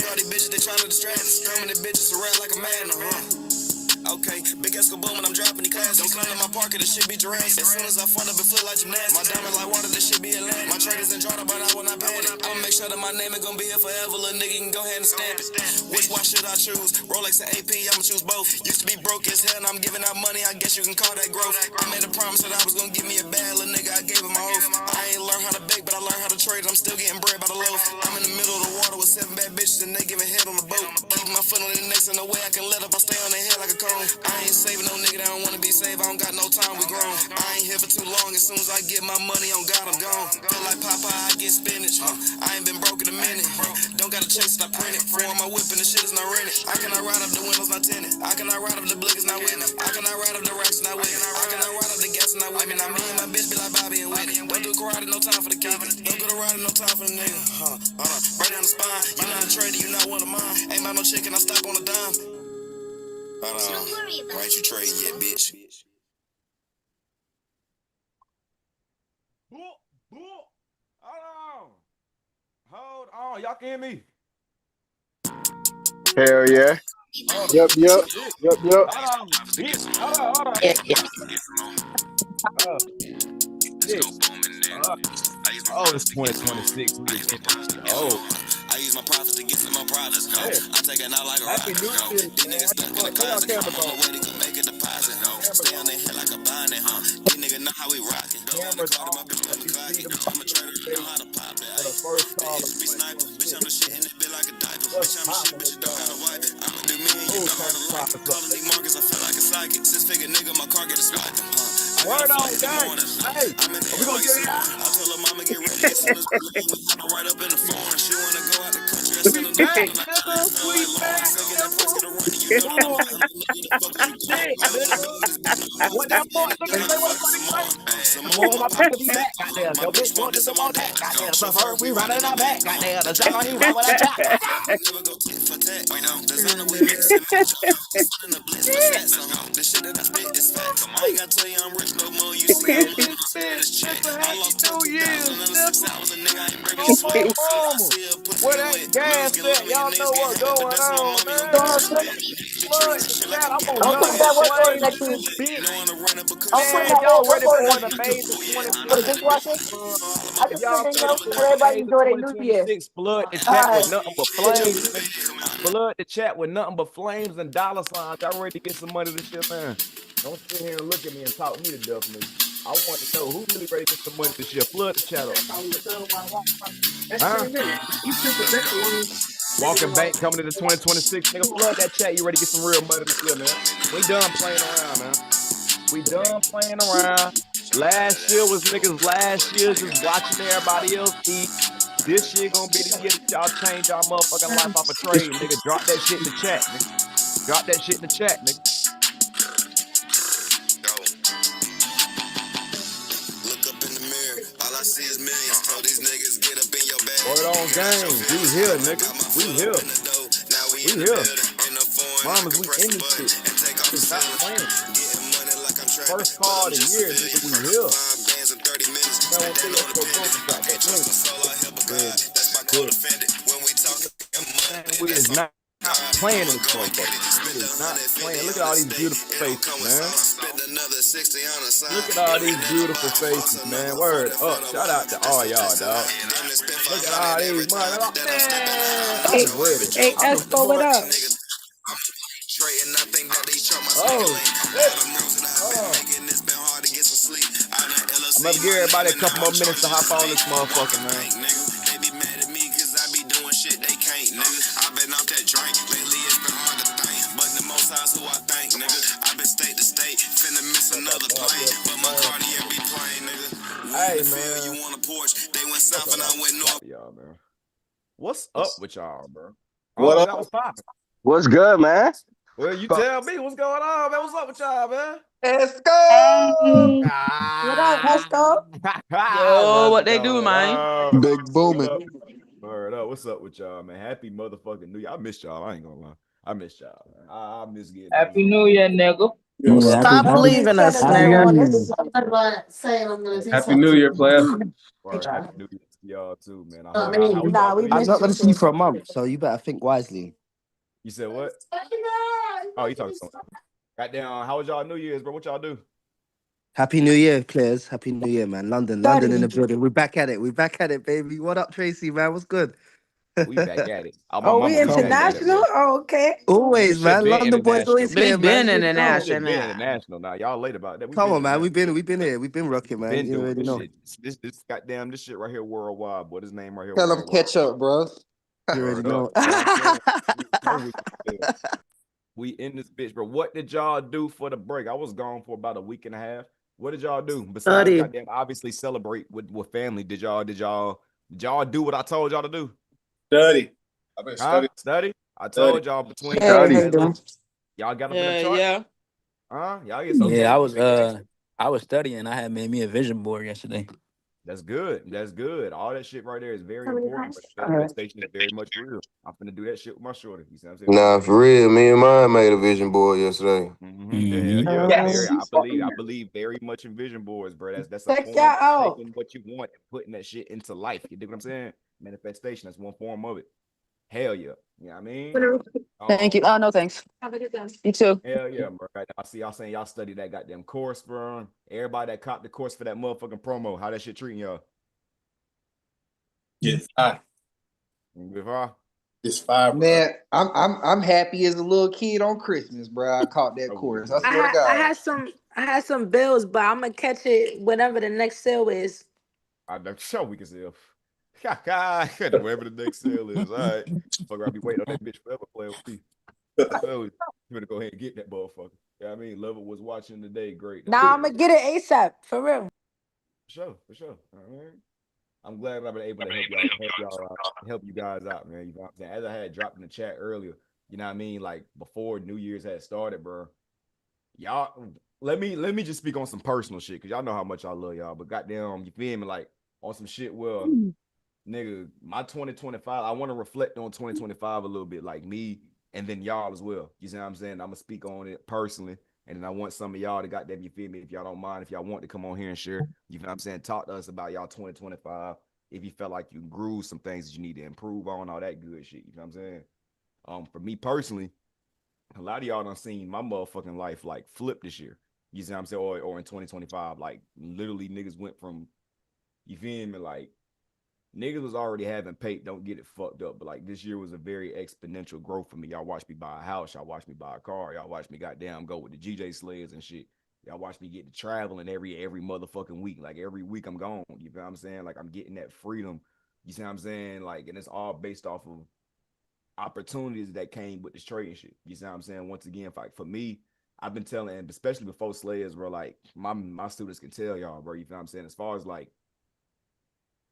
All these bitches, they tryna distract us. Drumming the bitches around like a madman, Okay, big ass kaboom and I'm dropping the class. Don't climb in my park, this shit be Jurassic. As soon as I front up and flip like gymnastics. My diamond like water, this shit be Atlantic. My traders in Jordan, but I will not panic. I'ma make sure that my name is gonna be here forever. Little nigga, you can go ahead and stamp it. Which watch should I choose? Rolex and AP, I'ma choose both. Used to be broke as hell, and I'm giving out money. I guess you can call that growth. I made a promise that I was gonna give me a bad little nigga. I gave him my oath. I ain't learned how to bake, but I learned how to trade. I'm still getting bread by the loaf. I'm in the middle of the water with 7 bad bitches, and they giving head on the boat. Keep my foot on the next, and no way I can let up. I stay on their head like a cone. I ain't saving no nigga that don't wanna be saved. I don't got no time, we grown. I ain't here for too long. As soon as I get my money on God, I'm gone. Feel like Popeye, I get spinach. I ain't been broke in a minute. Don't gotta chase it, I print it. For my whip and the shit is not rented. I cannot ride up the windows, not tinted. I cannot ride up the blick, it's not with me. I cannot ride up the racks, not with me. I cannot ride up the gas, not with me. Now me and my bitch be like Bobby and Whitney. Don't do karate, no time for the kid. Don't go to riding, no time for the nigga. Hold on, break down the spine. You not a trader, you not one of mine. Ain't about no chicken, I stop on a dime. Hold on, why ain't you trading yet, bitch? Hold on, y'all can hear me? Hell yeah. Yep. Hold on. It's 2026. I use my profits to get some more products. I'm taking out like a rocket. These niggas stuck in the closet. I'm on the way to go make a deposit. Stay on their head like a bonnet. These niggas know how we rockin'. Go in the car to my bitch on the clock. I'm a trader, you know how to pop it. Bitch, be sniper. Bitch, I'm the shit in it bit like a diaper. Bitch, I'm the shit, bitch, you don't gotta wipe it. I'ma do me and you know how to like it. Calling these markets, I feel like a psychic. 6-figure nigga, my car get a swiping. Word on, gang. Hey, we gonna get it out. I told her mama get ready as soon as we leave. We hopping right up in the phone. She wanna go out the country. I send her the phone. I Sweet back. What that boy looking like? What my pocket be back, goddamn. Yo, bitch, want this on that, goddamn. So her, we running our back, goddamn. The jack on you, run with that jack. Never go tit for tat. Designer we mix and match. In the blitz with stats on. The shit that I spit is fat. I ain't gotta tell you I'm rich no more. You see I'm living on this check. I lost 2,000 in 6 hours. A nigga ain't breaking his sweat. Where that gas at? Y'all know what's going on, man. I'm on that what for flames next in week. this bitch. I'm putting Man, that y'all what ready for for an next week. amazing For the 2026? dishwasher, I If just put y'all it in ready there for so an everybody amazing enjoy their new year. 2026, flood the chat with Alright. nothing but flames. Flood the chat with nothing but flames and dollar signs. Y'all ready to get some money this year, man? Don't sit here and look at me and talk me to death, nigga. I want to know who really ready to get some money this year. Flood the chat up. Walking Bank coming into 2026. Nigga, flood that chat. You ready to get some real money this year, man? We done playing around, man. We done playing around. Last year was niggas last year just watching everybody else eat. This year gonna be the year that y'all change y'all motherfucking life off a trade, nigga. Drop that shit in the chat, nigga. Drop that shit in the chat, nigga. Look up in the mirror, all I see is millions. Told these niggas get up in your bag. Word on game. We here, nigga. We here. Now we in the here. building. In the foreign, Mamas, we in this shit. and take off It's not playing. Getting money like I'm trapping. First card in years, nigga. We here. 5 bands in 30 minutes. Man, we'll see us go broke about that. Trust my soul, I help a God. That's my code offended. When we talking money, We is not playing in this motherfucker. We is not playing. Look at all these beautiful faces, man. Look at all these beautiful faces, man. Word up. Shout out to all y'all, dog. Look at all these money. Man, I'm ready. Hey, Espo, what up? I'm gonna give everybody a couple more minutes to hop on this motherfucker, man. They be mad at me cause I be doing shit they can't, nigga. I been off that drink, lately it's been hard to think. But the most times who I think, nigga. I been state to state, finna miss another plane. But my Cartier be playing, nigga. Hey, man. You want a Porsche, they went south and I went north. Y'all, man. What's up with y'all, bro? What up? That was popping. What's good, man? Well, you tell me what's going on, man. What's up with y'all, man? Let's go. What up, Esco? Yo, what they do, man? Big booming. Word up. What's up with y'all, man? Happy motherfucking New Year. I missed y'all. I ain't gonna lie. I missed y'all, man. I miss getting Happy New Year, nigga. Stop leaving us, nigga. Happy New Year, player. Word, Happy New Year. y'all too, man. Nah, How was y'all we New I'm Year's? missed not you gonna see you too. for a month, so you better think wisely. You said what? Oh, you talking to someone. Goddamn, how was y'all New Year's, bro? What y'all do? Happy New Year, players. Happy New Year, man. London in the 30. building. We're back at it. We're back at it, baby. What up, Tracy, man? What's good? We back at it. Oh, my Oh, mama, we we Come back on, at it, man. international? boy. Oh, okay. Man, this Always, shit man. been London boys international, always man. We here, been man. You This already know. international shit been now. international now. Y'all late about that. We Come been on, man. international. We've been here. We've been rocking, man. Been You doing already this know. shit. This goddamn this shit right here worldwide, boy. This name right here Tell them worldwide. catch up, bro. You already Word up. know. You know what I'm saying? You know we in this bitch, bro. What did y'all do for the break? I was gone for about a week and a half. What did y'all do besides Study. goddamn obviously celebrate with family? Did y'all do what I told y'all to do? Study. I've been Huh? studying. Study? I Study. told y'all between Hey, how you hey, doing? look, y'all got up in the chart? Yeah. Huh? Y'all get so Yeah, gangster. I was studying. I had made me a vision board yesterday. That's good. That's good. All that shit right there is very How many important. times? But manifestation is very much real. I'm finna do that shit with my shorty. You see what I'm saying? Nah, for real. Me and mine made a vision board yesterday. Hell yeah. Yes. I believe very much in vision boards, bro. That's a Check form y'all of out. taking what you want and putting that shit into life. You dig what I'm saying? Manifestation, that's one form of it. Hell yeah. You know what I mean? Thank you. Oh no, thanks. Have a good day. You too. Hell yeah, bro. I see y'all saying y'all study that goddamn course, bro. Everybody that copped the course for that motherfucking promo, how that shit treating y'all? Yes. I. With her? It's fire, bro. Man, I'm happy as a little kid on Christmas, bro. I caught that Oh, course. yeah. I swear to God. I had some bills, but I'm gonna catch it whenever the next sale is. I know show we can sell. Whatever the next sale is. All right. Fuck around be waiting on that bitch forever playing with me. I told you. You better go ahead and get that motherfucker. You know what I mean? Lover was watching today. Great. That's Now I'm good. gonna get it ASAP for real. For sure. All right. I'm glad I've been able to help you guys out, man. You know what I'm saying? As I had dropped in the chat earlier, you know what I mean? Like before New Year's had started, bro. Y'all let me just speak on some personal shit because y'all know how much I love y'all. But goddamn, you feel me? Like on some shit where nigga, my 2025, I want to reflect on 2025 a little bit, like me and then y'all as well. You see what I'm saying? I'm gonna speak on it personally, and then I want some of y'all to goddamn, you feel me? If y'all don't mind, if y'all want to come on here and share, you know what I'm saying? Talk to us about y'all 2025. If you felt like you grew some things that you need to improve on, all that good shit. You know what I'm saying? For me personally, a lot of y'all done seen my motherfucking life like flip this year. You see what I'm saying? Or in 2025, like literally niggas went from, you feel me, like niggas was already having paid, don't get it fucked up. But like this year was a very exponential growth for me. Y'all watched me buy a house, y'all watched me buy a car, y'all watched me goddamn go with the GJ sleds and shit. Y'all watch me get to traveling every motherfucking week. Like every week I'm gone. You know what I'm saying? Like I'm getting that freedom. You see what I'm saying? Like, and it's all based off of opportunities that came with this trading shit. You see what I'm saying? Once again, like for me, I've been telling, and especially before Slayers, bro, like my students can tell y'all, bro. You know what I'm saying? As far as like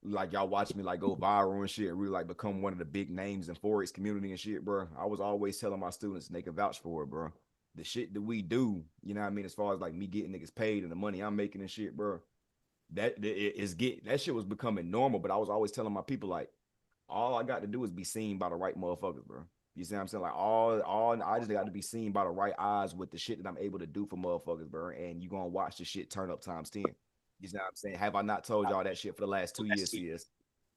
y'all watch me like go viral and shit, really like become one of the big names in Forex community and shit, bro. I was always telling my students and they can vouch for it, bro. The shit that we do, you know what I mean, as far as like me getting niggas paid and the money I'm making and shit, bro. That shit was becoming normal, but I was always telling my people like all I got to do is be seen by the right motherfuckers, bro. You see what I'm saying? Like all I just got to be seen by the right eyes with the shit that I'm able to do for motherfuckers, bro. And you gonna watch the shit turn up times 10. You know what I'm saying? Have I not told y'all that shit for the last 2 years, CS?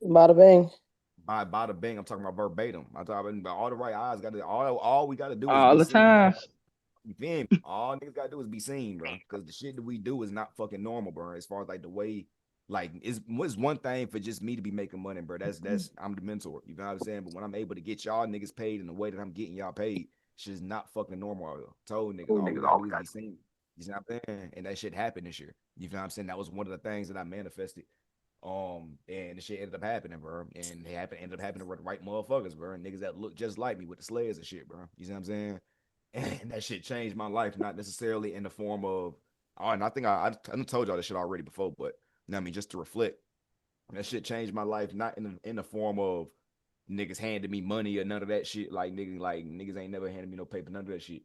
Bada bang. By the bang, I'm talking about verbatim. I'm talking about all the right eyes. Got to all we got to do is All be the seen. time. You feel me? All niggas gotta do is be seen, bro. Because the shit that we do is not fucking normal, bro. As far as like the way, like, it's one thing for just me to be making money, bro. That's I'm the mentor. You know what I'm saying? But when I'm able to get y'all niggas paid in the way that I'm getting y'all paid, shit is not fucking normal. I told niggas all we gotta do is be seen. You know what I'm saying? And that shit happened this year. You know what I'm saying? That was one of the things that I manifested. And the shit ended up happening, bro. And it ended up happening with the right motherfuckers, bro. And niggas that look just like me with the sleds and shit, bro. You know what I'm saying? And that shit changed my life, not necessarily in the form of, oh, and I think I told y'all this shit already before, but you know what I mean, just to reflect, that shit changed my life, not in the form of niggas handing me money or none of that shit. Like niggas ain't never handed me no paper, none of that shit.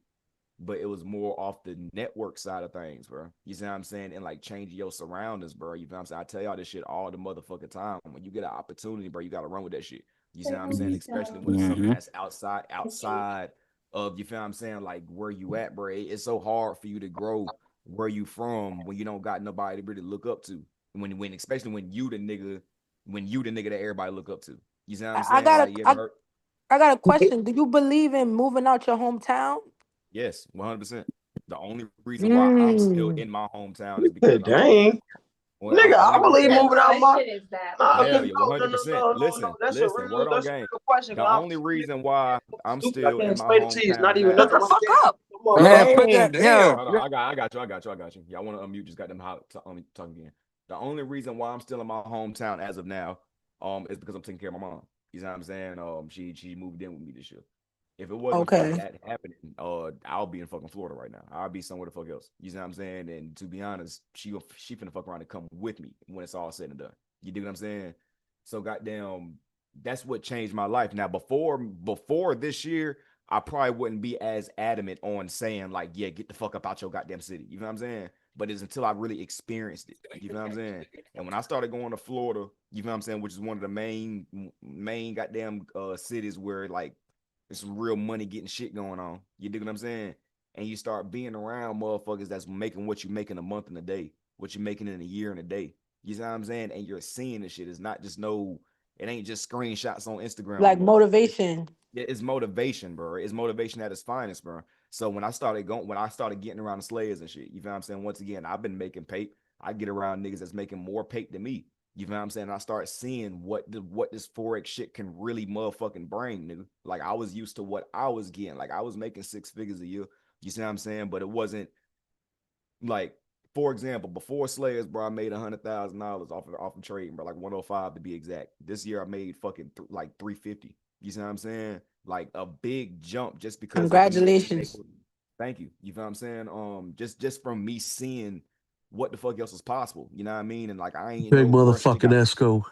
But it was more off the network side of things, bro. You see what I'm saying? And like changing your surroundings, bro. You know what I'm saying? I tell y'all this shit all the motherfucking time. When you get an opportunity, bro, you gotta run with that shit. You see what I'm saying? Especially when it's something that's outside of, you feel what I'm saying, like where you at, bro. It's so hard for you to grow where you from when you don't got nobody to really look up to. When especially when you the nigga when you the nigga that everybody look up to. You see what I'm I saying? got Like a you I, ever heard? I got a question. Do you believe in moving out your hometown? Yes, 100%. The only reason why I'm still Mm. in my hometown is because I'm Dang. Nigga, the I only believe reason moving out my. Nah, hell, cause yeah, no, no, no, 100%. no, no, no. Listen, listen, word on That's a game. real question. The Cause I'm only reason why I'm stupid. I still can't in my explain it to you. It's not hometown even now. nothing like that. Up. Come on, Man, bro. put that Damn. Hold on, I got you. Y'all want to unmute? Just got them talk again. The only reason why I'm still in my hometown as of now, is because I'm taking care of my mom. You know what I'm saying? She moved in with me this year. If it wasn't for Okay. that happening, I'll be in fucking Florida right now. I'll be somewhere the fuck else. You know what I'm saying? And to be honest, she finna fuck around and come with me when it's all said and done. You dig what I'm saying? So goddamn, that's what changed my life. Now before this year, I probably wouldn't be as adamant on saying like, yeah, get the fuck up out your goddamn city. You know what I'm saying? But it's until I really experienced it. You know what I'm saying? And when I started going to Florida, you know what I'm saying, which is one of the main goddamn cities where like there's some real money getting shit going on. You dig what I'm saying? And you start being around motherfuckers that's making what you make in a month and a day, what you're making in a year and a day. You know what I'm saying? And you're seeing this shit. It's not just it ain't just screenshots on Instagram no Like more. motivation. It's motivation, bro. It's motivation at its finest, bro. So when I started getting around the slayers and shit, you know what I'm saying? Once again, I've been making pape. I get around niggas that's making more pape than me. You know what I'm saying? I start seeing what this Forex shit can really motherfucking bring, nigga. Like I was used to what I was getting. Like I was making 6 figures a year. You see what I'm saying? But it wasn't like, for example, before Slayers, bro, I made $100,000 off of trading, bro, like 105 to be exact. This year I made fucking like 350. You see what I'm saying? Like a big jump just because of me being Congratulations. able. Thank you. You know what I'm saying? Just from me seeing what the fuck else is possible. You know what I mean? And like I ain't in Big no rush to motherfucking Esco.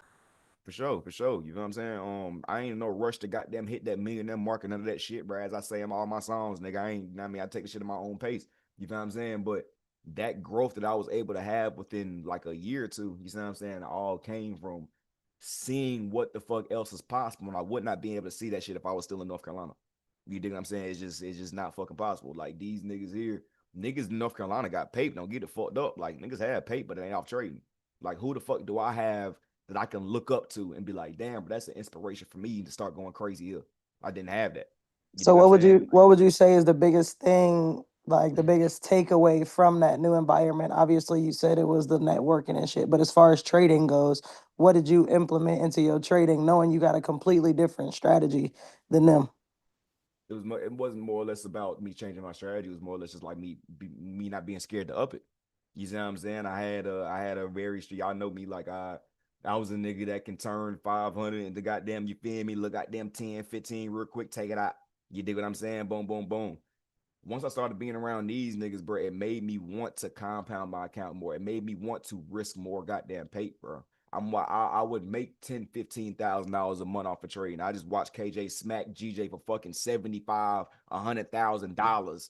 for sure, for sure. You know what I'm saying? I ain't in no rush to goddamn hit that millionaire mark and none of that shit, bro. As I say in all my songs, nigga, I ain't, you know what I mean, I take the shit at my own pace. You know what I'm saying? But that growth that I was able to have within like a year or two, you know what I'm saying, all came from seeing what the fuck else is possible. And I would not be able to see that shit if I was still in North Carolina. You dig what I'm saying? It's just not fucking possible. Like these niggas here, niggas in North Carolina got paper. Don't get it fucked up. Like niggas have paper, but they ain't off trading. Like who the fuck do I have that I can look up to and be like, damn, but that's an inspiration for me to start going crazy here. I didn't have that. You So dig what I'm saying? what would you say is the biggest thing, like the biggest takeaway from that new environment? Obviously, you said it was the networking and shit, but as far as trading goes, what did you implement into your trading, knowing you got a completely different strategy than them? It wasn't more or less about me changing my strategy. It was more or less just like me not being scared to up it. You see what I'm saying? I had a very y'all know me like I was a nigga that can turn 500 into goddamn, you feel me? Look goddamn 10, 15 real quick, take it out. You dig what I'm saying? Boom, boom, boom. Once I started being around these niggas, bro, it made me want to compound my account more. It made me want to risk more goddamn paper, bro. I would make $10,000, $15,000 a month off a trade. And I just watched KJ smack GJ for fucking $75,000, $100,000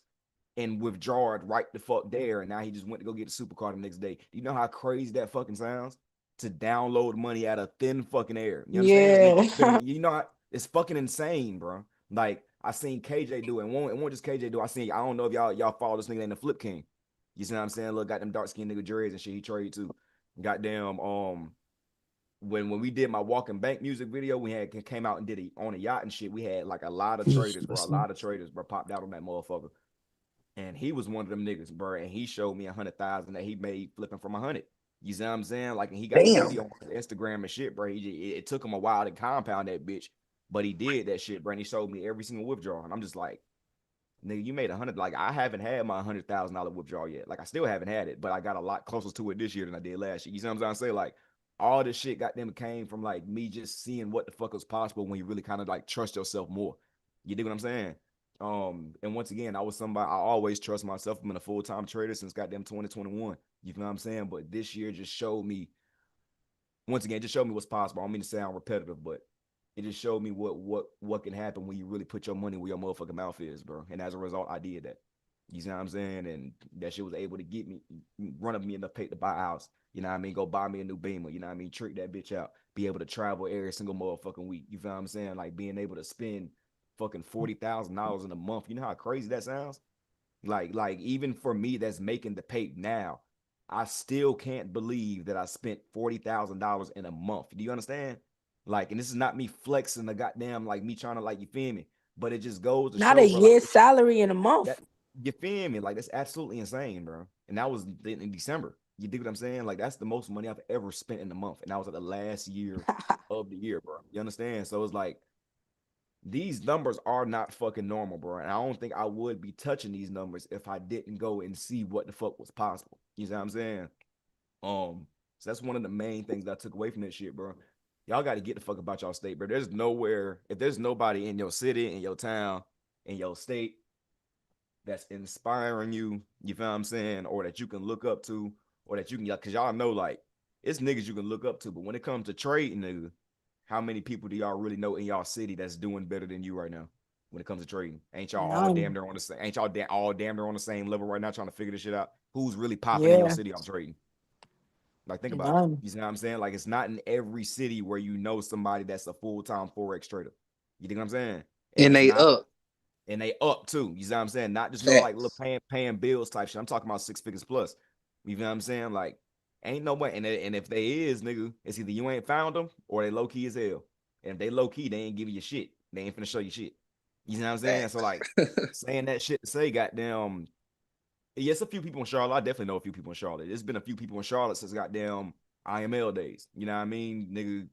and withdraw it right the fuck there. And now he just went to go get a supercar the next day. Do you know how crazy that fucking sounds? To download money out of thin fucking air. You understand? Yeah. You know, it's fucking insane, bro. Like I seen KJ do it. It won't just KJ do. I don't know if y'all follow this nigga named the Flip King. You see what I'm saying? Look, got them dark skinned nigga dreads and shit. He traded too. Goddamn. When we did my walking bank music video, we had came out and did it on a yacht and shit. We had like a lot of traders, bro. A lot of traders, bro, popped out on that motherfucker. And he was one of them niggas, bro. And he showed me 100,000 that he made flipping from 100. You see what I'm saying? Like, and he got the Damn. video on Instagram and shit, bro. It took him a while to compound that bitch, but he did that shit, bro. And he showed me every single withdrawal. And I'm just like, nigga, you made 100. Like, I haven't had my $100,000 withdrawal yet. Like, I still haven't had it, but I got a lot closer to it this year than I did last year. You see what I'm trying to say? Like, all this shit goddamn came from like me just seeing what the fuck was possible when you really kind of like trust yourself more. You dig what I'm saying? And once again, I always trust myself. I've been a full-time trader since goddamn 2021. You know what I'm saying? But this year just showed me, once again, just showed me what's possible. I don't mean to sound repetitive, but it just showed me what can happen when you really put your money where your motherfucking mouth is, bro. And as a result, I did that. You see what I'm saying? And that shit was able to get me, run up me enough pay to buy a house. You know what I mean? Go buy me a new Beamer. You know what I mean? Trick that bitch out. Be able to travel every single motherfucking week. You feel what I'm saying? Like being able to spend fucking $40,000 in a month. You know how crazy that sounds? Like even for me that's making the pay now, I still can't believe that I spent $40,000 in a month. Do you understand? Like, and this is not me flexing the goddamn, like me trying to, like, you feel me? But it just goes to Not show, a bro, like year's salary in a month. that, you feel me? Like, that's absolutely insane, bro. And that was in December. You dig what I'm saying? Like, that's the most money I've ever spent in a month. And that was like the last year of the year, bro. You understand? So it's like, these numbers are not fucking normal, bro. And I don't think I would be touching these numbers if I didn't go and see what the fuck was possible. You see what I'm saying? So that's one of the main things that I took away from that shit, bro. Y'all got to get the fuck about y'all state, bro. There's nowhere, if there's nobody in your city, in your town, in your state that's inspiring you, you feel what I'm saying, or that you can look up to, or that you can, because y'all know, like, it's niggas you can look up to, but when it comes to trading, nigga, how many people do y'all really know in y'all city that's doing better than you right now when it comes to trading? Ain't y'all all damn near on the same? Ain't y'all all damn near on the same level right now trying to figure this shit out? Who's really popping in your Yeah, city off trading? Like, think about it. none. You see what I'm saying? Like, it's not in every city where you know somebody that's a full-time Forex trader. You think what I'm saying? And it's they not, up. and they up too. You see what I'm saying? Not just no like little Facts. paying bills type shit. I'm talking about 6 figures plus. You know what I'm saying? Like, ain't no way. And if they is, nigga, it's either you ain't found them or they low key as hell. And if they low key, they ain't giving you shit. They ain't finna show you shit. You know what I'm saying? So like, Facts. saying that shit to say, goddamn. Yes, a few people in Charlotte. I definitely know a few people in Charlotte. There's been a few people in Charlotte since goddamn IML days. You know what I mean? Nigga,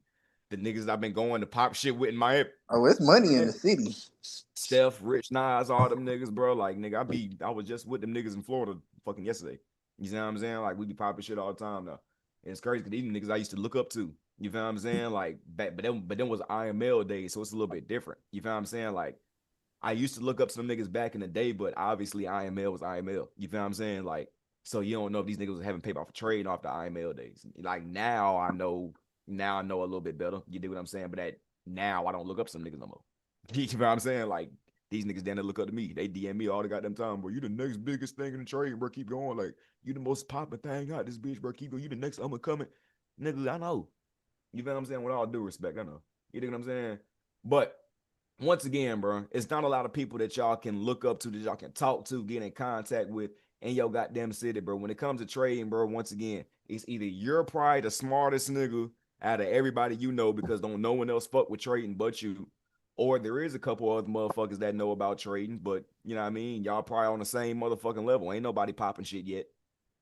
the niggas I've been going to pop shit with in my Oh, it's money in the city. Steph, Rich, Nas, all them niggas, bro. Like, nigga, I was just with them niggas in Florida fucking yesterday. You know what I'm saying? Like, we be popping shit all the time now. And it's crazy because these niggas I used to look up to. You feel what I'm saying? Like, back, but then was IML days, so it's a little bit different. You feel what I'm saying? Like, I used to look up some niggas back in the day, but obviously IML was IML. You feel what I'm saying? Like, so you don't know if these niggas was having paper off a trade off the IML days. Like, now I know a little bit better. You do what I'm saying? But now I don't look up some niggas no more. You know what I'm saying? Like, these niggas down there look up to me. They DM me all the goddamn time, bro. You the next biggest thing in the trade, bro. Keep going. Like, you the most popping thing out this bitch, bro. Keep going. You the next coming. Nigga, I know. You feel what I'm saying? With all due respect, I know. You know what I'm saying? But once again, bro, it's not a lot of people that y'all can look up to, that y'all can talk to, get in contact with in your goddamn city, bro. When it comes to trading, bro, once again, it's either you're probably the smartest nigga out of everybody you know because no one else fuck with trading but you. Or there is a couple other motherfuckers that know about trading, but you know what I mean? Y'all probably on the same motherfucking level. Ain't nobody popping shit yet.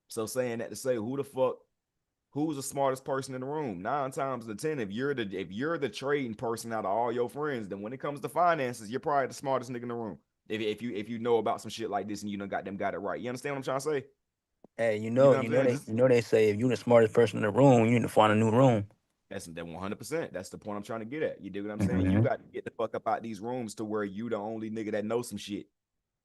So saying that to say, who's the smartest person in the room? 9 times out of 10, if you're the trading person out of all your friends, then when it comes to finances, you're probably the smartest nigga in the room. If you know about some shit like this and you done got it right. You understand what I'm trying to say? Hey, You know what I'm saying? they say if you the smartest person in the room, you need to find a new room. That's that 100%. That's the point I'm trying to get at. You dig what I'm saying? You Mm-hmm. got to get the fuck up out these rooms to where you the only nigga that knows some shit.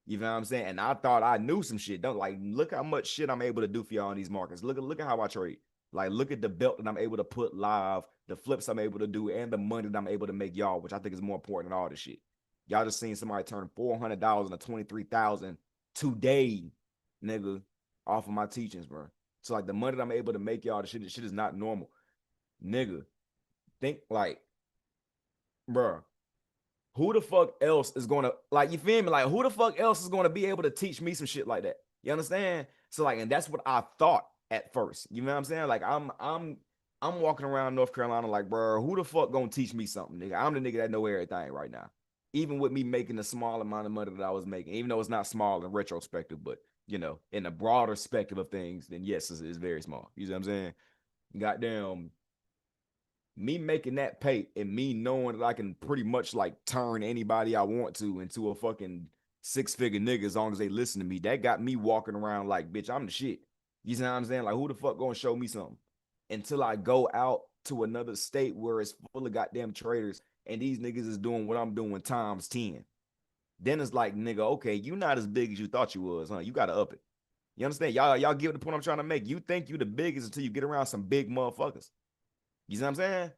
You know what I'm saying? And I thought I knew some shit. Don't like look how much shit I'm able to do for y'all in these markets. Look at how I trade. Like look at the belt that I'm able to put live, the flips I'm able to do, and the money that I'm able to make y'all, which I think is more important than all this shit. Y'all just seen somebody turn $400 into 23,000 today, nigga, off of my teachings, bro. So like the money that I'm able to make y'all, the shit is not normal, nigga. Think like, bro, who the fuck else is gonna like you feel me? Like who the fuck else is gonna be able to teach me some shit like that? You understand? So like, and that's what I thought at first. You know what I'm saying? Like I'm walking around North Carolina like, bro, who the fuck gonna teach me something, nigga? I'm the nigga that know everything right now. Even with me making the small amount of money that I was making, even though it's not small in retrospective, but you know, in the broader spectrum of things, then yes, it's very small. You know what I'm saying? Goddamn, me making that pay and me knowing that I can pretty much like turn anybody I want to into a fucking 6-figure nigga as long as they listen to me, that got me walking around like, bitch, I'm the shit. You know what I'm saying? Like, who the fuck gonna show me something? Until I go out to another state where it's full of goddamn traders and these niggas is doing what I'm doing times 10. Then it's like, nigga, okay, you not as big as you thought you was, huh? You gotta up it. You understand? Y'all get the point I'm trying to make. You think you the biggest until you get around some big motherfuckers. You see what I'm saying?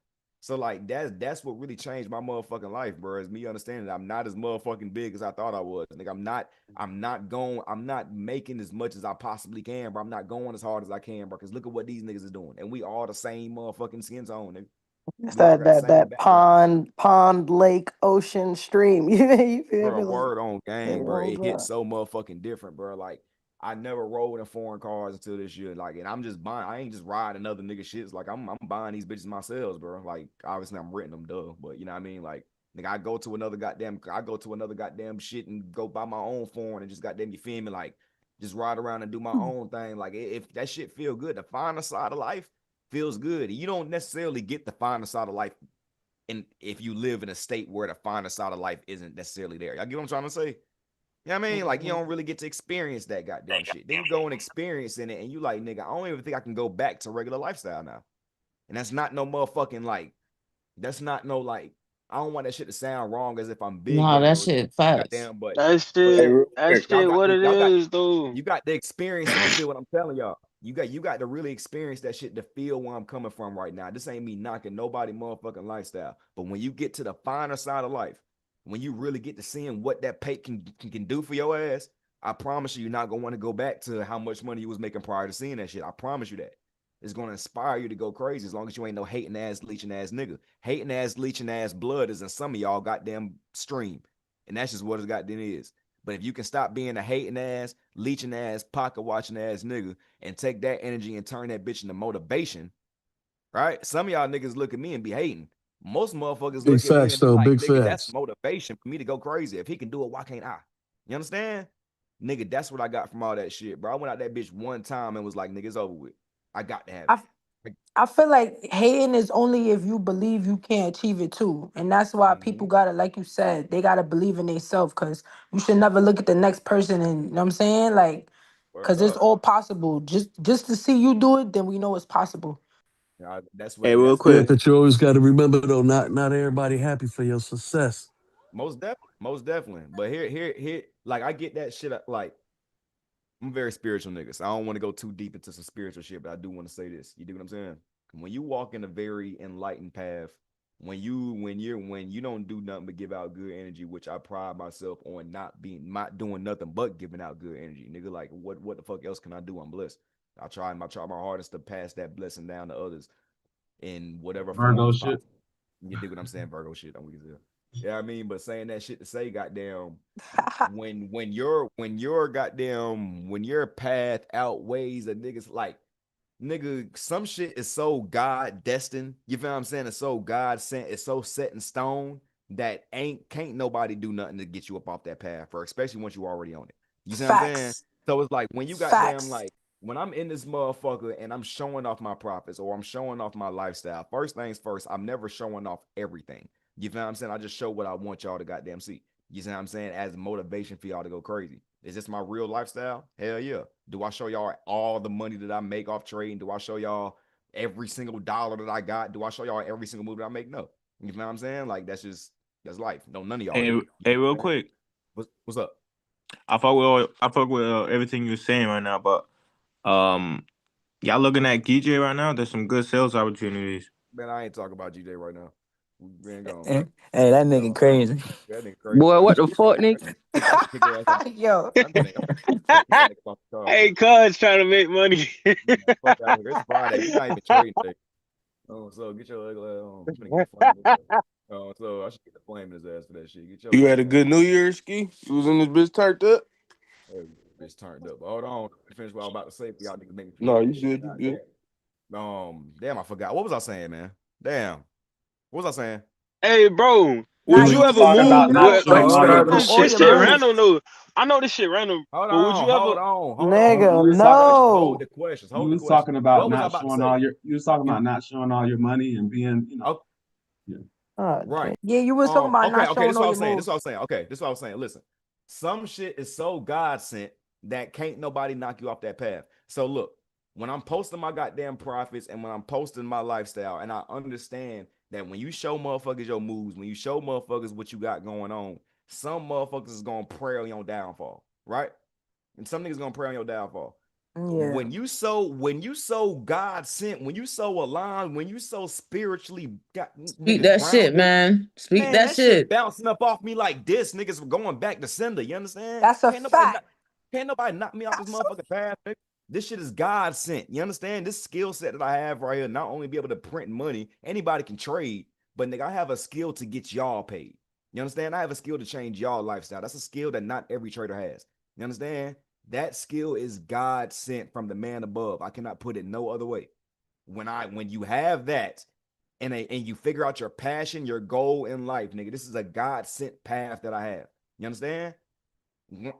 So like that's what really changed my motherfucking life, bro. Is me understanding that I'm not as motherfucking big as I thought I was. Like I'm not making as much as I possibly can, bro. I'm not going as hard as I can, bro. Cause look at what these niggas is doing. And we all the same motherfucking skin tone, nigga. It's We all got the same that background. pond, lake, ocean, stream. You feel Bro, me? Like, word on hey, game, bro. hold It hits up. so motherfucking different, bro. Like I never rode in foreign cars until this year. Like, and I'm just buying. I ain't just riding other nigga shits. Like, I'm buying these bitches myself, bro. Like, obviously I'm renting them, duh. But you know what I mean? Like, nigga, I go to another goddamn shit and go buy my own foreign and just goddamn, you feel me? Like, just ride around and do my own thing. Like, if that shit feel good, the finer side of life feels good. You don't necessarily get the finer side of life, and if you live in a state where the finer side of life isn't necessarily there. Y'all get what I'm trying to say? You know what I mean? Like, you don't really get to experience that goddamn shit. Then you go and experience in it, and you like, nigga, I don't even think I can go back to regular lifestyle now. And that's not no motherfucking like, that's not no like, I don't want that shit to sound wrong as if I'm big Nah, headed that or shit facts. goddamn, but That shit, that y'all shit, got what the, it is, though. you got to experience it to feel what I'm telling y'all. You got to really experience that shit to feel where I'm coming from right now. This ain't me knocking nobody motherfucking lifestyle, but when you get to the finer side of life, when you really get to seeing what that pay can do for your ass, I promise you're not gonna want to go back to how much money you was making prior to seeing that shit. I promise you that. It's gonna inspire you to go crazy as long as you ain't no hating ass, leeching ass nigga. Hating ass, leeching ass blood is in some of y'all goddamn stream. And that's just what it goddamn is. But if you can stop being a hating ass, leeching ass, pocket watching ass nigga and take that energy and turn that bitch into motivation, right? Some of y'all niggas look at me and be hating. Most motherfuckers Big look at me facts, and be though. like, Big nigga, that's facts. motivation for me to go crazy. If he can do it, why can't I? You understand? Nigga, that's what I got from all that shit, bro. I went out that bitch one time and was like, nigga, it's over with. I got to have it. I feel like hating is only if you believe you can't achieve it too. And that's why people gotta, like you said, they gotta believe in themselves, because you should never look at the next person and, you know what I'm saying? Like, because it's all possible. Just to see you do it, then we know it's possible. That's what Hey, it real that's quick. But you always got to remember though, not everybody happy for your success. most definitely. But here, like I get that shit. Like I'm a very spiritual nigga, so I don't want to go too deep into some spiritual shit, but I do want to say this. You do what I'm saying? When you walk in a very enlightened path, when you don't do nothing but give out good energy, which I pride myself on not doing nothing but giving out good energy, nigga. Like what the fuck else can I do? I'm blessed. I try my hardest to pass that blessing down to others in whatever form Virgo is shit. possible. You dig what I'm saying? Virgo shit. I'm weak as hell. Yeah, I mean, but saying that shit to say, goddamn, when your path outweighs a nigga's like, nigga, some shit is so God destined. You feel what I'm saying? It's so God sent. It's so set in stone that can't nobody do nothing to get you up off that path, for especially once you already on it. You see what I'm saying? Facts. So it's like when you got damn Facts. like when I'm in this motherfucker and I'm showing off my profits or I'm showing off my lifestyle. First things first, I'm never showing off everything. You feel what I'm saying? I just show what I want y'all to goddamn see. You see what I'm saying? As motivation for y'all to go crazy. Is this my real lifestyle? Hell yeah. Do I show y'all all the money that I make off trading? Do I show y'all every single dollar that I got? Do I show y'all every single move that I make? No. You know what I'm saying? Like that's life. No, none of y'all do. Hey, real quick. What's up? I fuck with everything you're saying right now, but y'all looking at GJ right now? There's some good sales opportunities. Man, I ain't talking about GJ right now. We ain't gone. Hey, that nigga crazy. That nigga crazy. Boy, what the fuck, nigga? Yo. Hey, cuz trying to make money. Fuck out here. It's Friday. We not even trading today. Oh, so get your ugly so I should get the flame in his ass for that shit. Get your You had a good New Year's, Ski? You was in this bitch turned up? Hey, bitch turned up. Hold on. Finish what I was about to say for y'all niggas make me No, you good, you good. Damn, I forgot. What was I saying, man? Damn. What was I saying? Hey, bro. Nah, Would you you was ever just Talking move? about saying not Well, showing all your all this your shit moves. random though. I know this shit random, Hold but would you ever? on. Nigga, you was talking Hold no. the questions. you Hold the was questions. talking about What was I not about to showing say? all your you was talking about not showing all your money and being, you know. Oh, Yeah. right. Yeah, you was talking about Okay, not this showing is all what I your was saying. moves. Okay, this is what I was saying. Listen, some shit is so God sent that can't nobody knock you off that path. So look, when I'm posting my goddamn profits and when I'm posting my lifestyle, and I understand that when you show motherfuckers your moves, when you show motherfuckers what you got going on, some motherfuckers is gonna pray on your downfall, right? And some niggas gonna pray on your downfall. Yeah. When you so God sent, when you so aligned, when you so spiritually got Speak nigga that shit, grounded, man. Speak man, that that shit shit. bouncing up off me like this. Niggas going back to sender. You understand? That's a fact. Can't nobody knock me off this motherfucking path. Nigga. This shit is God sent. You understand? This skill set that I have right here, not only be able to print money, anybody can trade, but nigga, I have a skill to get y'all paid. You understand? I have a skill to change y'all lifestyle. That's a skill that not every trader has. You understand? That skill is God sent from the man above. I cannot put it no other way. When you have that and you figure out your passion, your goal in life, nigga, this is a God sent path that I have. You understand?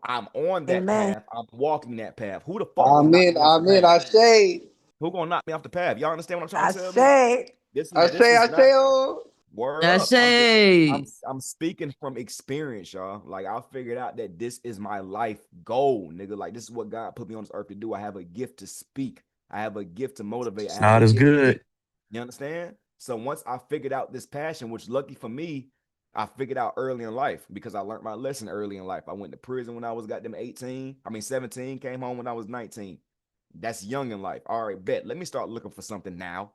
I'm on that Amen. path. I'm walking that path. Who the fuck gonna knock Amen. me off the Amen. path? I say. Who gonna knock me off the path? Y'all understand what I'm trying I to tell me? say. This I is not say. Oh. word I up. say. I'm speaking from experience, y'all. Like I figured out that this is my life goal, nigga. Like this is what God put me on this earth to do. I have a gift to speak. I have a gift to motivate. I have God a is gift. good. You understand? So once I figured out this passion, which lucky for me, I figured out early in life because I learned my lesson early in life. I went to prison when I was 17, came home when I was 19. That's young in life. All right, bet. Let me start looking for something now.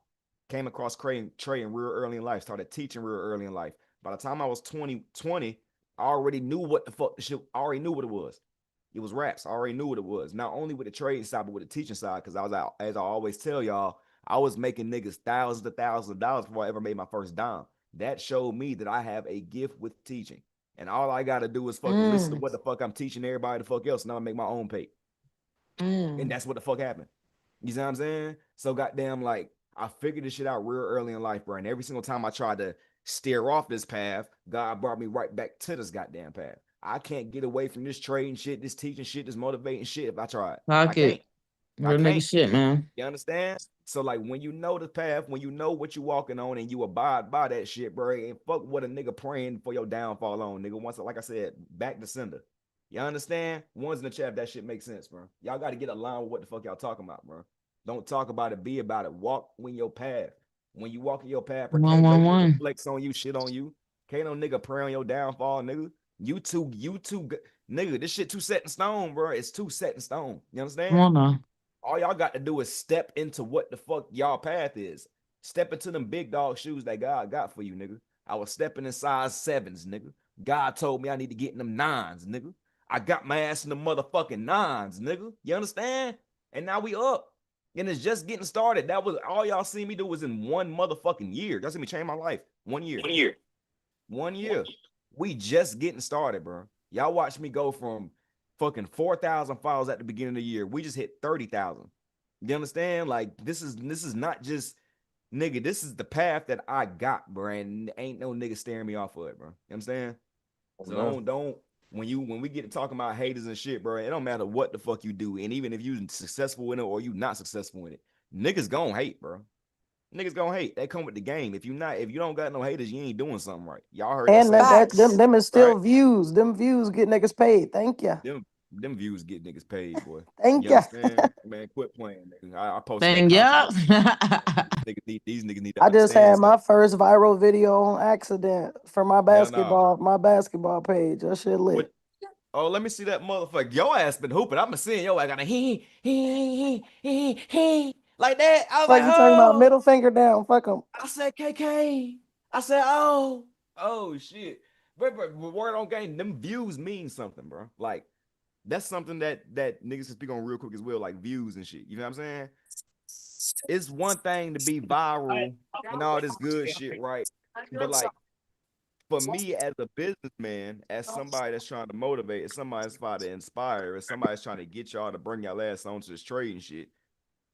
Came across trading real early in life, started teaching real early in life. By the time I was 20, I already knew what the fuck the shit, I already knew what it was. It was raps. I already knew what it was. Not only with the trading side, but with the teaching side, because I was out, as I always tell y'all, I was making niggas thousands of dollars before I ever made my first dime. That showed me that I have a gift with teaching. And all I gotta do is fucking listen to what the fuck I'm teaching everybody the fuck else, and I'll make my own pay. And that's what the fuck happened. You see what I'm saying? So goddamn, like, I figured this shit out real early in life, bro. And every single time I tried to steer off this path, God brought me right back to this goddamn path. I can't get away from this trading shit, this teaching shit, this motivating shit if I try it. I Pocket. can't. I Real nigga can't. shit, man. You understand? So like when you know the path, when you know what you walking on and you abide by that shit, bro, and fuck what a nigga praying for your downfall on, nigga. Once, like I said, back to sender. You understand? Ones in the chat, that shit makes sense, bro. Y'all got to get aligned with what the fuck y'all talking about, bro. Don't talk about it, be about it. Walk in your path. When you walk in your path, bro, can't no nigga 111. flex on you, shit on you. Can't no nigga pray on your downfall, nigga. You too, nigga, this shit too set in stone, bro. It's too set in stone. You understand? Come on now. All y'all got to do is step into what the fuck y'all path is. Step into them big dog shoes that God got for you, nigga. I was stepping in size 7s, nigga. God told me I need to get in them 9s, nigga. I got my ass in the motherfucking 9s, nigga. You understand? And now we up. And it's just getting started. That was all y'all see me do was in one motherfucking year. That's me change my life. 1 year. 1 year. 1 year. We just getting started, bro. Y'all watch me go from fucking 4,000 followers at the beginning of the year. We just hit 30,000. You understand? Like this is not just nigga. This is the path that I got, bro. And ain't no nigga staring me off of it, bro. You know what I'm saying? So don't when we get to talking about haters and shit, bro, it don't matter what the fuck you do. And even if you successful in it or you not successful in it, niggas gonna hate, bro. Niggas gonna hate. They come with the game. If you don't got no haters, you ain't doing something right. Y'all heard And that say them is still right? views. Them views get niggas paid. Thank you. Them views get niggas paid, boy. Thank You you. understand? Man, quit playing. Nigga. I posted that Thank ya. content. These niggas need to I just understand had my something. first viral video on accident for my Hell no. basketball page. That shit lit. What? Oh, let me see that motherfucker. Your ass been hooping. I've been seeing your ass got a he like that. I was Fuck like, you talking about? oh. Middle finger down. Fuck them. I said KK. I said, oh shit. But word on game, them views mean something, bro. Like that's something that niggas can speak on real quick as well, like views and shit. You know what I'm saying? It's one thing to be viral and all this good shit, right? But like for me as a businessman, as somebody that's trying to motivate, as somebody that's trying to inspire, as somebody that's trying to get y'all to bring y'all ass onto this trading shit,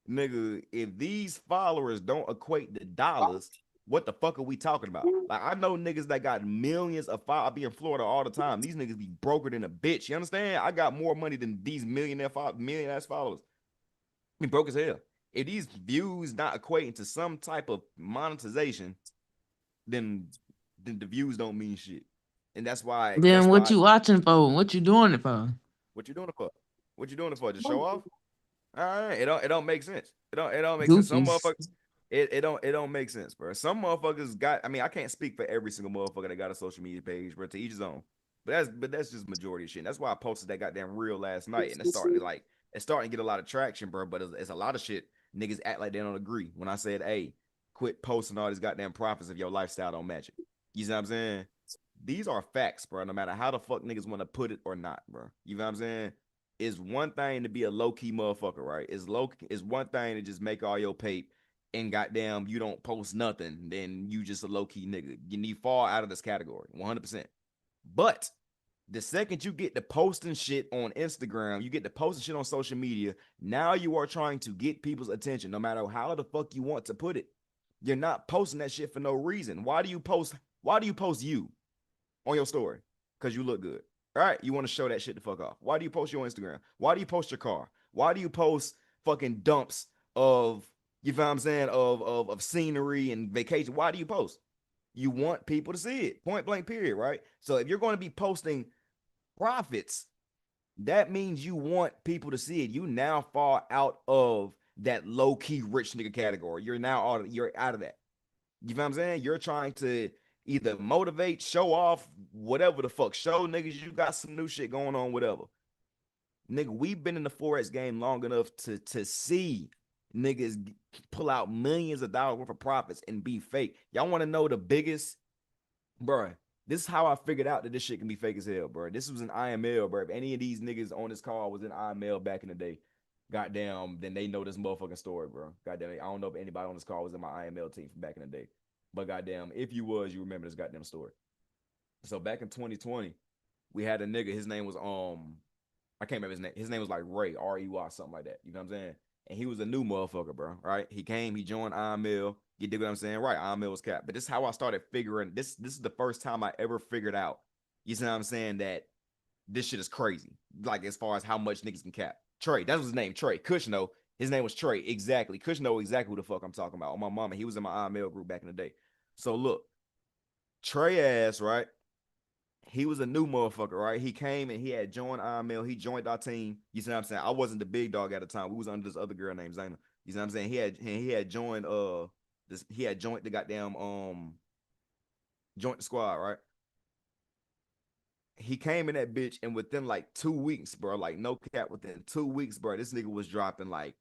nigga, if these followers don't equate to dollars, what the fuck are we talking about? Like, I know niggas that got millions of followers. I be in Florida all the time. These niggas be brokered in a bitch. You understand? I got more money than these million ass followers. I mean, broke as hell. If these views not equating to some type of monetization, then the views don't mean shit. And that's why. Then what you watching for? What you doing it for? What you doing it for? What you doing it for? Just show off? All right, it don't make sense. It don't make sense. Some Goofies. motherfuckers, it don't make sense, bro. Some motherfuckers got. I mean, I can't speak for every single motherfucker that got a social media page, bro. To each his own. But that's just majority of shit. And that's why I posted that goddamn reel last night, and it's starting to get a lot of traction, bro. But it's a lot of shit niggas act like they don't agree. When I said, hey, quit posting all these goddamn profits if your lifestyle don't match it. You see what I'm saying? These are facts, bro. No matter how the fuck niggas want to put it or not, bro. You know what I'm saying? It's one thing to be a low-key motherfucker, right? It's one thing to just make all your pape and goddamn you don't post nothing, then you just a low-key nigga. You need fall out of this category, 100%. But The second you get to posting shit on Instagram, you get to posting shit on social media, now you are trying to get people's attention, no matter how the fuck you want to put it. You're not posting that shit for no reason. Why do you post you on your story? Because you look good. All right, you want to show that shit the fuck off. Why do you post your Instagram? Why do you post your car? Why do you post fucking dumps of, you feel what I'm saying, of scenery and vacation? Why do you post? You want people to see it. Point blank period, right? So if you're going to be posting profits, that means you want people to see it. You now fall out of that low-key rich nigga category. You're out of that. You know what I'm saying? You're trying to either motivate, show off, whatever the fuck. Show niggas you got some new shit going on, whatever. Nigga, we've been in the Forex game long enough to see niggas pull out millions of dollars worth of profits and be fake. Y'all want to know the biggest, bro? This is how I figured out that this shit can be fake as hell, bro. This was an IML, bro. If any of these niggas on this call was in IML back in the day, goddamn, then they know this motherfucking story, bro. Goddamn, I don't know if anybody on this call was in my IML team from back in the day. But goddamn, if you was, you remember this goddamn story. So back in 2020, we had a nigga, his name was I can't remember his name. His name was like Ray, R-E-Y, something like that. You know what I'm saying? And he was a new motherfucker, bro. Right? He joined IML. You dig what I'm saying? Right. IML was cap. But this is how I started figuring. This is the first time I ever figured out, you see what I'm saying, that this shit is crazy. Like, as far as how much niggas can cap. Trey, that was his name, Trey. Kushno, his name was Trey. Exactly. Kushno, exactly who the fuck I'm talking about. On my mama, he was in my IML group back in the day. So look, Trey ass, right? He was a new motherfucker, right? He came and he had joined IML. He joined our team. You see what I'm saying? I wasn't the big dog at the time. We was under this other girl named Zayna. You see what I'm saying? He had joined the goddamn joined the squad, right? He came in that bitch, and within like 2 weeks, bro, like no cap, within 2 weeks, bro, this nigga was dropping like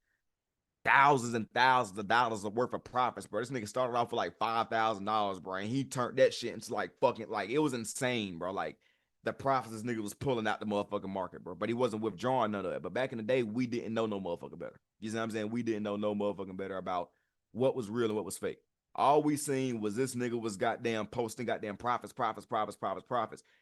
thousands and thousands of dollars of worth of profits, bro. This nigga started off with like $5,000, bro, and he turned that shit into like fucking, like, it was insane, bro. Like, the profits this nigga was pulling out the motherfucking market, bro. But he wasn't withdrawing none of it. But back in the day, we didn't know no motherfucking better. You see what I'm saying? We didn't know no motherfucking better about what was real and what was fake. All we seen was this nigga was goddamn posting goddamn profits.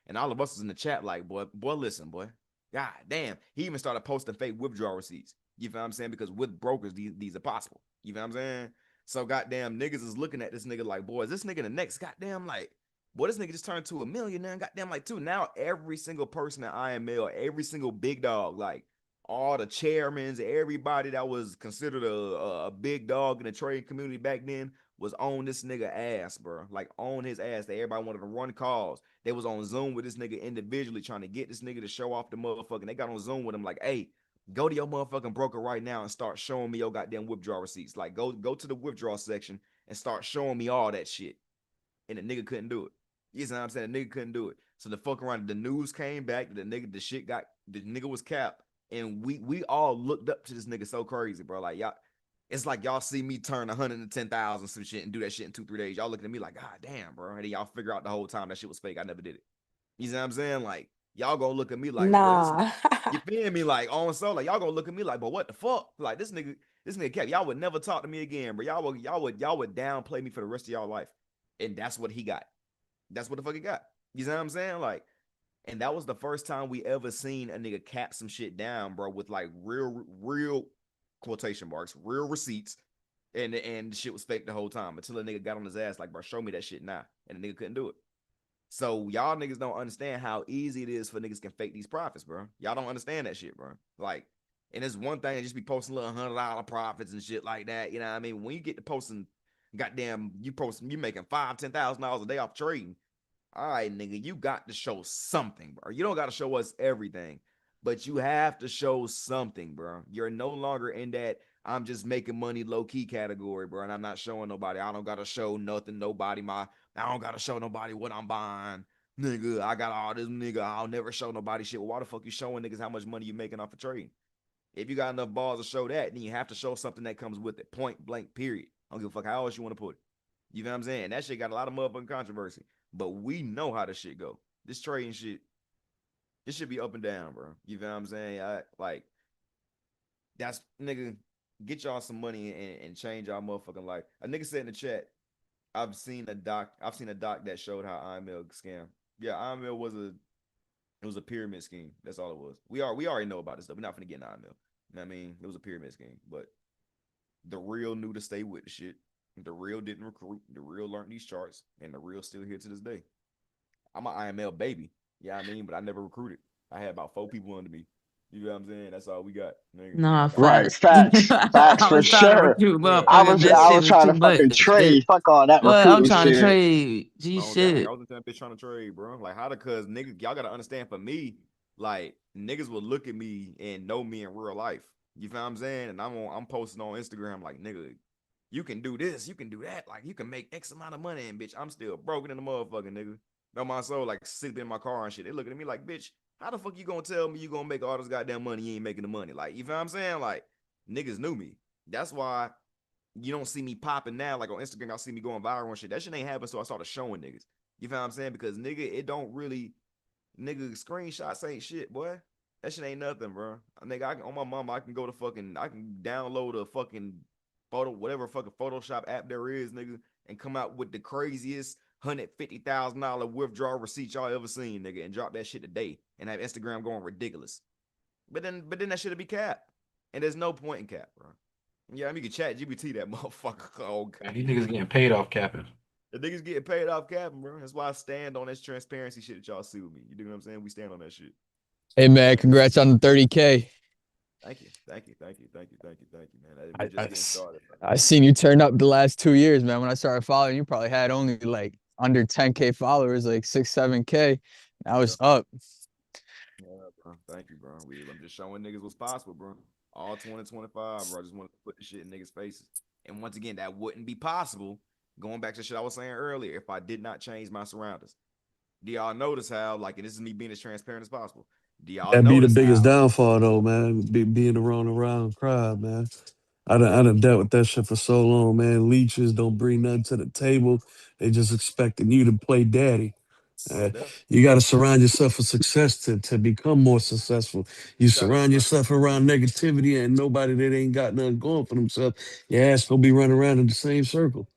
And all of us was in the chat like, boy, listen, boy. God damn. He even started posting fake withdrawal receipts. You feel what I'm saying? Because with brokers, these are possible. You feel what I'm saying? So goddamn niggas is looking at this nigga like, boy, is this nigga the next goddamn, like, boy, this nigga just turned to a millionaire and goddamn like two. Now every single person at IML, every single big dog, like all the chairmans, everybody that was considered a big dog in the trading community back then was on this nigga ass, bro. Like on his ass. That everybody wanted to run calls. They was on Zoom with this nigga individually trying to get this nigga to show off the motherfucking. They got on Zoom with him like, hey, go to your motherfucking broker right now and start showing me your goddamn withdrawal receipts. Like, go to the withdrawal section and start showing me all that shit. And the nigga couldn't do it. You know what I'm saying? The nigga couldn't do it. So the fuck around, the news came back. The nigga was capped. And we all looked up to this nigga so crazy, bro. Like, y'all, it's like y'all see me turn 110,000 some shit and do that shit in 2-3 days. Y'all looking at me like, God damn, bro. And then y'all figure out the whole time that shit was fake. I never did it. You know what I'm saying? Like, y'all gonna look at me like, Nah. you feel me? Like, on so, like, y'all gonna look at me like, but what the fuck? Like, this nigga kept, y'all would never talk to me again, bro. Y'all would downplay me for the rest of y'all life. And that's what he got. That's what the fuck he got. You know what I'm saying? Like, and that was the first time we ever seen a nigga cap some shit down, bro, with like real quotation marks, real receipts, and the shit was fake the whole time until a nigga got on his ass like, bro, show me that shit now, and the nigga couldn't do it. So y'all niggas don't understand how easy it is for niggas can fake these profits, bro. Y'all don't understand that shit, bro. Like, and it's one thing to just be posting little $100 profits and shit like that. You know what I mean? When you get to posting, goddamn, you making $5,000-$10,000 a day off trading. All right, nigga, you got to show something, bro. You don't got to show us everything, but you have to show something, bro. You're no longer in that I'm just making money low-key category, bro, and I'm not showing nobody. I don't got to show nothing, nobody. I don't got to show nobody what I'm buying. Nigga, I got all this, nigga. I'll never show nobody shit. Well, why the fuck you showing niggas how much money you making off of trading? If you got enough balls to show that, then you have to show something that comes with it. Point blank, period. I don't give a fuck how else you want to put it. You know what I'm saying? That shit got a lot of motherfucking controversy. But we know how this shit go. This trading shit, it should be up and down, bro. You know what I'm saying? That's, nigga, get y'all some money and change y'all motherfucking life. A nigga said in the chat, I've seen a doc that showed how IML scam. Yeah, IML was It was a pyramid scheme. That's all it was. We already know about this stuff. We're not finna get 9 mil. You know what I mean? It was a pyramid scheme. But the real knew to stay with the shit. The real didn't recruit. The real learned these charts. And the real still here to this day. I'm an IML baby. Yeah, I mean, but I never recruited. I had about 4 people under me. You know what I'm saying? That's all we got. Nigga. Nah, Right, facts. facts I for was trying to sure. recruit Yeah. motherfuckers. That I shit was was trying too to fucking much. trade. Fuck all that What? I'm recruiting trying to shit. trade. G Oh, gang, shit. I was in that bitch trying to trade, bro. Like, how cause niggas, y'all gotta understand for me, like, niggas will look at me and know me in real life. You feel what I'm saying? And I'm posting on Instagram, like, nigga, you can do this, you can do that. Like, you can make X amount of money, and bitch, I'm still broken in the motherfucking nigga. No, my soul, like, sitting in my car and shit. They looking at me like, bitch, how the fuck you gonna tell me you gonna make all this goddamn money? You ain't making the money. Like, you feel what I'm saying? Like, niggas knew me. That's why you don't see me popping now. Like on Instagram, y'all see me going viral and shit. That shit ain't happen, so I started showing niggas. You feel what I'm saying? Because nigga, it don't really, nigga, screenshots ain't shit, boy. That shit ain't nothing, bro. Nigga, on my mama, I can go to fucking, I can download a fucking photo, whatever fucking Photoshop app there is, nigga, and come out with the craziest $150,000 withdrawal receipt y'all ever seen, nigga, and drop that shit today and have Instagram going ridiculous. But then that shit'll be cap. And there's no point in cap, bro. Yeah, I mean, you can chat GPT that motherfucker. Oh, God. These niggas getting paid off capping. The niggas getting paid off capping, bro. That's why I stand on this transparency shit that y'all see with me. You know what I'm saying? We stand on that shit. Hey man, congrats on the 30K. Thank you, man. We're just getting started. I seen you turn up the last 2 years, man. When I started following, you probably had only like under 10K followers, like 6, 7K. Now it's up. Yeah, bro. Thank you, bro. I'm just showing niggas what's possible, bro. All 2025, bro. I just want to put the shit in niggas' faces. And once again, that wouldn't be possible. Going back to the shit I was saying earlier, if I did not change my surroundings. Do y'all notice how, like, and this is me being as transparent as possible. Do y'all That be the notice biggest how? downfall, though, man. Being around crowd, man. I done dealt with that shit for so long, man. Leeches don't bring nothing to the table. They just expecting you to play daddy. Most definitely. You got to surround yourself with success to become more successful. You surround yourself around negativity and nobody that ain't got nothing going for themselves. Your ass gonna be running around in the same circle.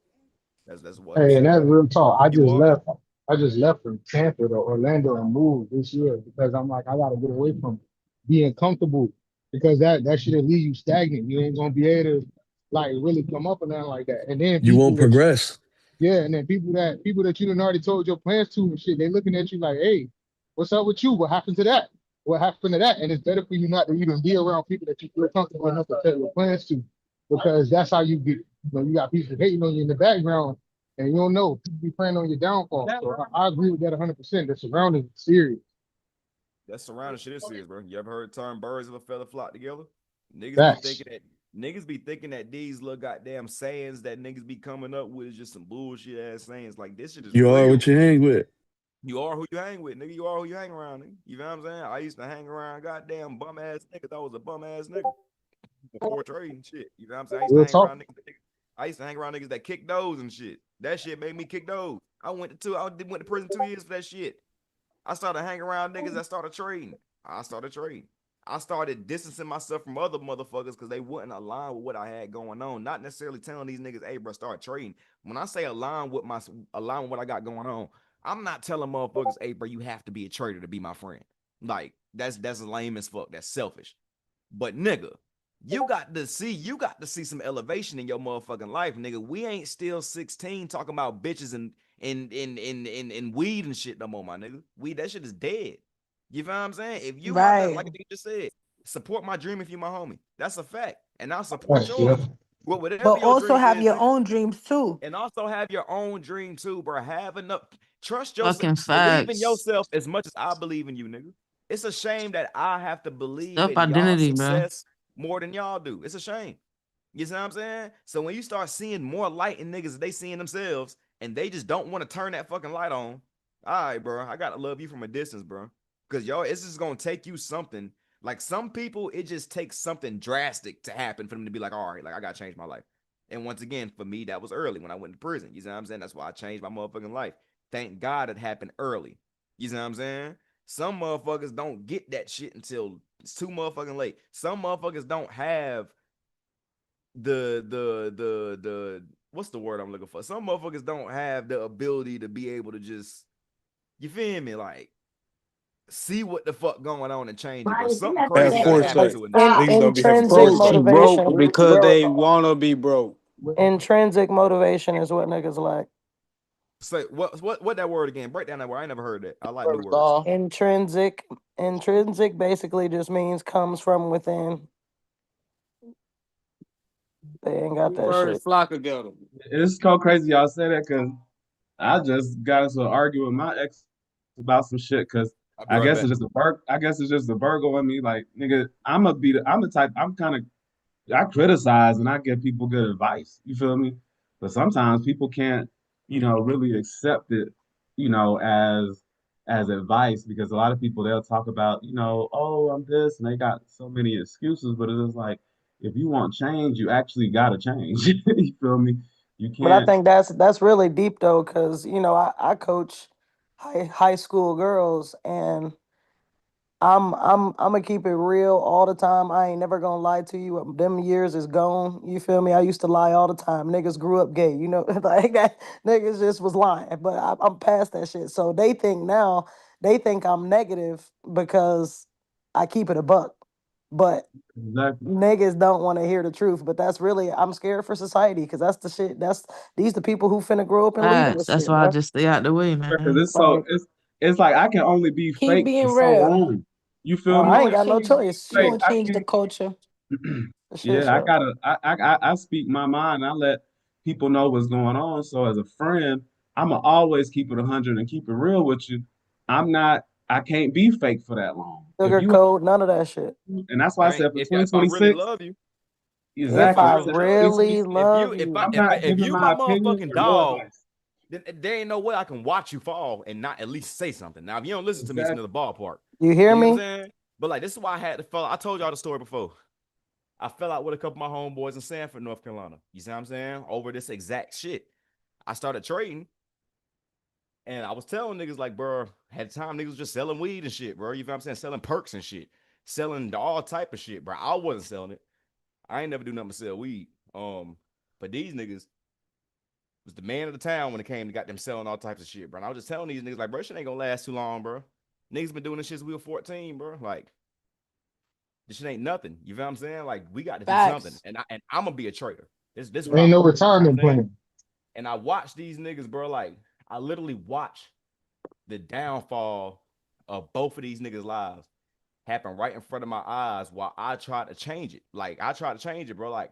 That's 100%. Hey, and that's real talk. I You just are. left. I just left from Tampa to Orlando and moved this year because I'm like, I gotta get away from being comfortable because that should leave you stagnant. You ain't gonna be able to like really come up and down like that. And then You people won't that progress. and then people that you done already told your plans to and shit, they looking at you like, hey, what's up with you? What happened to that? What happened to that? And it's better for you not to even be around people that you feel comfortable enough to tell your plans to, because that's how you get. You got people hating on you in the background, and you don't know people be praying on your downfall. So I agree with that 100%. The surroundings is serious. That surrounding shit is serious, bro. You ever heard the term birds of a feather flock together? Facts. Niggas be thinking that these little goddamn sayings that niggas be coming up with is just some bullshit ass sayings. Like, this shit is You are real. what you hang with. You are who you hang with, nigga. You are who you hang around, nigga. You know what I'm saying? I used to hang around goddamn bum ass niggas. I was a bum ass nigga before trading shit. You know what I'm saying? Real talk. I used to hang around niggas that kick those and shit. That shit made me kick those. I went to prison 2 years for that shit. I started hanging around niggas that started trading. I started distancing myself from other motherfuckers because they wouldn't align with what I had going on. Not necessarily telling these niggas, hey, bro, start trading. When I say align with what I got going on, I'm not telling motherfuckers, hey, bro, you have to be a trader to be my friend. Like, that's lame as fuck. That's selfish. But nigga, you got to see some elevation in your motherfucking life, nigga. We ain't still 16 talking about bitches and weed and shit no more, my nigga. Weed, that shit is dead. You feel what I'm saying? If you out there, like a nigga just said, support my dream if you my homie. That's a fact. And I'll support yours. But also have your own dreams too. And also have your own dream too, bro. Have enough. Trust yourself. Fucking Believe in facts. yourself as much as I believe in you, nigga. It's a shame that I have to believe in y'all Self-identity, bro. success more than y'all do. It's a shame. You see what I'm saying? So when you start seeing more light in niggas, they seeing themselves and they just don't want to turn that fucking light on. All right, bro. I gotta love you from a distance, bro. Because y'all, it's just gonna take you something. Like some people, it just takes something drastic to happen for them to be like, all right, like I gotta change my life. And once again, for me, that was early when I went to prison. You see what I'm saying? That's why I changed my motherfucking life. Thank God it happened early. You see what I'm saying? Some motherfuckers don't get that shit until it's too motherfucking late. Some motherfuckers don't have the what's the word I'm looking for? Some motherfuckers don't have the ability to be able to just, you feel me? Like, see what the fuck going on and change it, bro. Right, Something that's crazy that gotta Force happen it. to a nigga. Niggas don't be having Intrinsic force it. motivation. Broke because they wanna be broke. Intrinsic motivation is what niggas lack. Say what that word again? Break down that word. I ain't never heard that. I like new words. Intrinsic basically just means comes from within. They ain't got that Birds shit. flock together. It's so crazy y'all say that because I just got into an argument with my ex about some shit because I'll be I right guess back. it's just I guess it's just a Virgo in me. Like, nigga, I'm the type, I'm kind of, I criticize and I give people good advice. You feel me? But sometimes people can't, really accept it, as advice because a lot of people they'll talk about, oh, I'm this, and they got so many excuses. But it's just like, if you want change, you actually gotta change. You feel me? You But I can't. think that's really deep though, because I coach high school girls, and I'm gonna keep it real all the time. I ain't never gonna lie to you. Them years is gone. You feel me? I used to lie all the time. Niggas grew up gay. Like that. Niggas just was lying. But I'm past that shit. So they think I'm negative because I keep it a buck. But Exactly. niggas don't want to hear the truth. But that's really I'm scared for society because that's the shit. These the people who finna grow up and lead Facts. this That's shit, why I bro. just stay out the way, Because man. it's so it's like I can only be Keep fake for being so real. long. You Oh, feel You me? I ain't gonna got no change. choice. You Fake. gonna I change the can't. culture. The shit Yeah, I show. gotta. I speak my mind. I let people know what's going on. So as a friend, I'ma always keep it 100 and keep it real with you. I'm not. I can't be fake for that long. If Sugar you, code, none of that shit. and that's why I I ain't said for if I really 2026, love you, If if I exactly. I For really love you, 2026, really if love if you. I I'm if, I, not if giving you my my opinion motherfucking or no dog, advice. then there ain't no way I can watch you fall and not at least say something. Now, if you don't listen to me, it's Exactly. another ballpark. You hear You know what I'm me? saying? But like this is why I had to fall. I told y'all the story before. I fell out with a couple of my homeboys in Sanford, North Carolina. You see what I'm saying? Over this exact shit. I started trading, and I was telling niggas like, bro, had time niggas was just selling weed and shit, bro. You know what I'm saying? Selling perks and shit, selling all type of shit, bro. I wasn't selling it. I ain't never do nothing but sell weed. But these niggas was the man of the town when it came to got them selling all types of shit, bro. And I was just telling these niggas like, bro, shit ain't gonna last too long, bro. Niggas been doing this shit since we were 14, bro. Like, this shit ain't nothing. You feel what I'm saying? Like, we got to do something. Facts. And I'm gonna be a trader. This There what ain't I'm no gonna do. You know what I'm retirement saying? plan. And I watch these niggas, bro. Like, I literally watch the downfall of both of these niggas' lives happen right in front of my eyes while I try to change it. Like, I try to change it, bro. Like,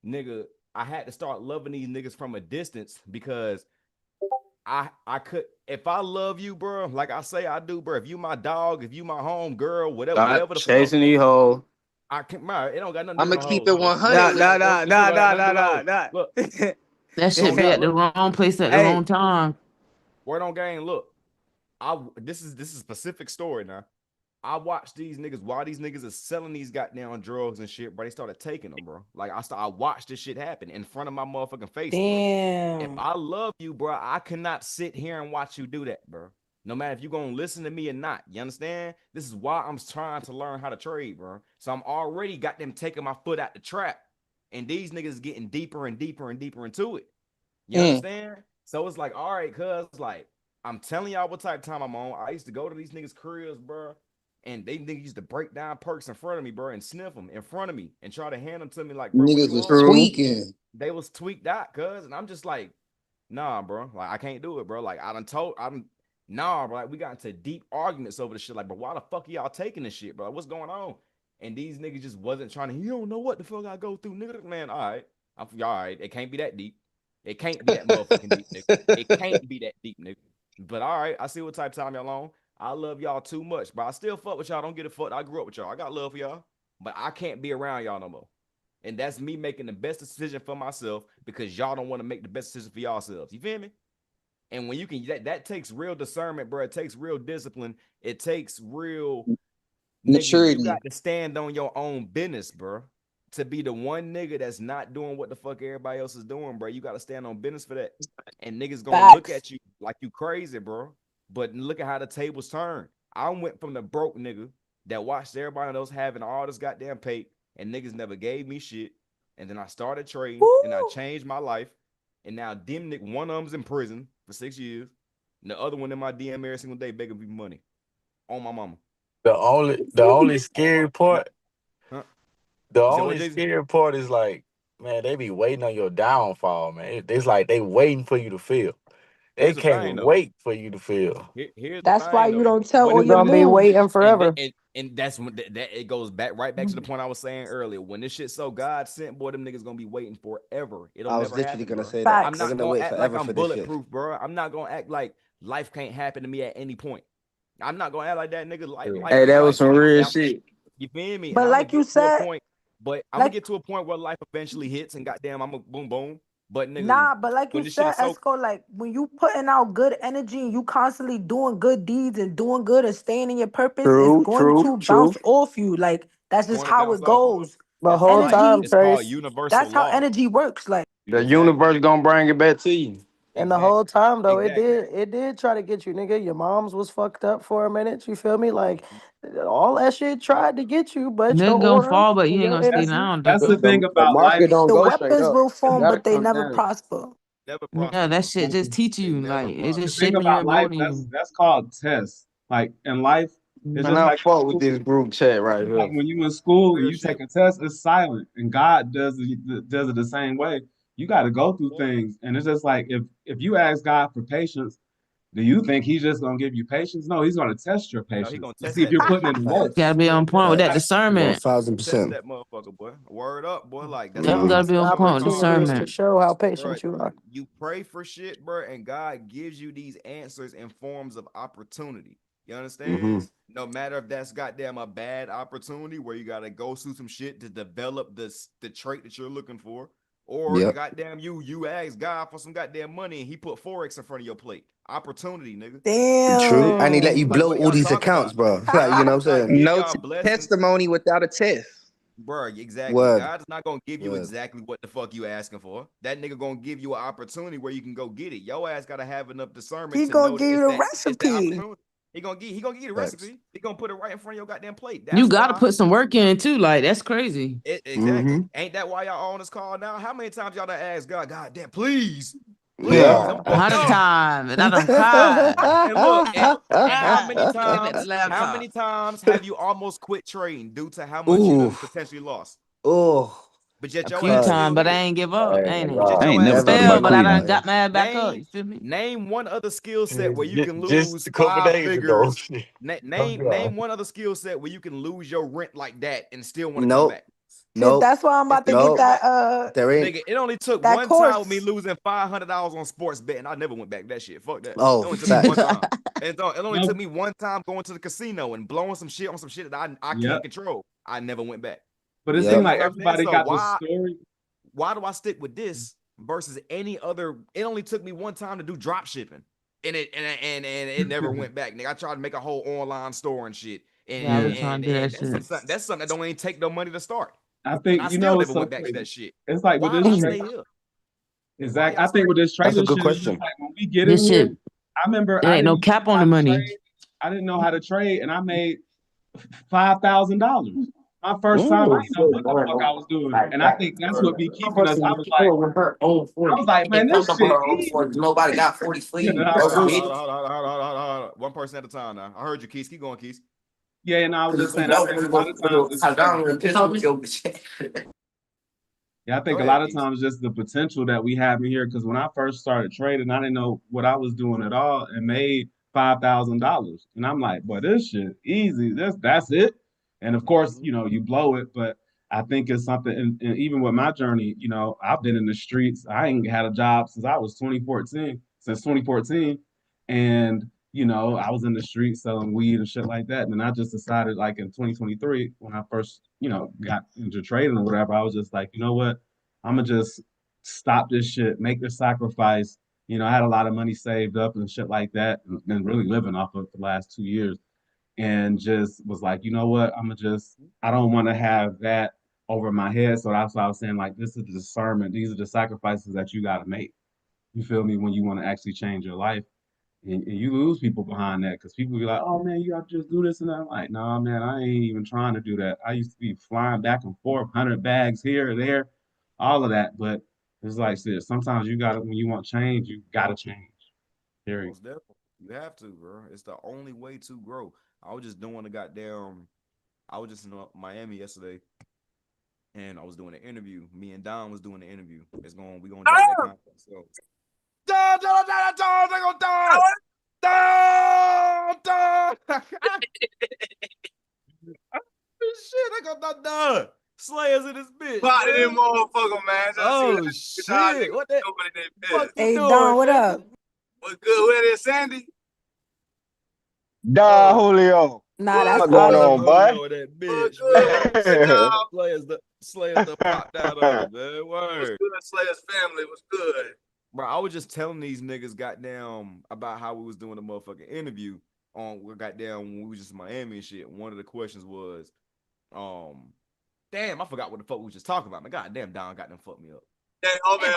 nigga, I had to start loving these niggas from a distance because I could if I love you, bro, like I say I do, bro. If you my dog, if you my home girl, Stop whatever the fuck, chasing these hoes. I can man, it don't got nothing to do I'm with gonna no keep hoes, it bro. 100 Nah, with nah, you. nah, This don't nah, got nah, nothing to nah, do with nah, hoes. nah. Look, That so shit be look, at the look, wrong place at the Hey, wrong time. word on game. Look, this is a specific story now. I watched these niggas while these niggas are selling these goddamn drugs and shit, bro. They started taking them, bro. Like I watched this shit happen in front of my motherfucking face, bro. If Damn. I love you, bro, I cannot sit here and watch you do that, bro. No matter if you're gonna listen to me or not. You understand? This is why I'm trying to learn how to trade, bro. So I'm already got them taking my foot out the trap. And these niggas getting deeper and deeper and deeper into it. You understand? So it's like, all right, cuz like I'm telling y'all what type of time I'm on. I used to go to these niggas' cribs, bro. And they niggas used to break down perks in front of me, bro, and sniff them in front of me and try to hand them to me like, bro, what Niggas you was on? true. tweaking. They was tweaked out, cuz. And I'm just like, nah, bro. Like, I can't do it, bro. Like, nah, bro. Like, we got into deep arguments over the shit. Like, bro, why the fuck are y'all taking this shit, bro? What's going on? And these niggas just wasn't trying to, you don't know what the fuck I go through, nigga. Man, all right. All right. It can't be that deep. It can't be that motherfucking deep, nigga. It can't be that deep, nigga. But all right, I see what type of time y'all on. I love y'all too much, but I still fuck with y'all. Don't get it fucked. I grew up with y'all. I got love for y'all, but I can't be around y'all no more. And that's me making the best decision for myself because y'all don't want to make the best decision for yourselves. You feel me? And when you can, that takes real discernment, bro. It takes real discipline. It takes real nigga. You Maturity. got to stand on your own business, bro. To be the one nigga that's not doing what the fuck everybody else is doing, bro. You got to stand on business for that. And niggas gonna look Facts. at you like you crazy, bro. But look at how the tables turn. I went from the broke nigga that watched everybody else having all this goddamn pay, and niggas never gave me shit. And then I started trading, and I Woo. changed my life. And now one of them's in prison for 6 years, and the other one in my DM every single day begging me money. On my mama. The only scary part, Huh? the You said what, only Jason? scary part is like, man, they be waiting on your downfall, man. It's like they waiting for you to fail. They Here's the thing can't though. wait for you to fail. Here's the That's why thing you though. don't tell When all it You're your gonna be moves. waiting forever. and that's when that it goes right back to the point I was saying earlier. When this shit so God sent, boy, them niggas gonna be waiting forever. It'll I was never literally happen, gonna bro. say that. I'm They're not Facts. gonna gonna wait act like forever I'm for this shit. bulletproof, bro. I'm not gonna act like life can't happen to me at any point. I'm not gonna act like that, nigga. Life Hey, that was life some gonna real happen. shit. You feel me? And But I'm gonna like you get to a said, point, but I'm gonna like get to a point where life eventually hits and goddamn, I'm a boom boom. But nigga, nah, but like you when this shit said, is so Esco, like when you putting out good energy and you constantly doing good deeds and doing good and staying in your purpose, it's True, going true, to true. bounce off you. Like that's it's just going to how bounce it off you. goes. The That's whole life. time, Energy, It's called Trace. universal that's how law. energy works. Like The Exactly. universe gonna bring it back to you. And the Exactly. whole time though, Exactly. it did try to get you, nigga. Your mom's was fucked up for a minute. You feel me? Like all that shit tried to get you, but your Nigga gonna aura fall, but and you ain't your gonna stay energy. down though. That's the thing The about life. market don't the go straight weapons up. will It form, gotta but they come never down. prosper. Never Yeah, prosper, that bro. shit just teach It you. never Like it's prosper. The just thing shaping you about and life, molding you. that's called tests. Like in life, it's Man, just I like fuck with this group chat right it's like here. when you in school and Real you take shit. a test, it's silent, and God does it the same way. You got to go through things, and it's just like if you ask God for patience, do you think He's just gonna give you patience? No, He's gonna test your No, he patience gonna to test see if that you're bitch. putting in the work. Gotta Facts. be on point with that Facts. discernment. He test 1000%. that motherfucker, boy. Word up, boy. Like that's why Definitely I gotta Mm-hmm. be say on shit point with regardless. Opportunities to discernment. show how Bro, patient you are. you pray for shit, bro, and God gives you these answers in forms of opportunity. You Mm-hmm. understand? No matter if that's goddamn a bad opportunity where you gotta go through some shit to develop the trait that you're looking for, or Yep. goddamn you ask God for some goddamn money and He put Forex in front of your plate. Opportunity, nigga. True. And he let you Like, Damn. blow what are all y'all these talking accounts, about? bro. Like, you God know does what I'm not saying? give No y'all blessings. testimony without a test. Bro, exactly. Word. God's not gonna give you Word. exactly what the fuck you asking for. That nigga gonna give you an opportunity where you can go get it. Your ass gotta have enough discernment He to gonna know that give you the it's that recipe. opportunity. He gonna give you the Facts. recipe. He gonna put it right in front of your goddamn plate. You That's gotta why. put some work in too. Like that's crazy. Mm-hmm. Exactly. Ain't that why y'all on this call now? How many times y'all done asked God, God damn, please, Yeah. I'm A fucked hundred up. times, and I done cried. And look, and Give it the how laptop. many times have you almost quit trading due to how much you Ooh. done potentially lost? Oh. But yet I your Few ass cried. times, still but I here. ain't give up, ain't But it? yet I your ain't ass never Never thought still Fell, about but here. I quitting. done cried. got my ass back up. Name You feel me? name one other skill set where you can Just lose a couple five days ago. figures. Name one other skill set where you can lose your rent like that and still want to come Nope. back. Shit, Nope. that's why I'm And about to still want to get Nope. come that back. There ain't. Nigga, it only took that one time with me course. losing $500 on sports betting. I never went back to that shit. Fuck that. It Oh, only took me one facts. time. And it only took No, me one time going to the casino and blowing some shit on some shit that I yep. can't control. I never went back. But it So seems Yep. you like understand? everybody So got this story. why do I stick with this versus any other? It only took me one time to do drop shipping, and it never went back. Nigga, I tried to make a whole online store and shit, Yeah, I Yeah, was trying to do that shit. that's something that don't even take no money to start, I and think I you still know never it's so went back to crazy. that shit. It's like with Why this did I trade. stay here? Why Exactly. y'all I think stay with here? this That's a trading good shit, it's just question. like when we get in This shit, here. I remember it I ain't didn't no even cap know on how the to money. trade. I didn't know how to trade, and I made $5,000. My first time, I didn't know what the fuck I was doing, and I think that's what be keeping us. I was like, man, this shit easy. And I Hold on, really, hold on. One person at a time now. I heard you, Keys. Keep going, Keys. yeah, and I was just saying, I think a lot of times it's yeah, I Go think a ahead, lot of Keys. times just the potential that we have in here. Because when I first started trading, I didn't know what I was doing at all, and made $5,000. And I'm like, boy, this shit easy. That's it. And of course, Mhm. you know, you blow it, but I think it's something. And even with my journey, you know, I've been in the streets. I ain't had a job since I was 2014. Since 2014, and you know, I was in the streets selling weed and shit like that. And then I just decided, like in 2023, when I first, you know, got into trading or whatever, I was just like, you know what? I'm gonna just stop this shit, make the sacrifice. You know, I had a lot of money saved up and shit like that, and been really living off of the last 2 years, and just was like, you know what? I don't want to have that over my head. So that's why I was saying, like, this is the discernment. These are the sacrifices that you got to make. You feel me? When you want to actually change your life. And you lose people behind that because people be like, oh man, you have to just do this and that. I'm like, no, man, I ain't even trying to do that. I used to be flying back and forth, 100 bags here or there, all of that. But it's like this. Sometimes you gotta, when you want change, you gotta change. Period. Most definitely. You have to, bro. It's the only way to grow. I was just doing the goddamn. I was just in Miami yesterday, and I was doing an interview. Me and Don was doing the interview. We gonna drop that content. So, shit, I got done. Slayers in this bitch. Body them motherfucker, man. Oh shit! What that? Fuck you Hey doing, Don, what nigga? up? What's good? Who that is, Sandy? Don Julio. Nah, that's What's going Autumn. on, boy? With that bitch, man. Slayers the popped out of it, man. Word. What's good, Slayers family? What's good? Bro, I was just telling these niggas goddamn about how we was doing a motherfucking interview on goddamn when we was just in Miami and shit. One of the questions was, damn, I forgot what the fuck we was just talking about. Man, goddamn, Don goddamn fucked me up. Hey, oh man,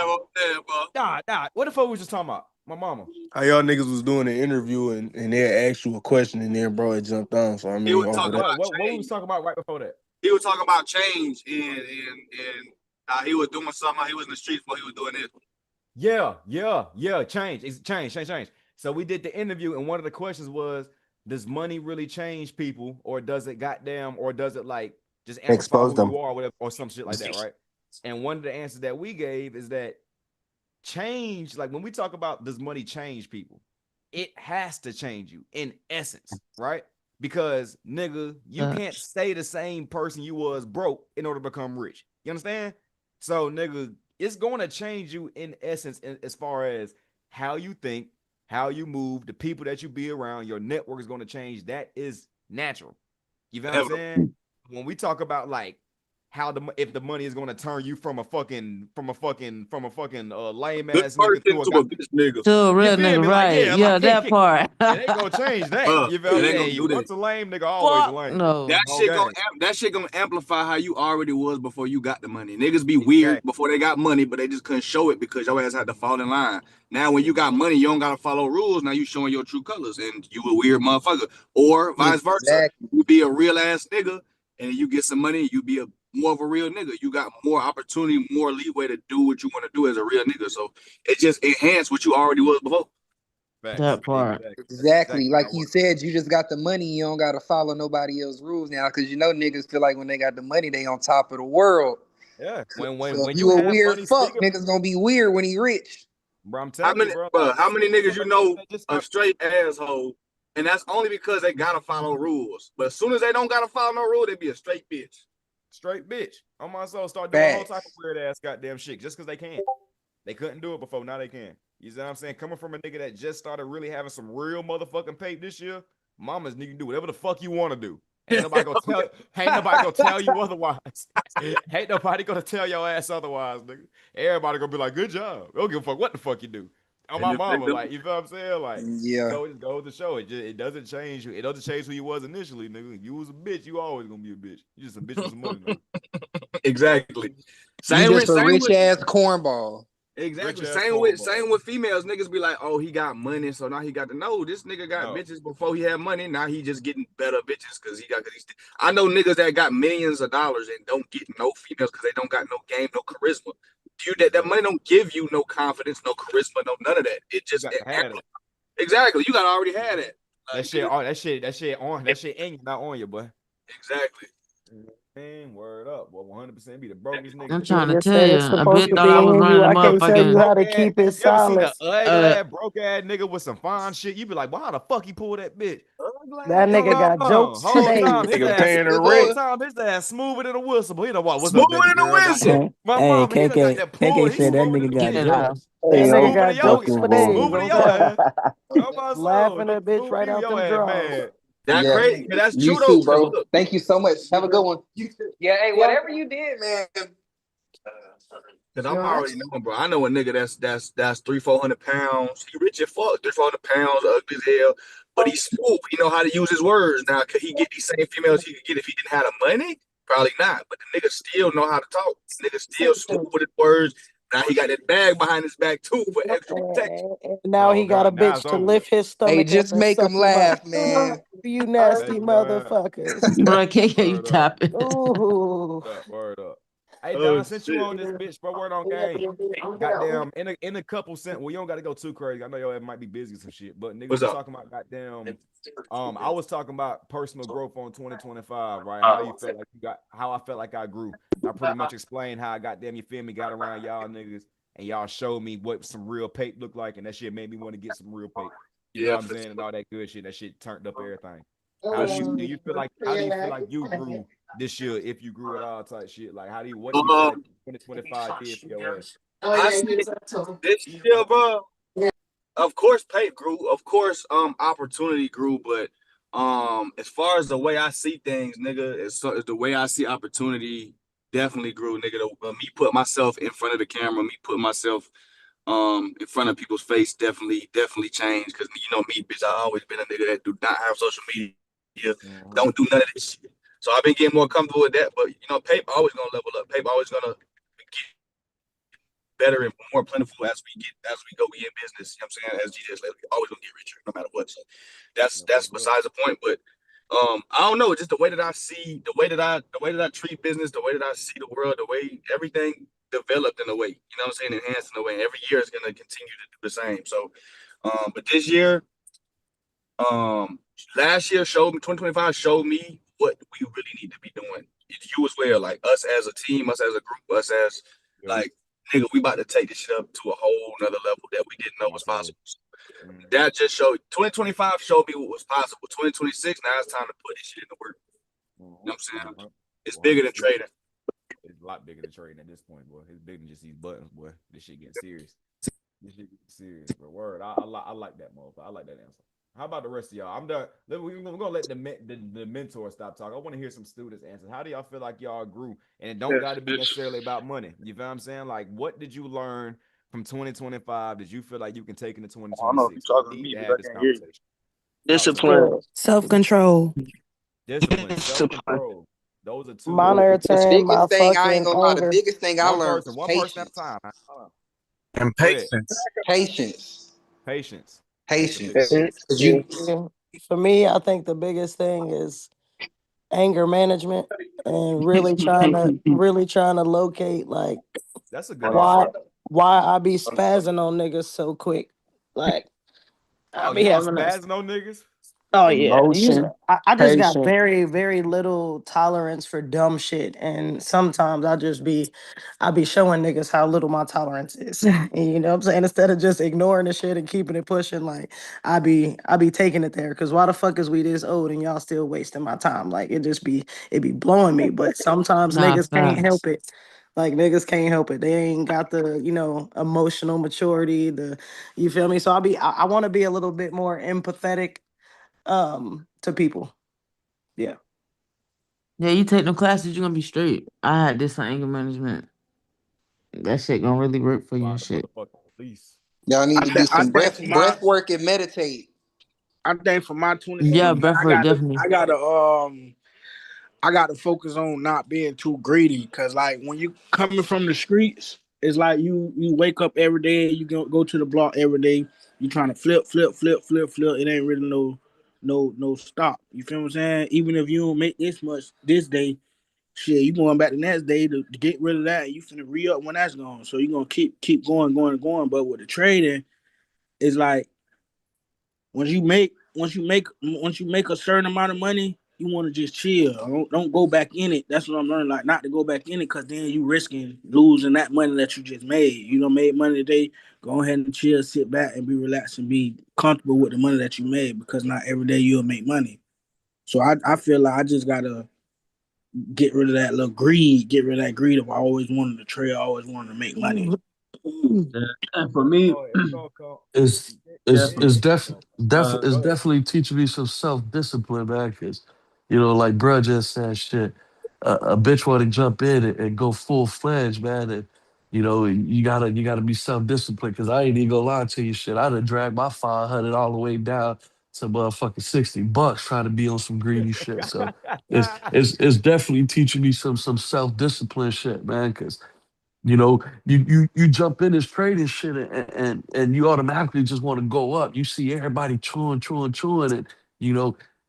Nah, what the fuck we was just talking about? My mama. How y'all niggas was doing an interview and they asked you a question and then bro it jumped on. So I mean, He was off of talking that. about What we was talking about right before that? He was talking about change and he was doing something. He was in the streets while he was doing it. Yeah. Change. So we did the interview, and one of the questions was, does money really change people, or does it like just amplify Expose who them. you are, or whatever, or some shit like that, right? And one of the answers that we gave is that change, like when we talk about does money change people, it has to change you in essence, right? Because nigga, you can't stay the same person you was broke in order to become rich. You understand? So nigga, it's going to change you in essence as far as how you think, how you move, the people that you be around, your network is going to change. That is natural. You know what I'm saying? When we talk about like how if the money is going to turn you from a fucking lame ass nigga to a real nigga, me? right? Like, Yeah, that part. it ain't gonna change that. You feel me? do that. Once a lame nigga, always lame. No. That shit gonna amplify how you already was before you got the money. Niggas be weird before they got money, but they just couldn't show it because your ass had to fall in line. Now when you got money, you don't gotta follow rules. Now you showing your true colors, and you a weird motherfucker. Or vice versa, you be a real ass nigga, and you get some money, you be more of a real nigga. You got more opportunity, more leeway to do what you want to do as a real nigga. So it just enhanced what you already was before. That part. Exactly. Like you said, you just got the money. You don't got to follow nobody else's rules now, because you know niggas feel like when they got the money, they on top of the world. Yeah. So When if you you a have weird money, fuck, niggas gonna be weird when he rich. Bro, I'm telling you, bro. How many niggas you know a straight asshole, and that's only because they gotta follow rules. But as soon as they don't gotta follow no rule, they be a straight bitch. Straight bitch. On my soul, start doing all type of weird ass goddamn shit just because they can. They couldn't do it before, now they can. You see what I'm saying? Coming from a nigga that just started really having some real motherfucking pay this year, mamas nigga do whatever the fuck you want to do. Ain't nobody gonna tell you otherwise. Ain't nobody gonna tell your ass otherwise, nigga. Everybody gonna be like, good job. Don't give a fuck what the fuck you do. On my mama, like, you feel what I'm saying? Like, yeah. So it just goes to show it doesn't change you. It doesn't change who you was initially, nigga. If you was a bitch, you always gonna be a bitch. You just a bitch with some money, nigga. Exactly. You just a rich ass cornball. Exactly. Same with females. Niggas be like, oh, he got money, so now he got to know this nigga got bitches before he had money. Now he just getting better bitches because I know niggas that got millions of dollars and don't get no females because they don't got no game, no charisma. That money don't give you no confidence, no charisma, no none of that. It just exactly. You gotta already have that. That shit in you, not on you, boy. Exactly. Man, word up. Well, 100% be the brokest nigga. I'm trying to Just tell say you, it's a supposed bitch to thought be I was in running you. the I can't tell you motherfucking. how to keep it You ever seen silent. an ugly ass broke ass nigga with some fine shit? You be like, well, how the fuck he pull that bitch? That nigga got jokes Whole today. time his ass smoother than a whistle. But he don't want what's up, baby girl? My Hey, mama, he done got KK, that pull. KK He's said that smoother nigga than got a jokes. That nigga smoother got than jokes your for days. smoother than your ass. Oh my soul. Laughing at bitch right out them drawers. Man. That's crazy. That's You true too, though. bro. Thank you so much. Have a good one. Yeah, hey, whatever you did, man. Cause I'm already knowing, bro. I know a nigga that's 300-400 pounds. He rich as fuck, 300-400 pounds, ugly as hell. But he's smooth. He know how to use his words. Now, could he get these same females he could get if he didn't have the money? Probably not. But the nigga still know how to talk. The nigga still smooth with his words. Now he got that bag behind his back too for extra protection. Now he got a bitch to lift his stomach. Hey, just up and make suck him laugh, up. man. You nasty motherfuckers. Bro, KK, you tapping. Ooh. Word up. Hey Oh Don, since you shit. on this bitch, bro, word on game. Goddamn, in a couple cent. Well, you don't got to go too crazy. I know your ass might be busy with some shit, but nigga, What's we up? talking about goddamn. I was talking about personal growth on 2025, right? How you felt like you got, how I felt like I grew. I pretty much explained how I goddamn, you feel me, got around y'all niggas, and y'all showed me what some real pape looked like, and that shit made me want to get some real pape. You know Yeah, what I'm saying, and all that good shit. That shit turned up everything. How do you feel like? How do you feel like you grew this year, if you grew at all, type shit? Like, how do you? What do you feel like um, 2025 did for your ass? I see this year, bro. Of course, pape grew. Of course, opportunity grew. But as far as the way I see things, nigga, as the way I see opportunity definitely grew, nigga. Me put myself in front of the camera, me put myself in front of people's face definitely changed. Cause you know me, bitch, I always been a nigga that do not have social media, don't do none of this shit. So I've been getting more comfortable with that. But you know, pape always gonna level up. Pape always gonna get better and more plentiful as we go in business. You know what I'm saying? As GJ's like, we always gonna get richer no matter what. So that's besides the point. But I don't know, just the way that I see, the way that I treat business, the way that I see the world, the way everything developed in a way, you know what I'm saying, enhanced in a way. And every year is gonna continue to do the same. So but this year, last year showed me 2025 showed me what we really need to be doing. You as well, like us as a team, us as a group, us as like nigga, we about to take this shit up to a whole nother level that we didn't know was possible. That just showed 2025 showed me what was possible. 2026, now it's time to put this shit into work. You know what I'm saying? It's bigger than trading. It's a lot bigger than trading at this point, boy. It's bigger than just these buttons, boy. This shit getting serious. This shit getting serious, bro. Word. I like that motherfucker. I like that answer. How about the rest of y'all? I'm done. We're gonna let the mentor stop talking. I want to hear some students answer. How do y'all feel like y'all grew? And it don't got to be necessarily about money. You feel what I'm saying? Like, what did you learn from 2025 that you feel like you can take into 2026? I don't know if you're talking to me, to but have I this can't hear you. conversation. Discipline. Self-control. Discipline, self-control. Those are two. The Monitoring my biggest thing, I ain't fucking gonna lie, the anger. biggest thing I One learned person, was one person at a patience. time. And Go ahead. Patience. Patience. Patience. For me, I think the biggest thing is anger management and really trying to locate like That's a good why answer. I be spazzing on niggas so quick. Like I Oh, be you be having a spazzing on niggas? Oh yeah, Emotion, I just got patience. very, very little tolerance for dumb shit, and sometimes I be showing niggas how little my tolerance is. And you know what I'm saying? Instead of just ignoring the shit and keeping it pushing, like I be taking it there. Cause why the fuck is we this old and y'all still wasting my time? Like it be blowing me. But sometimes Nah, niggas can't facts. help it. Like niggas can't help it. They ain't got the emotional maturity. You feel me? So I want to be a little bit more empathetic to people. Yeah. Yeah, you take them classes, you're gonna be straight. I had this on anger management. That shit gonna really work for you By and the shit. motherfucking police. Y'all need to do I some think for my breath work and meditate. I think for my Yeah, 2026, breath work definitely. I gotta focus on not being too greedy. Cause like when you coming from the streets, it's like you wake up every day, you go to the block every day, you trying to flip. It ain't really no stop. You feel what I'm saying? Even if you don't make this much this day, shit, you going back the next day to get rid of that, and you finna re-up when that's gone. So you gonna keep going. But with the trading, it's like once you make a certain amount of money, you want to just chill. Don't go back in it. That's what I'm learning. Like not to go back in it, because then you risking losing that money that you just made. You know, made money today. Go ahead and chill, sit back, and be relaxed and be comfortable with the money that you made, because not every day you'll make money. So I feel like I just gotta get rid of that little greed. Get rid of that greed of I always wanted to trade. I always wanted to make money. And for me, It's yeah, it's for it's me, def def it's go ahead. definitely teaching me some self-discipline, man. Cause like bruh just said, shit, a bitch want to jump in and go full-fledged, man. And you gotta be self-disciplined. Cause I ain't even gonna lie to you, shit. I'd have dragged my 500 all the way down to motherfucking $60 trying to be on some greedy shit. So it's definitely teaching me some self-discipline shit, man. Cause you jump in this trading shit and you automatically just want to go up. You see everybody chewing, and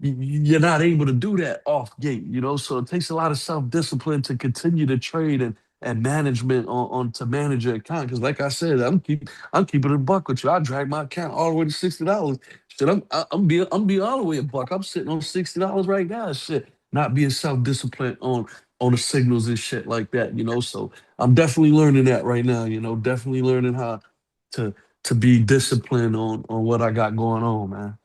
you're not able to do that off gate. So it takes a lot of self discipline to continue to trade and management on to manage your account. Because like I said, I'm keeping it a buck with you. I drag my account all the way to $60. Shit, I'm being all the way a buck. I'm sitting on $60 right now. Shit, not being self-disciplined on the signals and shit like that. So I'm definitely learning that right now. Definitely learning how to to be disciplined on what I got going on, man.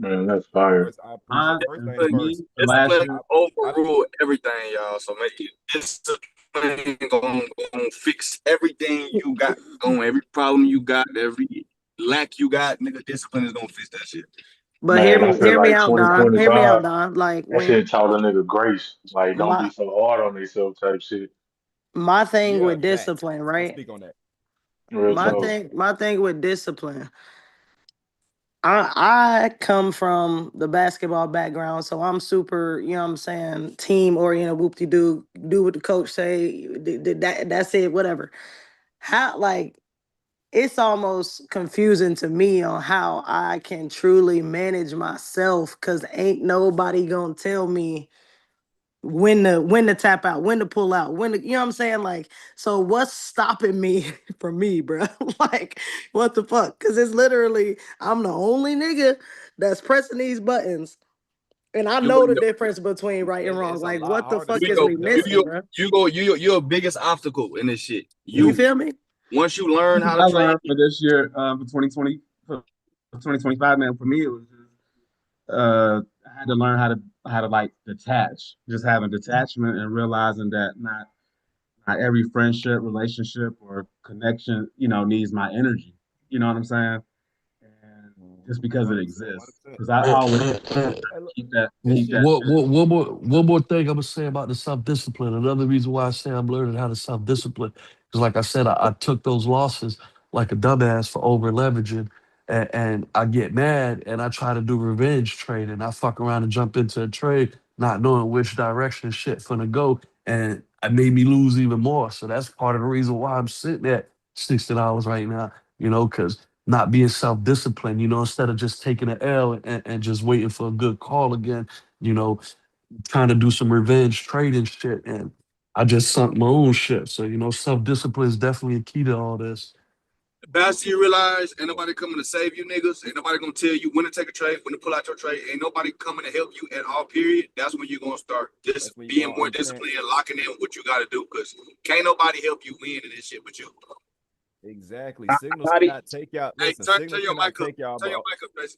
Man, that's fire. First, I appreciate. First things Discipline, first. Last discipline year, overrule everything, y'all. So make it discipline gonna fix everything you got going, every problem you got, every lack you got. Nigga, discipline is gonna fix that shit. But man, I feel hear me like out, Don. Hear me out, 2025, Don. Like that when shit taught a nigga grace. Like, don't be my so hard on yourself type shit. my thing Yeah, with facts. discipline, I right? speak on that. Real talk. My thing with discipline. I come from the basketball background, so I'm super, you know what I'm saying, team oriented, whoop de doo, do what the coach say, that's it, whatever. How like it's almost confusing to me on how I can truly manage myself because ain't nobody gonna tell me when to tap out, when to pull out, when to, you know what I'm saying? Like, so what's stopping me from me, bro? Like, what the fuck? Because it's literally, I'm the only nigga that's pressing these buttons. And I You know go, the difference between right and wrong. It's a Like, lot what the harder fuck you said is go, we than done, missing, though. bro? you're your biggest obstacle in this shit. You You feel me? once you learn how to I trade, learned for this year, for 2025, man, for me, it was I had to learn how to like detach, just having detachment and realizing that not every friendship, relationship, or connection, needs my energy. You know what I'm saying? And just because it 100%, exists, 100%. because I And, always and, Hey, look, keep that this keep shit. that shit. one more thing I'm gonna say about the self-discipline. Another reason why I say I'm learning how to self-discipline is like I said, I took those losses like a dumbass for over leveraging, and I get mad and I try to do revenge trading. I fuck around and jump into a trade, not knowing which direction shit finna go, and it made me lose even more. So that's part of the reason why I'm sitting at $60 right now. Because not being self-disciplined, instead of just taking an L and just waiting for a good call again, you know, trying to do some revenge trading shit. And I just sunk my own shit. So, self-discipline is definitely a key to all this. the faster you realize ain't nobody coming to save you niggas, ain't nobody gonna tell you when to take a trade, when to pull out your trade, ain't nobody coming to help you at all, period. That's when you're gonna start just That's when you being gonna more understand. disciplined and locking in what you gotta do, because can't nobody help you win in this shit but you. Exactly. Signals How do you, cannot take y'all. hey, Listen, turn signals your cannot mic up. take y'all, Turn your but mic up, Tracy.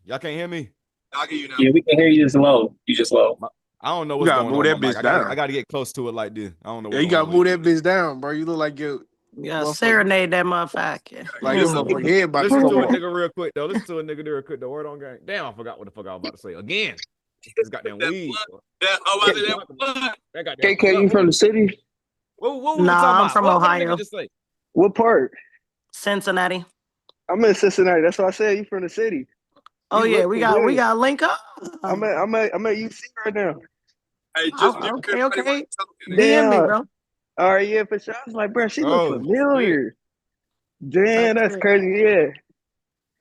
y'all can't hear me. I'll get you now. Yeah, we can hear you just low. You just low. I don't know You what's gotta going move on with that my mic. bitch down. I gotta get close to it like this. I don't know Yeah, what's you going gotta on move with it. that bitch down, bro. You look like you Yeah, motherfucker. serenade that motherfucker. Like your motherfucker head about to Listen come to a off. nigga real quick though. Listen to a nigga real quick. The word on game. Damn, I forgot what the fuck I was about to say again. This goddamn That weed. blood, that blood. That goddamn KK, you blood. from the city? What we were talking Nah, I'm about? from What the nigga Ohio, just say? What part? Cincinnati. I'm in Cincinnati. That's why I said you from the city. Oh You yeah, look we familiar. got link up. I'm at UC right now. Hey, just mute Okay, everybody while okay. you talking. DM me, Damn. bro. All right, yeah, for sure. I was like, bro, she look Oh shit. familiar. Damn, Type that's shit. crazy. Yeah,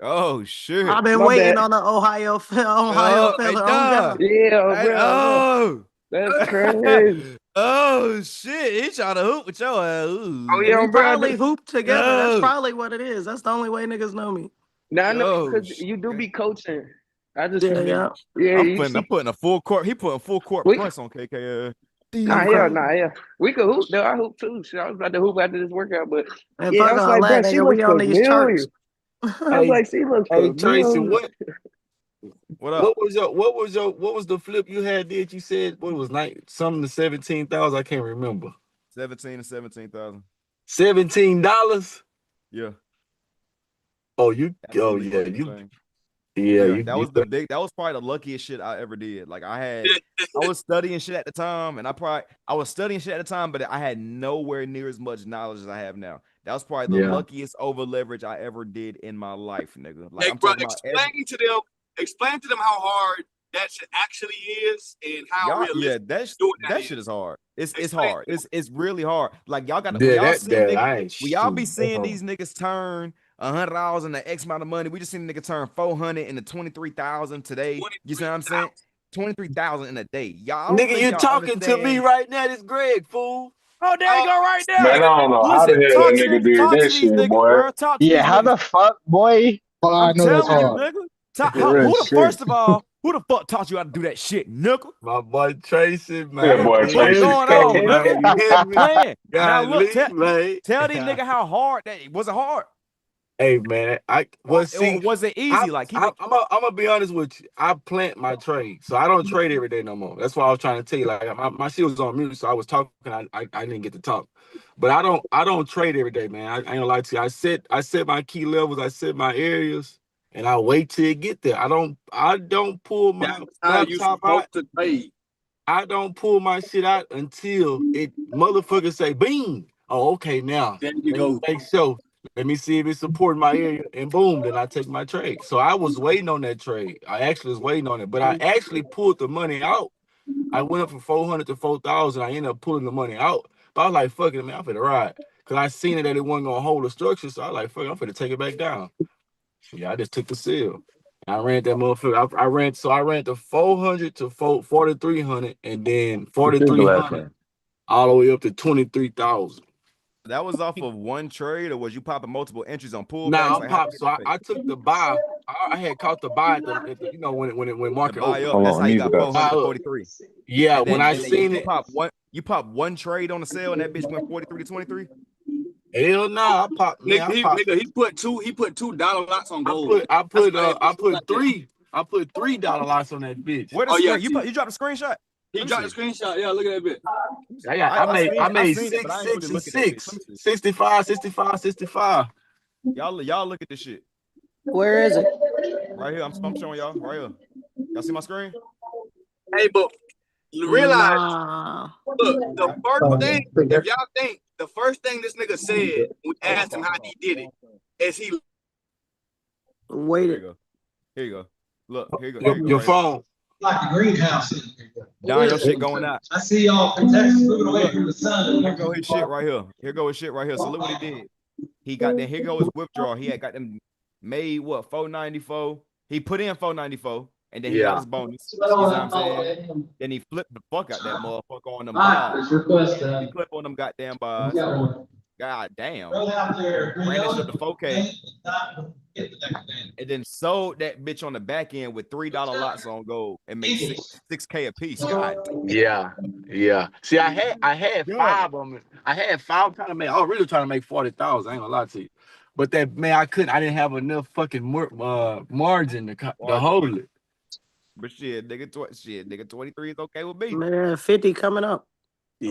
Oh shit. I've been my waiting bad. on the Ohio Oh, hey fella. Oh dog. God. Yeah, Hey, bro. oh. That's crazy. Oh shit. He trying to hoop with your ass. Oh Ooh. yeah, We bro. probably hooped together. That's Oh. probably what it is. That's the only way niggas know me. Now I know you Oh because you do shit. be coaching. I just Yeah, figured, yeah. yeah, I'm you see. putting a full court. He putting full court We press on KK. nah, Okay. yeah. We could hoop though. I hoop too. Shit, I was about to hoop after this workout, but And yeah, I fuck was all like, bro, that, she nigga. look We on these charts. familiar. I was Hey, like, she look hey, Tracy, familiar. What up? what was the flip you had? Did you said what was like something to 17,000? I can't remember. 17 to 17,000. $17. Yeah. Oh Absolutely yeah, fucking insane. Yeah, that you was that was probably the luckiest shit I ever did. Like I was studying shit at the time, and I was studying shit at the time, but I had nowhere near as much knowledge as I have now. That was probably the yeah. luckiest over leverage I ever did in my life, nigga. Like Hey, I'm bro, talking about every explain to them how hard that shit actually is and how y'all. Yeah, realistic doing that that shit is. is hard. It's Explain hard. to them. It's really hard. Like y'all got when Yeah, y'all see that niggas, I ain't when y'all be shoot. seeing these niggas turn $100 into X amount of money. We just seen a nigga turn 400 into 23,000 today. You see what I'm saying? 23,000 in a day. Y'all, I don't Nigga, think you y'all talking to me understand. right now? This Greg, fool. Oh, there you go right there. Man, I don't know how the Listen, hell that nigga did talk that to these shit, niggas, boy. bro. Talk to Yeah, these how the niggas. fuck, boy? Oh, I I'm know that's telling you, hard. nigga. Real Who the shit. first of all, who the fuck taught you how to do that shit, nigga? My boy Tracy, That man. boy What's Tracy going cold, on, man. nigga? You hear Stop me? playing. Now God, look, man. tell these nigga how hard that was. It hard? Hey, man. Or See, was it easy? Like keep it. I'm gonna be honest with you. I plant my trade, so I don't trade every day no more. That's why I was trying to tell you. Like my shit was on mute, so I was talking. I didn't get to talk, but I don't trade every day, man. I ain't gonna lie to you. I set my key levels. I set my areas, and I wait till it get there. I don't pull my That's how you laptop out. supposed to trade. I don't pull my shit out until it motherfucker say bing. Oh, okay, now There you let me go. make sure. Let me see if it's supporting my area, and boom, then I take my trade. So I was waiting on that trade. I actually was waiting on it, but I actually pulled the money out. I went up from 400 to 4,000. I ended up pulling the money out. But I was like, fuck it, man, I'm finna ride. Because I seen it that it wasn't gonna hold the structure. So I was like, fuck it, I'm finna take it back down. Yeah, I just took the sale. I ran that motherfucker. I ran the 400 to 4,300, and then 4,300 all the way up to 23,000. That was off of one trade, or was you popping multiple entries on pullbacks? Nah, Like, I took the buy. I had caught the buy at the when market buy opened. up. That's how you got 400 to 43. Yeah, And then, when I and then seen it, you pop one trade on the sale, and that bitch went 43 to 23. Hell no, I popped. Man, Nigga, he put $2 lots on gold. I put $3 lots on that bitch. Where the screen? You dropped a screenshot? He dropped a screenshot. Yeah, look at that bit. I made seen it, but I ain't really look at that bitch. 65, 65, 65. Y'all look at this shit. Where is it? Right here. I'm showing y'all right here. Y'all see my screen? Hey, but realize, Nah. look, the first thing, if y'all think, the first thing this nigga said, we asked him how he did it, is he waited. Here you go. Look, here you go. Your phone. Like the greenhouse. Don, your shit going out. I see y'all from Texas moving away from the sun. Here go his shit right here. Here go his shit right here. So look what he did. He got that. Here go his withdrawal. He had got them made what 494. He put in 494, and then he got his bonus. You know what I'm saying? Then he flipped the fuck out that motherfucker on them buys. He flipped on them goddamn buys. God damn. Ran that shit up to 4K. And then sold that bitch on the back end with $3 lots on gold and made 6K a piece. God damn. Yeah. See, I had 5 of them. I had 5 trying to make. I was really trying to make 40,000. I ain't gonna lie to you. But that man, I didn't have enough fucking margin to hold it. But shit, nigga, 23 is okay with me. Man, 50 coming up.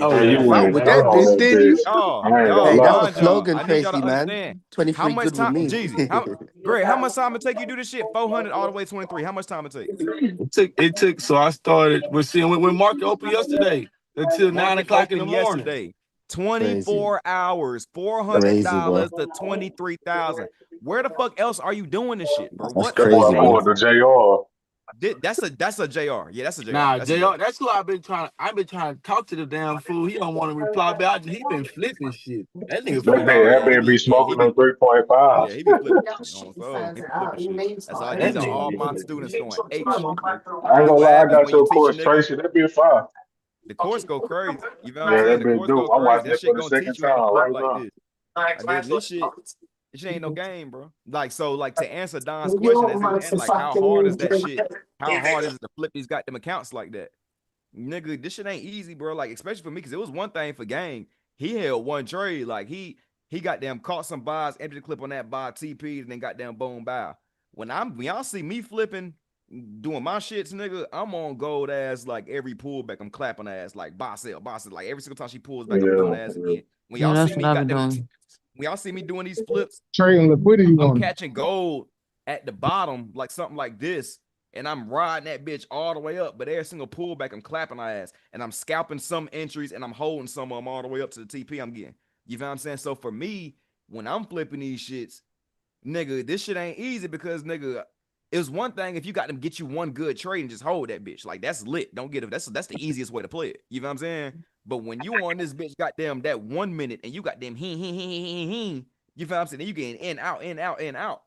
Oh, you win. with that I bitch, did you? Hey, that's the slogan, Tracy, man. Understand. 23 how much good time, with me. Jeezy? Greg, how much time it take you do this shit? 400 all the way 23. How much time it take? It took. So I started. We're seeing when market opened yesterday until 9 o'clock in the morning. Yesterday, 24 hours, $400 to 23,000. Where the fuck else are you doing this shit, bro? That's crazy. The JR. That's a JR. Yeah, that's a JR. Nah, JR, that's who I've been trying to talk to the damn fool. He don't want to reply back. He been flipping shit. That nigga That man be smoking on 3.5. Yeah, he be flipping. He flipping shit. That's all. These are all my students going ape shit. I ain't gonna lie, I got your course, Tracy. That be fine. The course go crazy. You know what I'm saying? The course go I'm crazy. watching That it shit for the gonna second teach you how to time flip right like now. this. This shit ain't no game, bro. Like to answer Don's question, like how hard is that shit? How hard is it to flip these goddamn accounts like that? Nigga, this shit ain't easy, bro. Like, especially for me, because it was one thing for Gang. He held one trade. Like, he goddamn caught some buys, emptied the clip on that buy, TP, and then goddamn boom bow. When y'all see me flipping, doing my shits, nigga, I'm on gold ass like every pullback. I'm clapping ass like buy sell. Like every single time she pulls back, I'm doing ass again. When y'all see me when y'all see me doing these flips, trading liquidity, I'm catching gold at the bottom, like something like this, and I'm riding that bitch all the way up. But every single pullback, I'm clapping my ass, and I'm scalping some entries, and I'm holding some of them all the way up to the TP I'm getting. You know what I'm saying? So for me, when I'm flipping these shits, nigga, this shit ain't easy because, nigga, it's one thing if you got them get you one good trade and just hold that bitch. Like, that's lit. Don't get it. That's the easiest way to play it. You know what I'm saying? But when you on this bitch goddamn that 1 minute and you got them you know what I'm saying? And you getting in, out, in, out, in, out.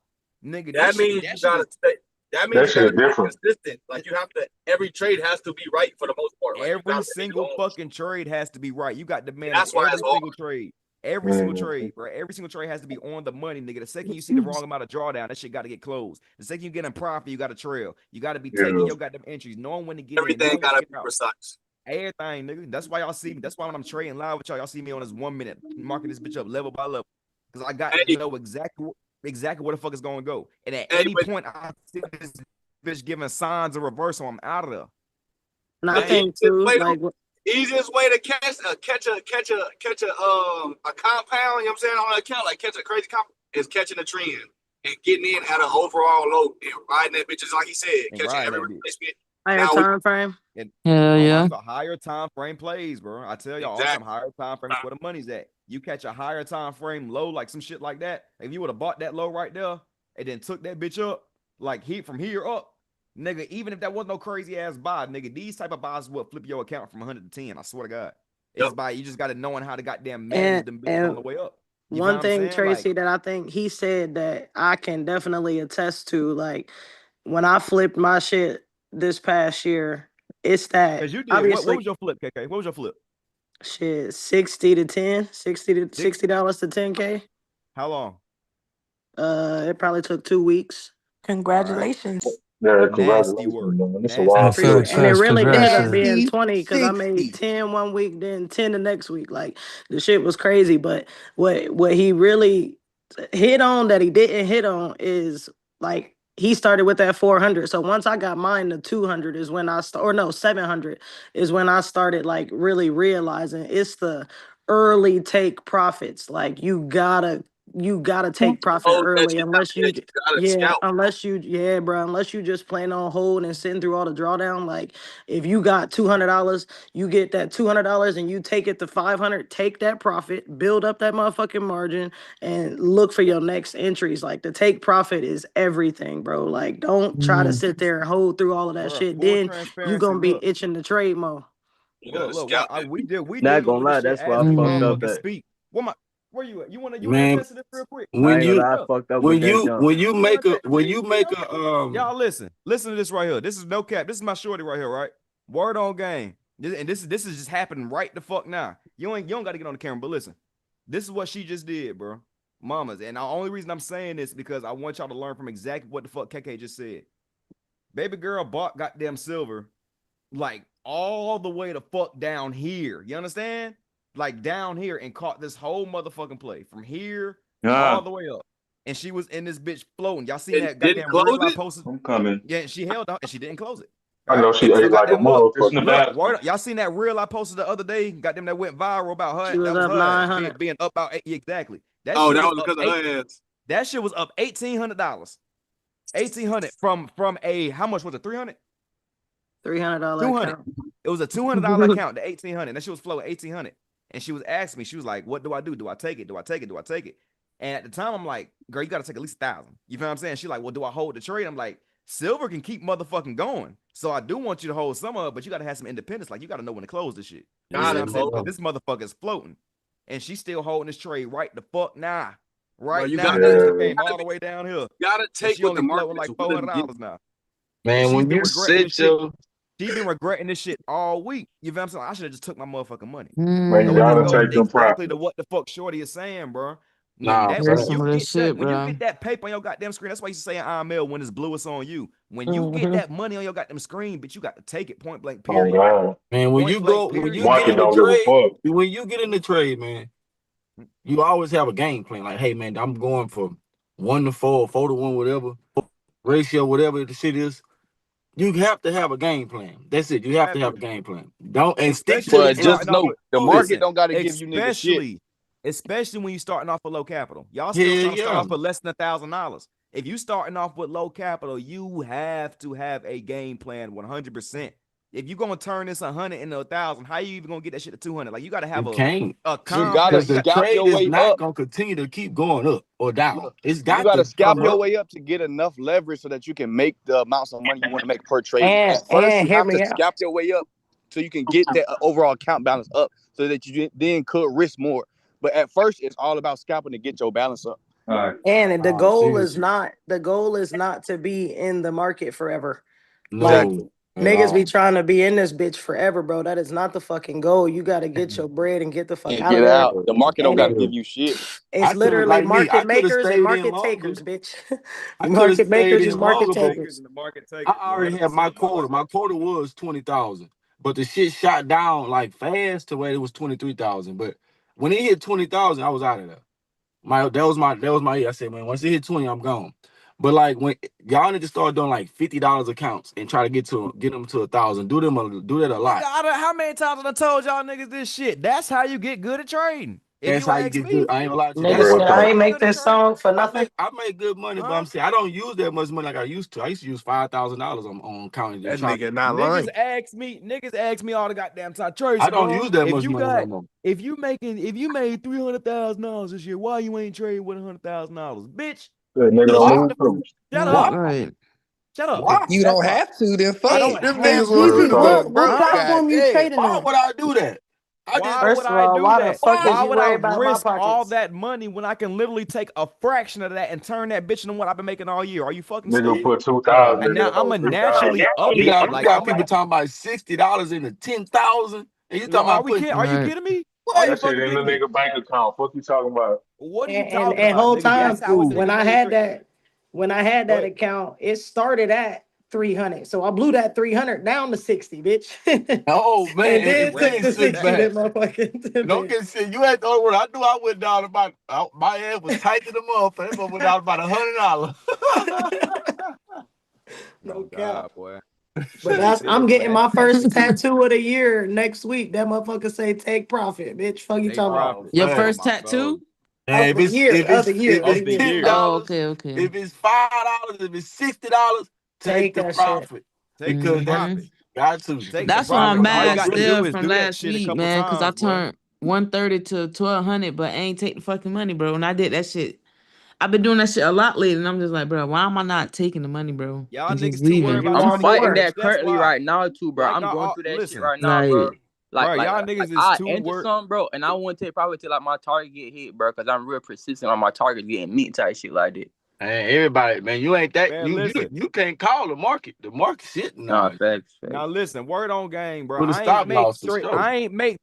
Nigga, that means you gotta stay. That That means you shit gotta is be different. consistent. Like you have to, every trade has to be right for the most part. Like you Every got to be single on. fucking trade has to be right. You got to And manage that's why it's every hard. single trade. Every single trade, bro. Every single trade has to be on the money, nigga. The second you see the wrong amount of drawdown, that shit got to get closed. The second you get in profit, you got to trail. You got to be taking your goddamn entries, knowing when to get in, Everything knowing when to gotta get be out. precise. Everything, nigga. That's why y'all see me. That's why when I'm trading live with y'all see me on this 1 minute, marking this bitch up level by level. Because I got to know exactly where the fuck is going to go. And at any point, I see this bitch giving signs of reversal, I'm out of there. And I think too, like Easiest way to catch a compound, you know what I'm saying, on an account, like catch a crazy compound, is catching a trend and getting in at an overall low and riding that bitch, just like he said, And catching riding every that bitch. replacement. higher time frame. And Hell yeah. the higher time frame plays, bro. I tell y'all all the time, higher time frame is where the money's at. You catch a higher time frame low, like some shit like that. If you would have bought that low right there and then took that bitch up, like from here up, nigga, even if that was no crazy ass buy, nigga, these type of buys will flip your account from 100 to 10. I swear to God. It's by you just got to knowing how to goddamn manage them bitches on the way up. You One thing, Tracy, that I think he said that I can definitely attest to, like when I flipped my shit this past year, it's that because you did. obviously What was your flip, KK? What was your flip? Shit, 60 to 10, $60 to $10K. How long? It probably took 2 weeks. Congratulations. Yeah, nasty work. It's a wild And it really ended up Congrats, being 20 because I made 10 1 week, then 10 the next week. Like the shit was crazy. But what he really hit on that he didn't hit on is like he started with that 400. So once I got mine to 200 is when I or no 700 is when I started like really realizing it's the early take profits. Like you gotta take profit early unless you unless you just plan on hold and sitting through all the drawdown. Like if you got $200, you get that $200 and you take it to 500, take that profit, build up that motherfucking margin and look for your next entries. Like the take profit is everything, bro. Like don't try to sit there and hold through all of that shit. Full Then you transparency, gonna be look. itching to trade more. Look, we did Not go gonna over lie, this shit that's why as I we fucked up motherfucking at. speak. Where you at? You wanna Man, attest to this real quick? I ain't gonna lie, I fucked up with that jump. when you make a y'all listen to this right here. This is no cap. This is my shorty right here, right? Word on game. And this is just happening right the fuck now. You don't got to get on the camera, but listen, this is what she just did, bro. Mamas, and the only reason I'm saying this because I want y'all to learn from exactly what the fuck KK just said. Baby girl bought goddamn silver, like all the way the fuck down here. You understand? Like down here and caught this whole motherfucking play from here all the way up. And she was in this bitch floating. Y'all seen that goddamn reel I posted? I'm coming. Yeah, she held on and she didn't close it. I know she ate like a motherfucker. Look, y'all seen that reel I posted the other day? Goddamn, that went viral about her. She was that up was her 900. being up about exactly. That was because of her ass. That shit was up $1,800. $1,800 from a how much was it? $300. $300 account. It was a $200 account to $1,800. That shit was flowing $1,800. And she was asking me, she was like, "What do I do? Do I take it? Do I take it? Do I take it?" And at the time, I'm like, "Girl, you gotta take at least 1,000." You feel what I'm saying? She's like, "Well, do I hold the trade?" I'm like, "Silver can keep motherfucking going. So I do want you to hold some of it, but you gotta have some independence. Like you gotta know when to close this shit." You know what I'm saying? Because this motherfucker is floating, and she's still holding this trade right the fuck now. Right now, she came all the way down here. You gotta take she what the only market like $400 now. Man, when you sit your She's been regretting this shit all week. You feel what I'm saying? I should have just took my motherfucking money. Man, you gotta take them exactly to what the fuck Shorty is saying, bro. Nah, when you get that paper on your goddamn screen, that's why you say IML when it's blue, it's on you. When you get that money on your goddamn screen, bitch, you got to take it point blank, period. Oh, man, when you get in the trade, man, you always have a game plan. Like, hey, man, I'm going for 1 to 4, 4 to 1, whatever ratio, whatever the shit is. You have to have a game plan. That's it. You have to have a game plan. Stick to it. Just know the market don't gotta give you niggas shit. Especially when you starting off with low capital. Y'all still trying to start off with less than $1,000. If you starting off with low capital, you have to have a game plan 100%. If you're gonna turn this 100 into 1,000, how you even gonna get that shit to 200? Like you gotta have you gotta scalp your way not up. Gonna continue to keep going up or down. You gotta scalp your way up to get enough leverage so that you can make the amounts of money you want to make per trade. At first, you have to scalp your way up so you can get that overall account balance up so that you then could risk more. But at first, it's all about scalping to get your balance up. All right. And the Oh, goal shit. is not to be in the market forever. No, at Niggas be all. trying to be in this bitch forever, bro. That is not the fucking goal. You gotta get your bread and get the fuck And out of get there. out. The market don't And gotta it, give you shit. it's I could have, literally like me, I market could have makers and stayed in market longer. takers, bitch. I could have Market stayed makers is in market longer, but takers. And the market take I it. already 100%. had my I quota. like My quota was 20,000, but the shit shot down like fast to where it was 23,000. But when it hit 20,000, I was out of there. That was my year. I said, man, once it hit 20, I'm gone. But like when y'all need to start doing like $50 accounts and try to get them to 1,000. Do that a lot. How many times I told y'all niggas this shit? That's how you get good at trading. If That's you how you ask get me, good. I ain't gonna lie to you. Niggas That's say how I I ain't get make good at this trading. song for nothing. I make good money, but I'm saying I don't use that much money like I used to. I used to use $5,000 on counting. That nigga not niggas lying. niggas ask me all the goddamn time. Tracy, I don't bro, use that if much you money got no more. if you made $300,000 this year, why you ain't trading with $100,000, bitch? Good nigga, Why? move through. Shut Why? up. Right. Shut up. Why? You don't have to, then fuck I it. don't Them have niggas want to, you Jeezy, to bro. look what broke. Huh? platform you Goddamn. trading Why on? would I do that? Why First would of I all, do why the that? fuck is Why you would I worried about my risk all pockets? that money when I can literally take a fraction of that and turn that bitch into what I've been making all year? Are you fucking Nigga stupid? put 2,000 And in there now I'm for a 3,000. naturally up You it. got Like I'm people talking about $60 into 10,000, and you talking are about we kidding? putting Are you Right. kidding me? Are you what? That shit fucking in the kidding me? nigga bank account. Fuck you talking about? What are you And talking about, whole nigga? That's time, how a Fool. when nigga I made had three. Go that ahead. account, it started at 300. So I blew that 300 down to 60, bitch. Oh man, And And then and ran took it then the shit sit 60 back. back. that motherfucking Don't get shit. You ain't the only one. I knew I went down about. My ass was tight to the motherfucker. That went down about $100. no Oh cap. God, boy. But Shit, I'm serious, getting man. my first tattoo of the year next week. That motherfucker say take profit, bitch. Fuck you Take talking about? profit. Your Man, Oh first my soul. tattoo? and Of the year, of the year, of Of the the year. $10, year. Oh, okay. if it's $5, if it's $60, take Take the that shit. profit Take the because that Mm-hmm. profit. got to. Take the That's why profit. I'm And all you mad got to still do is from do that last shit a week, couple man, because I times, boy. turned 130 to 1,200, but I ain't take the fucking money, bro. And I did that shit. I've been doing that shit a lot lately, and I'm just like, bro, why am I not taking the money, bro? Y'all And just niggas too worried Cause leaving. you about I'm want turning your fighting more. chips. that That's currently why. right now too, bro. Right I'm going now, through that shit listen, right now, bro. Like, bro, y'all niggas is I too enter worried. something, bro, and I won't take probably till like my target get hit, bro, because I'm real persistent on my target getting meat type shit like that. And everybody, man, you ain't that. Man, listen. You can't call the market. The market shit Nah, now. facts. Now listen, word on game, bro. With a I ain't stop make loss for sure.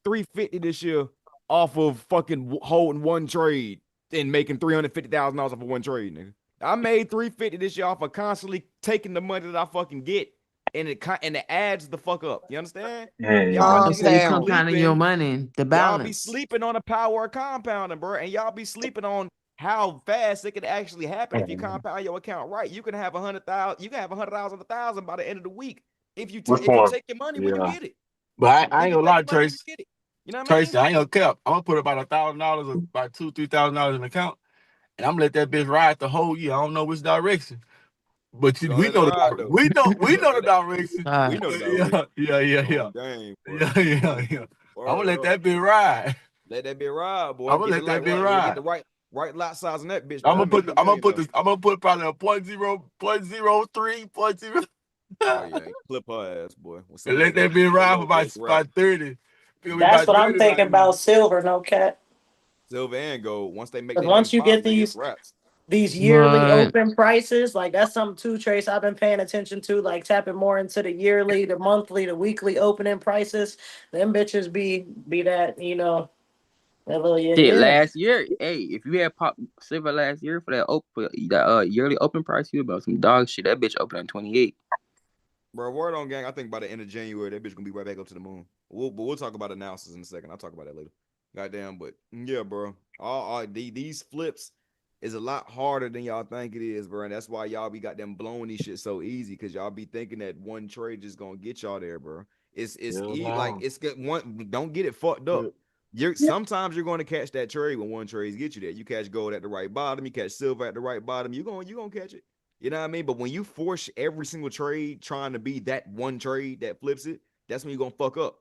350 this year off of fucking holding one trade and making $350,000 off of one trade, nigga. I made 350 this year off of constantly taking the money that I fucking get and it adds the fuck up. You understand? Y'all oh, so niggas you be Compound. compounding your sleeping. money, the Y'all be balance. sleeping on the power of compounding, bro, and y'all be sleeping on how fast it could actually happen if you compound your account right. You can have 100,000. You can have 100,000, 1,000 by the end of the week if you Which if you one? take your money when you Yeah. get it. But I If ain't you gonna take lie, your money when Trace. you get it, you know what I mean? Tracy, I ain't gonna cap. I'm gonna put about $1,000, about $2,000-3,000 in the account, and I'm gonna let that bitch ride the whole year. I don't know which direction, but Gonna we let it know the ride though. we know the direction. All We right. know the direction. Yeah. On game, boy. I'm gonna Word let up. that bitch ride. Let that be ride, boy. I'm gonna Get let the that bitch get ride. the right lot size on that bitch, boy. That make you a I'm gonna put millionaire. this. I'm gonna put probably a 0.03, 0.0, Oh yeah, clip her ass, boy. When and some let nigga that bitch that ride for little bitch ride. about 30. Feel me? That's About what I'm 30. thinking about silver, no cap. Silver and gold. Once they make Because that once nigga you pop, get man, it's these raps. yearly But open prices, like that's something too, Trace, I've been paying attention to, like tapping more into the yearly, the monthly, the weekly opening prices. Them bitches be that, that little Shit, yeah. last year, hey, if you had pop silver last year for that yearly open price, you about some dog shit. That bitch opened on 28. Bro, word on gang. I think by the end of January, that bitch gonna be right back up to the moon. We'll talk about analysis in a second. I'll talk about that later. Goddamn, but yeah, bro. These flips is a lot harder than y'all think it is, bro. And that's why y'all be got them blowing these shit so easy because y'all be thinking that one trade just gonna get y'all there, bro. Like it's get one. Don't get it fucked up. Sometimes you're going to catch that trade when one trade get you there. You catch gold at the right bottom, you catch silver at the right bottom. You gonna catch it. You know what I mean? But when you force every single trade trying to be that one trade that flips it, that's when you're gonna fuck up.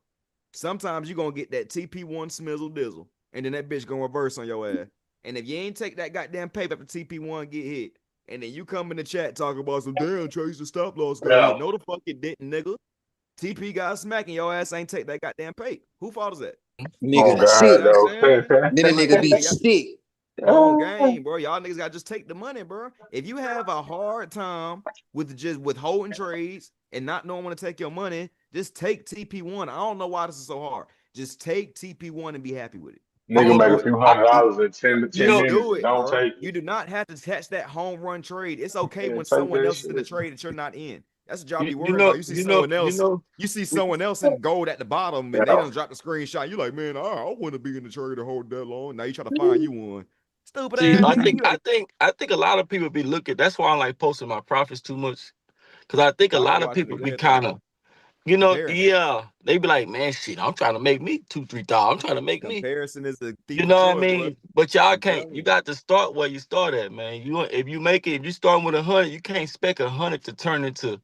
Sometimes you're gonna get that TP1 smizzle dizzle, and then that bitch gonna reverse on your ass. And if you ain't take that goddamn paper after TP1 get hit, and then you come in the chat talking about some damn Trace the stop loss got hit. No, the fuck it didn't, nigga. TP got smacking your ass ain't take that goddamn pay. Who fault is that? Nigga Oh God, sick. You know what I'm though. saying? Then a Like nigga be nigga, sick. On game, bro. Y'all niggas gotta just take the money, bro. If you have a hard time with just withholding trades and not knowing when to take your money, just take TP1. I don't know why this is so hard. Just take TP1 and be happy with it. Nigga make a few I think $100 in 10 to you 10 know minutes Do and it, don't bro. take it. You do not have to catch that home run trade. It's okay Yeah, when take someone that else is in the shit. trade that you're not in. That's the job you, you you worry know about. You see you know someone you else, know you see someone else in gold at the bottom, and they don't drop the screenshot. You like, man, I want to be in the trade to hold that long. Now you try to find you one. Stupid see ass I nigga. think You I ain't think I think a lot of people be looking. That's why I like posting my profits too much. Cause I think a I be lot of watching the people be good too. kind of Comparing. yeah, they be like, man, shit, I'm trying to make me 2-3 thousand. I'm trying to make me. Comparison is the You thief of know what I joy, bro. mean? But y'all I'm can't. telling You you. got to start where you start at, man. If you start with 100, you can't expect 100 to turn into.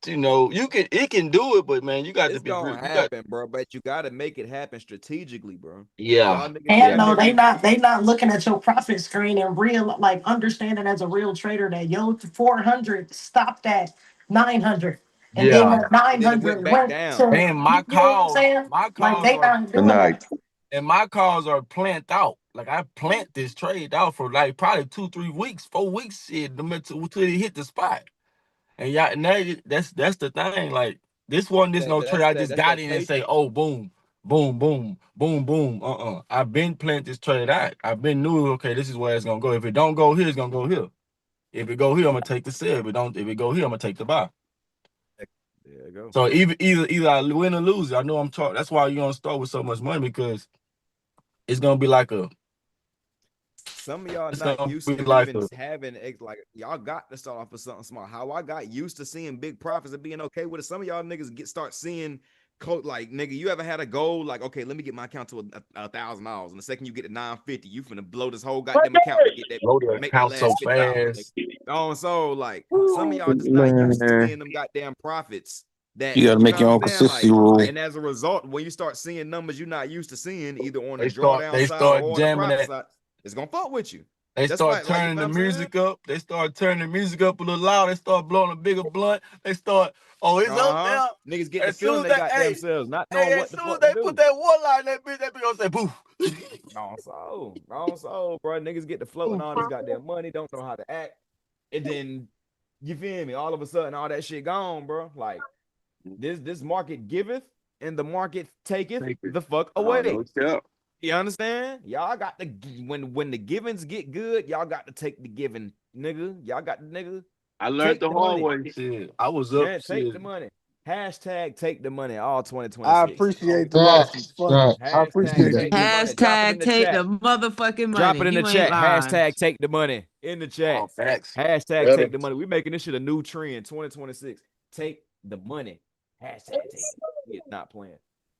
It can do it, but man, you got to It's be real. gonna You got happen, bro. But you gotta make it happen strategically, bro. yeah, Y'all niggas And damn yeah. no, near they be not looking at your profit screen and real like understanding as a real trader that your 400 stopped at 900, and then Yeah. that and then it went 900 back went down. to, And you know what I'm saying? my Like calls they are not Good doing night. that. and my calls are planned out. Like I plant this trade out for like probably 2-3 weeks, 4 weeks shit until it hit the spot. And yeah, that's the thing. Like this one, this no trade. I just That's got that in and say, patience. oh, boom, boom, boom, boom, boom. I've been planting this trade out. I've been knew okay, this is where it's gonna go. If it don't go here, it's gonna go here. If it go here, I'm gonna take the sell. If it go here, I'm gonna take the buy. There you go. So either I win or lose. I know I'm talking. That's why you're gonna start with so much money because it's gonna be like a. Some of y'all It's not gonna used be to like even a. having like y'all got to start off with something small. How I got used to seeing big profits and being okay with it. Some of y'all niggas start seeing like nigga, you ever had a goal like okay, let me get my account to $1,000, and the second you get to 950, you finna blow this whole goddamn account to get that Load the make that account so last 50,000. fast. So like some of y'all just not used to Man, seeing them goddamn profits that you gotta you make feel your what own I'm saying? consistency Like, rule. and as a result, when you start seeing numbers you're not used to seeing, either on the They start drawdown they side start or on the jamming profit that. side, it's gonna fuck with you. They That's start why, like, you turning feel the what I'm saying? music up. They start turning the music up a little loud. They start blowing a bigger blunt. They start, oh, it's up Uh-huh. there. Niggas get the As soon feeling as they they, got hey, themselves, not knowing hey, what as the soon as fuck to they put do. that one line, that bitch gonna say, boof. Wrong soul, bro. Niggas get to floating all this goddamn money, don't know how to act. And then, you feel me? All of a sudden, all that shit gone, bro. Like, this market giveth and the market taketh Take it. the fuck Oh, no away. cap. You understand? Y'all got the when the givens get good, y'all got to take the giving, nigga. Y'all got the nigga. I learned Take the the hard money. way. Shit, I was up. Man, take Shit, the money. Hashtag take the money all I 2026. appreciate the loss. You Facts. fuck it. Facts. I Hashtag appreciate take the that. money. Drop it in Hashtag the take chat. the motherfucking Drop money. it in the You ain't chat. lying. Hashtag take the money in the chat. oh, facts. Hashtag Better. take the money. We making this shit a new trend 2026. Take the money. Hashtag take it. He is not playing.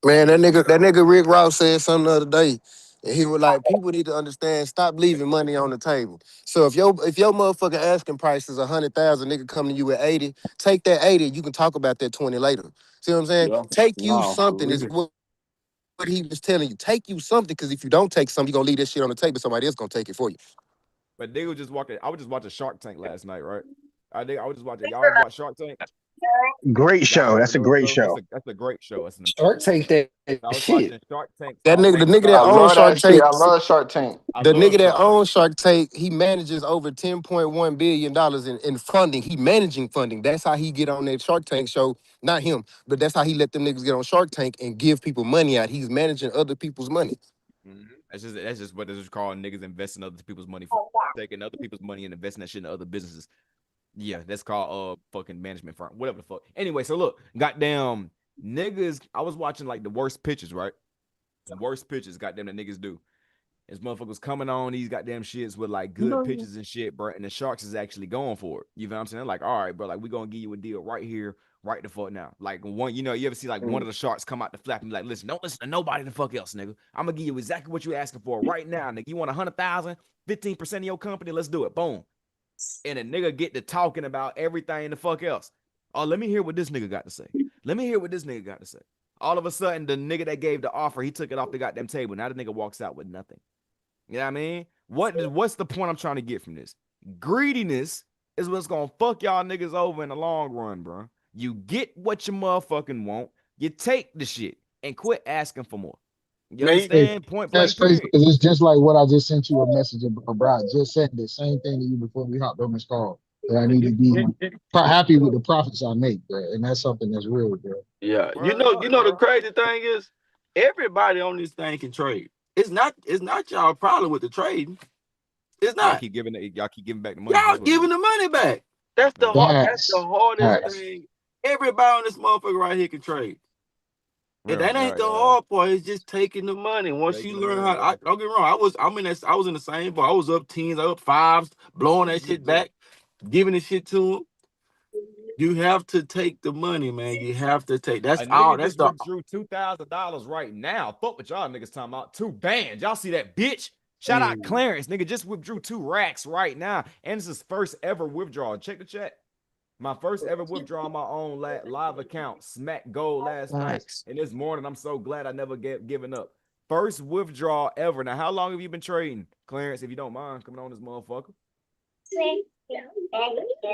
Man, that nigga Rick Ross said something the other day. And he was like, people need to understand, stop leaving money on the table. So if your motherfucking asking price is 100,000, nigga come to you at 80, take that 80, you can talk about that 20 later. See what I'm saying? Yeah. Take you No, for something is real. what he was telling you. Take you something, because if you don't take something, you're gonna leave this shit on the table. Somebody else gonna take it for you. But they were just walking. I was just watching Shark Tank last night, right? I was just watching. Y'all ever watch Shark Tank? Great Y'all show. ever That's a do it, great bro? show. That's a great show. Shark Tank that I was shit. watching Shark Tank That talk nigga, the shit nigga about that I owns love Shark that shit. Tank, I love Shark Tank. I the love nigga that Shark Tank. owns Shark Tank, he manages over $10.1 billion in funding. He managing funding. That's how he get on that Shark Tank show. Not him, but that's how he let them niggas get on Shark Tank and give people money out. He's managing other people's money. That's just what this is called. Niggas investing other people's money for taking other people's money and investing that shit in other businesses. Yeah, that's called fucking management firm, whatever the fuck. Anyway, so look, goddamn niggas. I was watching like the worst pitches, right? The worst pitches, goddamn, that niggas do. As motherfuckers coming on these goddamn shits with like good pitches and shit, bro. And the Sharks is actually going for it. You know what I'm saying? Like, all right, bro, like we gonna give you a deal right here, right the fuck now. Like one, you ever see like one of the Sharks come out the flap and be like, listen, don't listen to nobody the fuck else, nigga. I'm gonna give you exactly what you asking for right now, nigga. You want 100,000, 15% of your company? Let's do it. Boom. And a nigga get to talking about everything the fuck else. Oh, let me hear what this nigga got to say. Let me hear what this nigga got to say. All of a sudden, the nigga that gave the offer, he took it off the goddamn table. Now the nigga walks out with nothing. You know what I mean? What's the point I'm trying to get from this? Greediness is what's gonna fuck y'all niggas over in the long run, bro. You get what you motherfucking want, you take the shit and quit asking for more. You Now, Hey, understand? Point that's blank crazy period. because it's just like what I just sent you a message about. Just said the same thing to you before we hopped on this call. That I need to be happy with the profits I make, bro. And that's something that's real, bro. Yeah, Word up, you know the bro. crazy thing is, everybody on this thing can trade. It's not y'all problem with the trading. It's Y'all not. keep giving back the money. Y'all That's what it giving is. the money back. That's the Facts. hardest Facts. thing. Everybody on this motherfucker right here can trade. And that ain't the Right. hard part. It's just taking the money. Once Taking you the learn money, how, don't get me wrong. I was in the same boat. I was up teens, I was up fives, blowing that shit back, giving the shit to them. You have to take the money, man. You have to take. That's A all. nigga That's just the. withdrew $2,000 right now. Fuck what y'all niggas talking about. 2 bands. Y'all see that bitch? Shout out Clarence. Nigga just withdrew 2 racks right now. And it's his first ever withdrawal. Check the chat. My first ever withdrawal on my own live account. Smack gold last night. Facts. And this morning, I'm so glad I never given up. First withdrawal ever. Now, how long have you been trading, Clarence, if you don't mind coming on this motherfucker?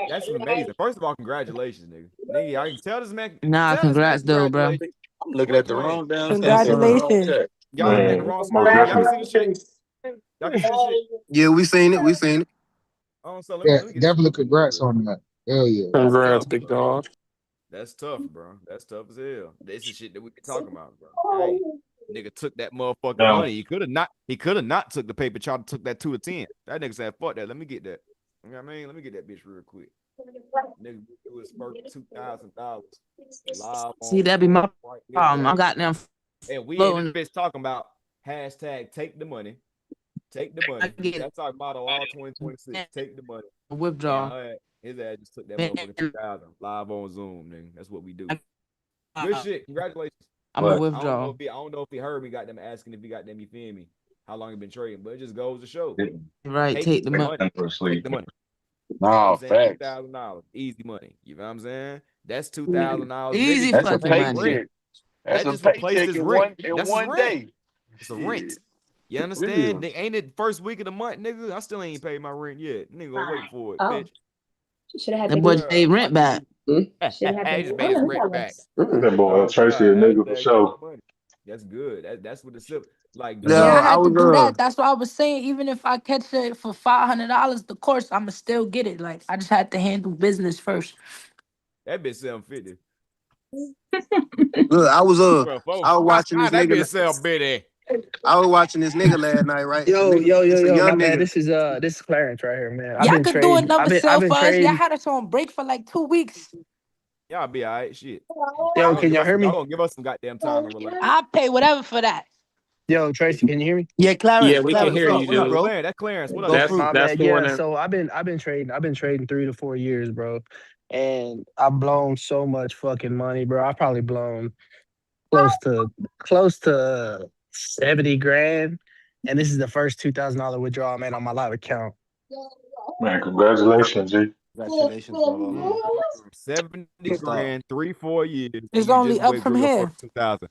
That's amazing. First of all, congratulations, nigga. Nigga, I can tell this man. Nah, Tell this man congrats though, bro. congratulations. I'm looking What at the playing? wrong damn thing. Yes, sir. Congratulations. Y'all looking at the wrong screen. Y'all can see the shit. Y'all can see the shit. Yeah, we seen it. We seen it. Oh, so Yeah, let me get this definitely fucking real congrats quick. on that. Hell yeah. That's Congrats, tough, big bro. dog. That's tough, bro. That's tough as hell. This is shit that we can talk about, bro. Hey, nigga took that motherfucking money. He could have not took the paper. Tried to took that 2 to 10. That nigga said, fuck that. Let me get that. You know what I mean? Let me get that bitch real quick. Nigga do his first $2,000 live See, on that be my right here, problem. bro. I got them And we in floating. this bitch talking about hashtag take the money. Take the I money. get That's our motto all 2026. Take the money. a withdrawal. And his ass just took that Man, motherfucking 2,000 live on Zoom, nigga. That's what we do. Good uh, shit. Congratulations. I'm a I don't withdrawal. know if he heard me. Got them asking if he got them. You feel me? How long he been trading? But it just goes to show. Right, take the money. Take the money. No, I'm saying facts. $2,000, easy money. You know what I'm saying? That's $2,000. Easy Nigga, fucking pay money. rent. That's That a just replaced paycheck his in rent. one That's his rent. day. It's a rent. Shit. You understand? Ain't it first week of the month, nigga? I still ain't paid my rent yet. Nigga, gonna wait for it, bitch. That boy paid rent back. He just made his rent back. That boy Oh Tracy a God, nigga for hashtag take sure. the money. That's good. That's what the silver like the Yeah, I I had to was do that. That's what I was saying. Even if I catch it for $500, the course, I'ma still get it. Like I just had to handle business first. that bitch $750. look, Well, I was watching this that bitch nigga. $750. I was watching this nigga last night, right? The Yo, nigga, yo, yo, it's a yo, my young bad. nigga. This is Clarence right here, man. I've Y'all been could do trading. another I've sale been for us. Y'all trading. had us on break for like 2 weeks. Y'all be all right. Shit. Yo, can y'all hear Y'all me? gonna give us some goddamn time to relax. I'll pay whatever for that. Yo, Tracy, can you hear me? Yeah, Yeah, Clarence, we can Clarence, hear you, What's up, dude. bro. Clarence? That's Clarence. What up, Go nigga? through. My That's bad. the one Yeah. that So I've been trading 3 to 4 years, bro. And I've blown so much fucking money, bro. I've probably blown close to 70 grand. And this is the first $2,000 withdrawal I made on my live account. Man, congratulations, G. Congratulations, brother. 70 Good start. grand, 3-4 years, It's and you only just up went from through your first here. 2,000.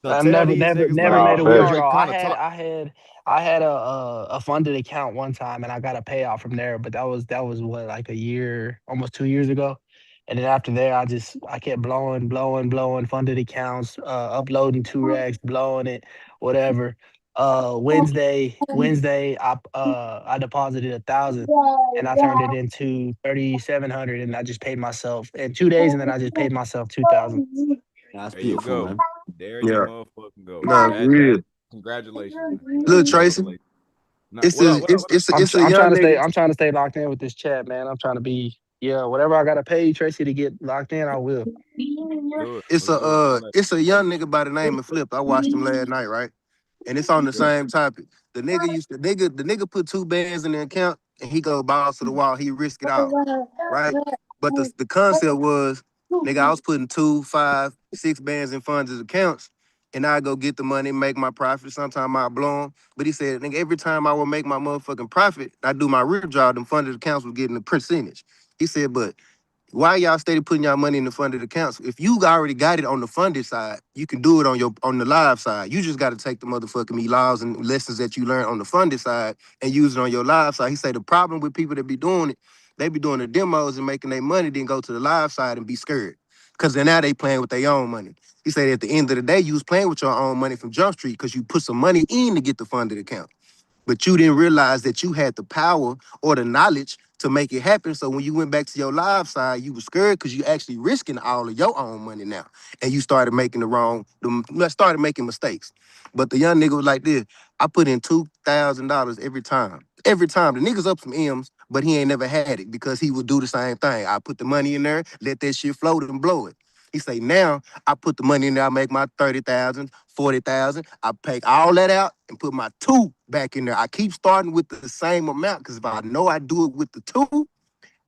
So I tell never, these never, niggas never like Nah, made a we facts. already withdrawal. kind of talked. I had a funded account one time, and I got a payout from there. But that was what, like a year, almost 2 years ago. And then after there, I kept blowing funded accounts, uploading 2 racks, blowing it, whatever. Wednesday, I deposited 1,000, and I turned it into 3,700, and I just paid myself in 2 days, and then I just paid myself 2,000. That's There you beautiful, go. man. There you Yeah. motherfucking go. No, That real. congratulations, man. Look, Tracy, Congratulations. Nah, it's what up? a What up? it's What up? it's a, it's a young nigga. I'm trying to stay locked in with this chat, man. I'm trying to be, yeah, whatever I gotta pay you, Tracy, to get locked in, I will. Good. It's Let's do it. All that. it's a young nigga by the name of Flip. I watched him last night, right? And it's on the Yeah. same topic. The nigga put 2 bands in the account and he go balls to the wall. He risk it all, right? But the concept was, nigga, I was putting 2, 5, 6 bands in funds as accounts, and I go get the money, make my profit. Sometimes I blow them. But he said, nigga, every time I would make my motherfucking profit, I do my real job. Them funded accounts was getting a percentage. He said, but why y'all steady putting y'all money in the funded accounts? If you already got it on the funded side, you can do it on the live side. You just got to take the motherfucking laws and lessons that you learned on the funded side and use it on your live side. He say the problem with people that be doing it, they be doing the demos and making their money, then go to the live side and be scared. Because now they playing with their own money. He said at the end of the day, you was playing with your own money from Jump Street because you put some money in to get the funded account. But you didn't realize that you had the power or the knowledge to make it happen. So when you went back to your live side, you were scared because you actually risking all of your own money now. And you started making started making mistakes. But the young nigga was like this. I put in $2,000 every time. Every time. The nigga's up some M's, but he ain't never had it because he would do the same thing. I put the money in there, let that shit float and blow it. He say, now I put the money in there, I make my 30,000, 40,000. I pay all that out and put my 2 back in there. I keep starting with the same amount because if I know I do it with the 2,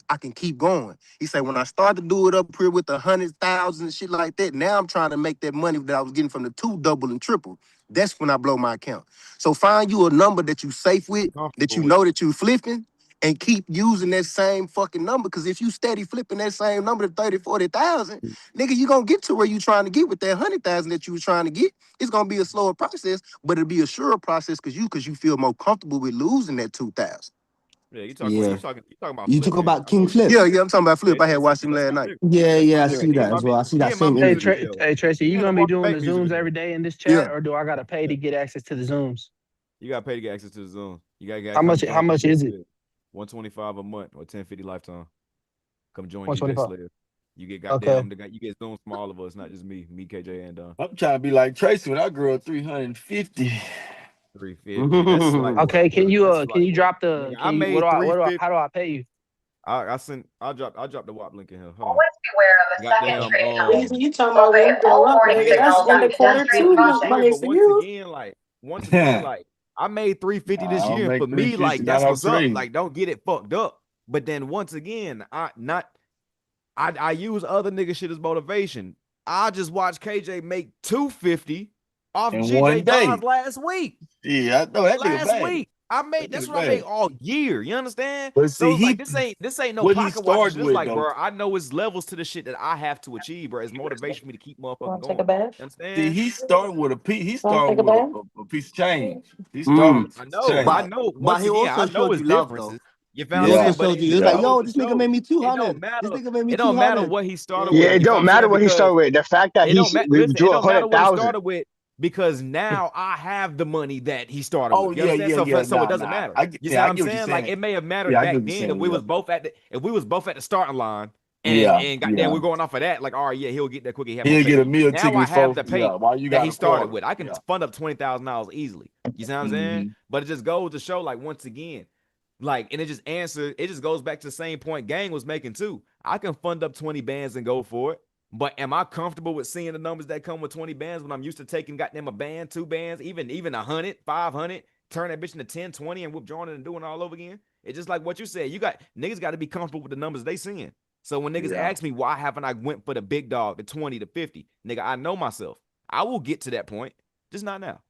I can keep going. He said, when I start to do it up here with 100,000 and shit like that, now I'm trying to make that money that I was getting from the 2 double and triple. That's when I blow my account. So find you a number that you safe with, that you know that you flipping, and keep using that same fucking number. Because if you steady flipping that same number to 30, 40,000, nigga, you gonna get to where you trying to get with that 100,000 that you was trying to get. It's gonna be a slower process, but it'll be a surer process because you feel more comfortable with losing that 2,000. Yeah, you talking about You Flip, talk man. about King Flip. Yeah, I'm talking about Flip. Yeah, I had watched him that's last my night. nigga. Yeah, I That's my see nigga. that as well. I see that same Hey, energy. Hey Tracy, you He in the gonna be Walker doing Bank the music Zooms video. every day in this Yeah. chat, or do I gotta pay to get access to the Zooms? You gotta pay to get access to the Zoom. You gotta How come much? join How much GJ is it? Slayer. $125 a month or $10.50 lifetime. Come join GJ 125. Slayer. You get Okay. you get Zooms from all of us, not just me, KJ, and I'm trying to be like Tracy when I grew up 350. 350. That's slight work, Okay. Can bro. you That's can slight you work. drop the? Nigga, I Can you made 350. how do I pay you? I'll drop the WAP link in here. Hold on. Always beware of a second Goddamn, trade You talking will about pay when you grow all up, mortgage nigga? That's signals in the on yeah, Jump quarter Street two project. but money for you. once again, like I made 350 Nah, this I'll year, and make for me, 350 like not that's off what's up. trade. Like, don't get it fucked up. But then once again, I use other nigga shit as motivation. I just watched KJ make 250 off In GJ one Bonds day. last week. Yeah, I know that nigga Last bad. week. That That's nigga what I made bad. all year. You understand? But So see, it's like this ain't no what he pocket watch. It's started just with like, though. bro, I know it's levels to the shit that I have to achieve, bro. It's motivation for me to keep motherfucking going. You See, understand? he started with a piece of change. He started with a I piece of know. change. I know. But Once he again, I also know showed it's you love though. differences. You feel what He I'm also saying? Yeah. But showed you. He it was like, Yeah. goes yo, to this nigga show made me it don't 200. matter. This nigga made me It don't matter 200. what he started Yeah, with. it You feel what don't I'm matter saying? what he Because started with. The fact that it don't listen, it drew don't matter what he 100,000. started with because now I have the money that he started Oh with. You yeah, understand? yeah, yeah. So it Nah, doesn't nah. matter. You see what I I'm get what you're saying? Like saying. it may have mattered Yeah, I get back what you're then saying. Yeah. if we was both at the starting line Yeah, and goddamn yeah. we're going off of that, like, all right, yeah, he'll get that quick, he have more He'll get faith. a meal Now ticket I have before. the Yeah, pay while you that got he a started quarter. with. I can Yeah. fund up $20,000 easily. You see what I'm saying? But it just goes to show, like, once again, like, and it just goes back to the same point Gang was making too. I can fund up 20 bands and go for it. But am I comfortable with seeing the numbers that come with 20 bands when I'm used to taking goddamn a band, 2 bands, even 100, 500, turn that bitch into 10, 20 and withdrawing it and doing it all over again? It's just like what you said. Niggas got to be comfortable with the numbers they seeing. So when niggas Yeah. ask me why haven't I went for the big dog, the 20 to 50, nigga, I know myself. I will get to that point, just not now.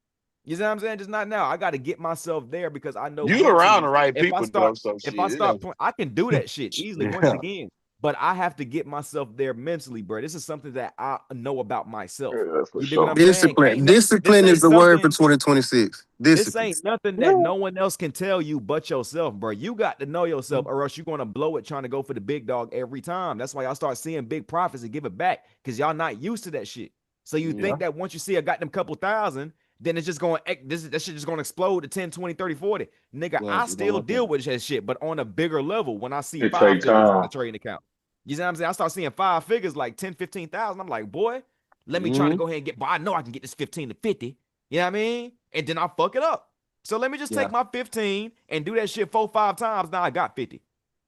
You see what I'm saying? Just not now. I got to get myself there because I know You around the mentally, right if I people though, start, so if I shit. start, I can do that shit easily once Yeah. again. But I have to get myself there mentally, bro. This is something that I know about myself. Yeah, for You dig what I'm sure. saying? Discipline. Discipline is the word for 2026. This Discipline. ain't nothing that no one else can tell you but yourself, bro. You got to know yourself, or else you're gonna blow it trying to go for the big dog every time. That's why y'all start seeing big profits and give it back because y'all not used to that shit. So you Yeah. think that once you see I got them couple thousand, then it's just going that shit just gonna explode to 10, 20, 30, 40. Nigga, I still deal with that shit, but on a bigger level when I see It 5 take figures in time. the trading account. You see what I'm saying? I start seeing 5 figures like 10, 15,000. I'm like, boy, let me try to go ahead and get, but I know I can get this 15 to 50. You know what I mean? And then I fuck it up. So let me just take my 15 and do that shit 4, 5 times. Now I got 50.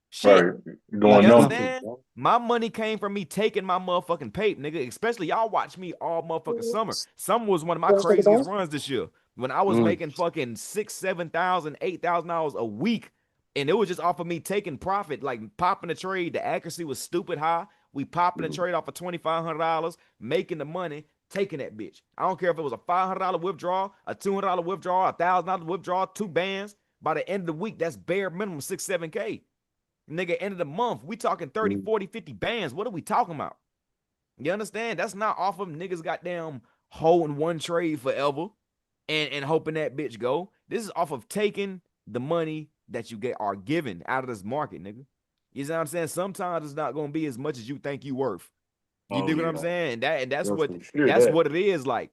Shit. Right. You Doing numbers. understand? My money came from me taking my motherfucking pape, nigga. Especially y'all watch me all motherfucking summer. Summer was one of my craziest runs this year. When I was making fucking $6,000, $7,000, $8,000 a week. And it was just off of me taking profit, like popping the trade. The accuracy was stupid high. We popping the trade off of $2,500, making the money, taking that bitch. I don't care if it was a $500 withdrawal, a $200 withdrawal, a $1,000 withdrawal, 2 bands. By the end of the week, that's bare minimum 6, 7K. Nigga, end of the month, we talking 30, 40, 50 bands. What are we talking about? You understand? That's not off of niggas goddamn holding one trade forever and hoping that bitch go. This is off of taking the money that you are given out of this market, nigga. You see what I'm saying? Sometimes it's not going to be as much as you think you worth. You Oh dig what I'm yeah, saying? And that's that's what for sure. that's That what it is. Like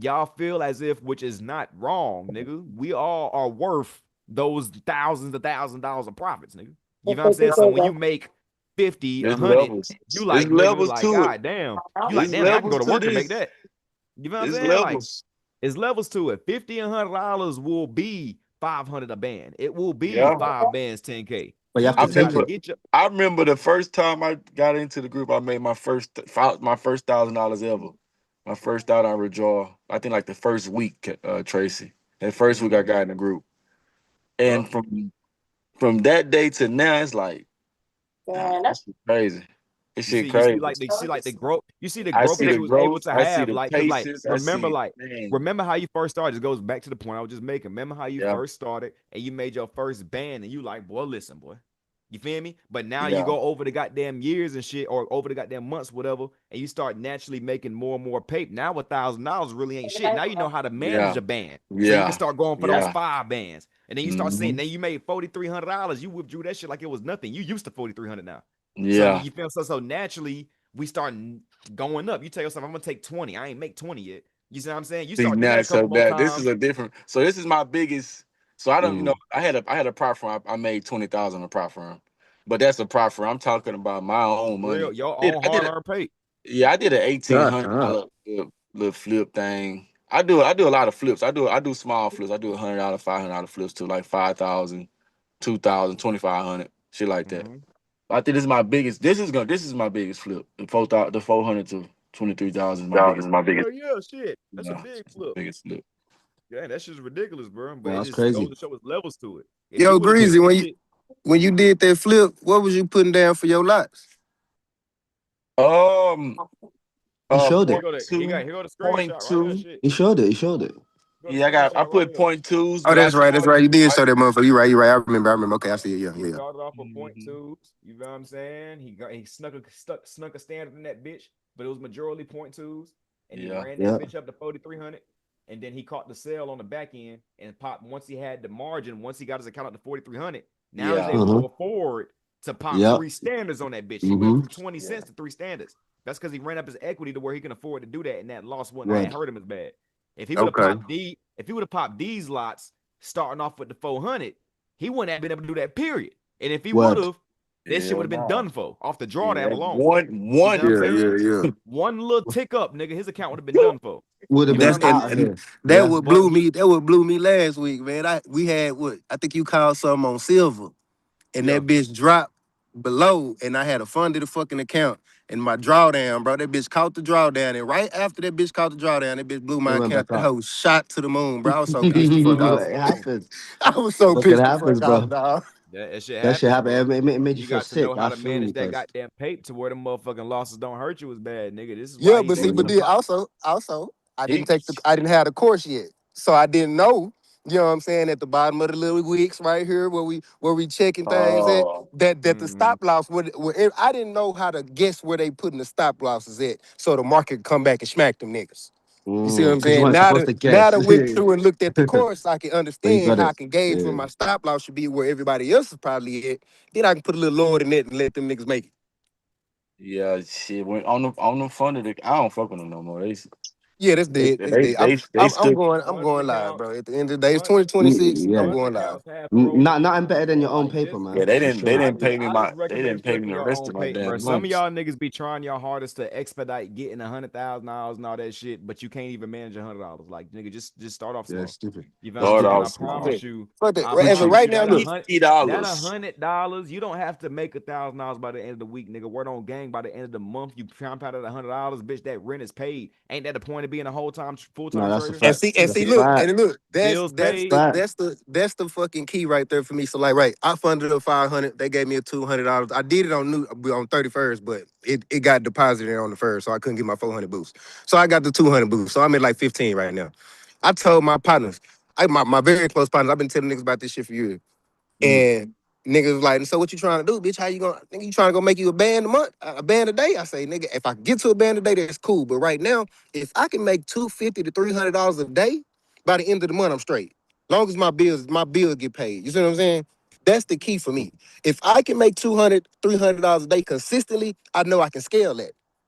y'all feel as if, which is not wrong, nigga. We all are worth those thousands of $1,000 of profits, nigga. You know what I'm saying? So when you make 50, it's 100, levels. you It's like nigga, levels like to it. god damn. You like It's damn, man, I can go levels to to work and make this. that. You know what I'm It's saying? Like levels. it's levels to it. $50 and $100 will be 500 a band. It will be Yeah. 5 bands, 10K. But you have I to You got take to remember. it. get your I remember the first time I got into the group. I made my first $1,000 ever. My first $1,000 withdrawal. I think like the first week, Tracy. That first week I got in the group, yup. and from that day to now, it's like that's crazy. This You see, shit you see, crazy. like the growth. You see the I growth see that the you was able growth. to I see have, the like, cause like paces. I see, man. remember how you first started. It goes back to the point I was just making. Remember how you Yeah, first started and you made your first band and you like, boy, listen, boy, you feel me? But now you yeah, go over the goddamn years and shit, or over the goddamn months, whatever, and you start naturally making more and more paper. Now $1,000 really ain't shit. Now you know how to manage yeah, a band, so you can yeah, start going for those yeah. 5 bands, and then you start seeing. Hmm. Then you made $4,300. You withdrew that shit like it was nothing. You used to 4,300 now. So Yeah. you feel so naturally we start going up. You tell yourself, I'm gonna take 20. I ain't make 20 yet. You see what I'm saying? You See start do that now, a couple so more that this is times. a different. So this is my biggest. So I don't, Mm. I had a prop firm. I made 20,000 on a prop firm, but that's a prop firm. I'm talking about my own Real, money. your own I did hard it. earned pay. Yeah, I did an eighteen Shut hundred up. dollar little flip thing. I do a lot of flips. I do small flips. I do $100, $500 flips to like 5,000, 2,000, 2,500, shit like that. Mm-hmm. I think this is my biggest. This is my biggest flip. The 400 to 23,000 is my biggest. Hell yeah, shit. That's a Yeah, big it's my flip. biggest flip. Yeah, that shit's ridiculous, bro. But Well, it that's just goes crazy. to show its levels to it. If you Yo, would have took Greasy, that shit, when you did that flip, what was you putting down for your lots? Um, He showed here it. point go the two, here go the point screenshot right here. two. Shit. He showed it. He showed it. Go to Yeah, I screenshot right put here. point twos, Oh, but I that's right. That's started. right. You did show that motherfucker. You right. I remember. Okay, I see it. Yeah, He yeah. started off with point Mhm. twos. You know what I'm saying? He snuck a standard in that bitch, but it was majorly point twos, and he Yeah, ran that Yeah. bitch up to 4,300. And then he caught the sale on the back end and popped once he had the margin. Once he got his account up to 4,300, now he's yeah, able to Mm-hmm. afford to pop Yep. 3 standards on that bitch. He went Mm-hmm. from 20 yeah. cents to 3 standards. That's because he ran up his equity to where he can afford to do that, and that loss wouldn't Right. hurt him as bad. If he would have Okay. popped these lots starting off with the 400, he wouldn't have been able to do that. Period. And if he would Word. have, that shit Hell would have been no. done for off the Yeah, drawdown alone. one, You see what I'm Yeah, saying? yeah, yeah. One little tick up, nigga, his account would have been done for. Would have You know what been That's I'm and, out of saying? here. and that Yeah. what But blew he, me. That what blew me last week, man. We had what I think you called something on silver, and yeah. that bitch dropped below, and I had a funded fucking account. And my drawdown, bro, that bitch caught the drawdown, and right after that bitch caught the drawdown, that bitch blew It my went account. back That up. hoe shot to the moon, bro. I was so pissed the fuck off. It happens. I was so Look, it pissed the happens, fuck off, bro. dog. That shit That shit happens, happened. bro. It made you You feel got to know sick. how I to feel you, manage that cause goddamn paper to where the motherfucking losses don't hurt you as bad, nigga. This is why Yeah, he's but see, able but to mm, then pop. also, he, I didn't have the course yet, so I didn't know. You know what I'm saying? At the bottom of the little wicks right here, where we checking things at, that the Mm-hmm. stop loss I didn't know how to guess where they putting the stop losses at, so the market could come back and smack them niggas. You see what I'm cause you saying? weren't supposed to Now guess. that went through and looked at the course, I can But you understand got how I it. can gauge where Yeah. my stop loss should be, where everybody else is probably at. Then I can put a little lower than that and let them niggas make it. yeah, shit. When on the funded, I don't fuck with them no more. Yeah, that's dead. That's dead. They I'm stood. going. I'm Funded going live, accounts, bro. At the end of the day, it's fund, 2026. I'm Yeah. funded going live. accounts have pros and Nothing cons, better than bro. your own Like paper, just Yeah, man. For they sure. didn't pay me I just they didn't recommend pay strictly me the your rest own of my paper, bro. damn Some of months. y'all niggas be trying your hardest to expedite getting $100,000 and all that shit, but you can't even manage $100. Like nigga, just start off Yeah, small. stupid. You know what It's I'm Start saying? stupid. off I small. promise you, Fuck that. I As of promise right you now, that a look. hundred that $50. $100, you don't have to make $1,000 by the end of the week, nigga. Word on gang by the end of the month, you compound at $100, bitch. That rent is paid. Ain't that the point of being a full No, time that's a trader? And fact. see, That's a Bills, fact. that's bills that's paid. the Fact. that's the that's the fucking key right there for me. So like, right, I funded up 500. They gave me a $200. I did it on 31st, but it got deposited on the first, so I couldn't get my 400 boost. So I got the 200 boost. So I'm at like 15 right now. I told my partners, my very close partners, I've been telling niggas about this shit for years. Mm. And niggas was like, so what you trying to do, bitch? How you gonna, nigga, you trying to go make you a band a month, a band a day? I say, nigga, if I get to a band a day, that's cool. But right now, if I can make $250 to $300 a day, by the end of the month, I'm straight. Long as my bills get paid. You see what I'm saying? That's the key for me. If I can make $200, $300 a day consistently, I know I can scale that.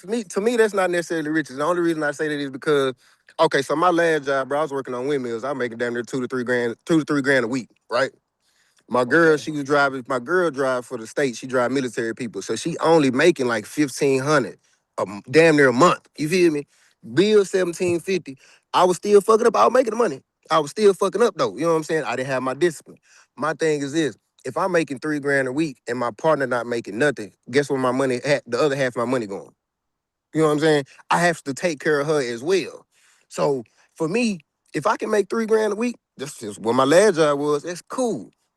to me, that's not necessarily riches. The only reason I say that is because, okay, so my last job, bro, I was working on windmills. I was making damn near $2 to 3 grand a week, right? My girl, she was driving. My girl drive for the state. She drive military people, so she only making like 1,500, damn near a month. You feel me? Bill 1,750. I was still fucking up. I was making the money. I was still fucking up though. You know what I'm saying? I didn't have my discipline. My thing is this: if I'm making 3 grand a week and my partner not making nothing, guess where my money? The other half of my money going? You know what I'm saying? I have to take care of her as well. So for me, if I can make 3 grand a week, that's just what my last job was. That's cool.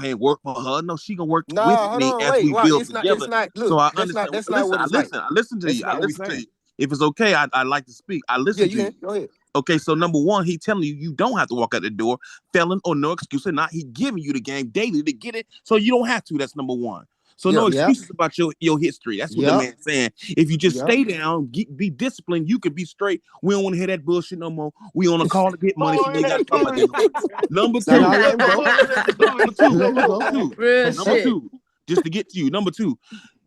out here and work for her. No, she gonna work Nah, with hold me on, as wait. we Well, build it's together. not. So Look, I that's understand. not what it's like. I listen to That's you. not I what we listen to saying. you. If it's okay, I'd like to speak. I Yeah, listen you to can. you. Go ahead. Okay, so number one, he telling you you don't have to walk out the door, felon or no excuse or not. He giving you the game daily to get it, so you don't have to. That's number one. So no Yep. excuses about your history. That's what the Yep. man's saying. If you just Yep. stay down, be disciplined, you can be straight. We don't want to hear that bullshit no more. We on a call to get money, so we got to talk about that. Number two. Nah, let him go. Number two. Let him go. Real Number shit. two. Just to get to you. Number two.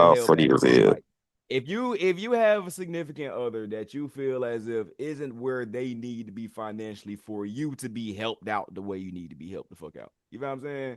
to Y'all help funny you, as bro. hell. Like if you have a significant other that you feel as if isn't where they need to be financially for you to be helped out the way you need to be helped the fuck out. You know what I'm saying?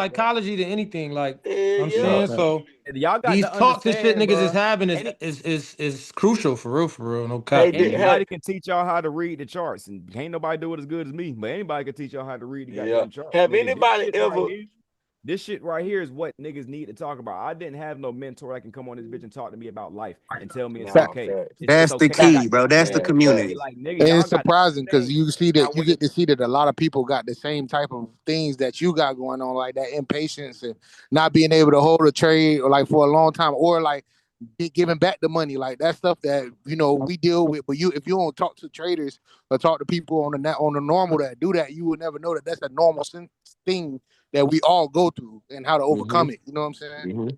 psychology than anything. Like I'm Yeah. saying, so Y'all got These to talks and shit understand, niggas is bro. having is crucial for real. No cap. Anybody can teach y'all how to read the charts, and can't nobody do it as good as me. But anybody can teach y'all how to read the goddamn charts. Have Nigga, anybody ever? This shit right here is what niggas need to talk about. I didn't have no mentor that can come on this bitch and talk to me about life and tell me it's okay. That's the key, bro. That's the community. Like, nigga, And y'all it's got surprising because you see Now, that you get to see that a lot of people got the same type of things that you got going on, like that impatience and not being able to hold a trade or like for a long time, or like giving back the money, like that stuff that we deal with. But if you don't talk to traders or talk to people on the normal that do that, you will never know that that's a normal thing that we all go through and how to overcome it. You know what I'm saying?